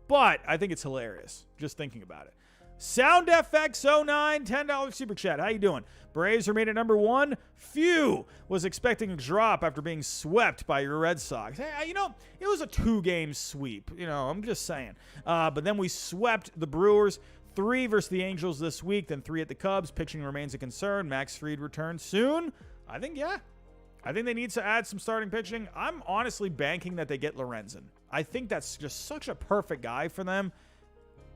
But I think it's hilarious, just thinking about it. SoundFX09, $10 Super Chat. How you doing? Braves remain at number 1. Few was expecting a drop after being swept by your Red Sox. Hey, it was a 2-game sweep. I'm just saying. But then we swept the Brewers. 3 versus the Angels this week, then 3 at the Cubs. Pitching remains a concern. Max Fried returns soon. I think they need to add some starting pitching. I'm honestly banking that they get Lorenzen. I think that's just such a perfect guy for them.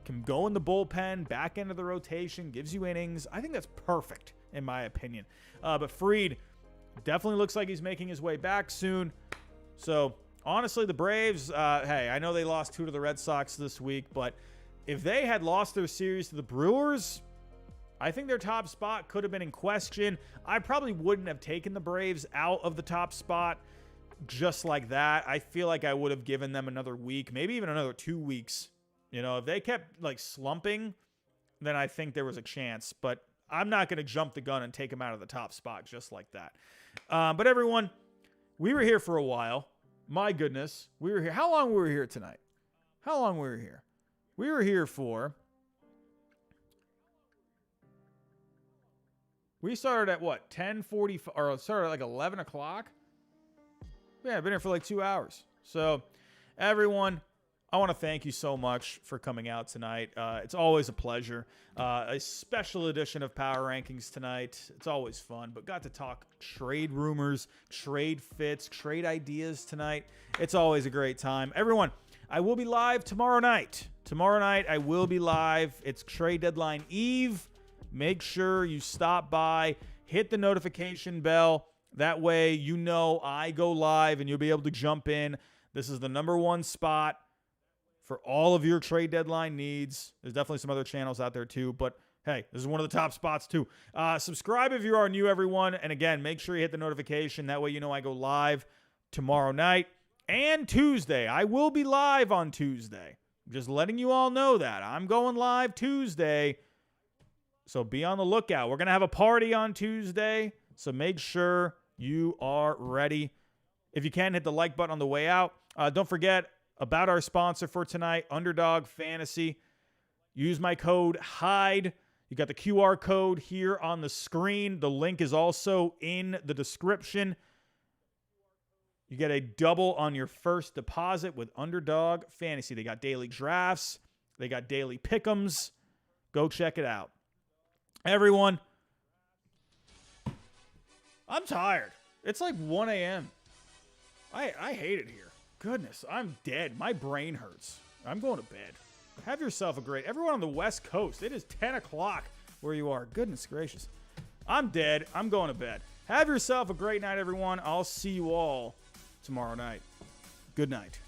Can go in the bullpen, back end of the rotation, gives you innings. I think that's perfect, in my opinion. But Fried definitely looks like he's making his way back soon. So, honestly, the Braves, hey, I know they lost 2 to the Red Sox this week, but if they had lost their series to the Brewers, I think their top spot could have been in question. I probably wouldn't have taken the Braves out of the top spot just like that. I feel like I would have given them another week, maybe even another 2 weeks. If they kept slumping, then I think there was a chance. But I'm not going to jump the gun and take them out of the top spot just like that. But everyone, we were here for a while. My goodness, we were here. How long were we here tonight? We were here for. We started at what? 10:40 or started at 11 o'clock? Yeah, I've been here for 2 hours. So Everyone, I want to thank you so much for coming out tonight. It's always a pleasure. A special edition of Power Rankings tonight. It's always fun, but got to talk trade rumors, trade fits, trade ideas tonight. It's always a great time. Everyone, I will be live tomorrow night. Tomorrow night, I will be live. It's trade deadline eve. Make sure you stop by, hit the notification bell. That way, you know I go live and you'll be able to jump in. This is the #1 spot for all of your trade deadline needs. There's definitely some other channels out there too, but hey, this is one of the top spots too. Subscribe if you are new, everyone. And again, make sure you hit the notification. That way you know I go live tomorrow night and Tuesday. I will be live on Tuesday. Just letting you all know that. I'm going live Tuesday, so be on the lookout. We're going to have a party on Tuesday, so make sure you are ready. If you can, hit the like button on the way out. Don't forget about our sponsor for tonight, Underdog Fantasy. Use my code HYDE. You got the QR code here on the screen. The link is also in the description. You get a double on your first deposit with Underdog Fantasy. They got daily drafts. They got daily pick'ems. Go check it out. Everyone, I'm tired. It's like 1 a.m. I hate it here. Goodness, I'm dead. My brain hurts. I'm going to bed. Have yourself a great... Everyone on the West Coast, it is 10 o'clock where you are. Goodness gracious. I'm dead. I'm going to bed. Have yourself a great night, everyone. I'll see you all tomorrow night. Good night.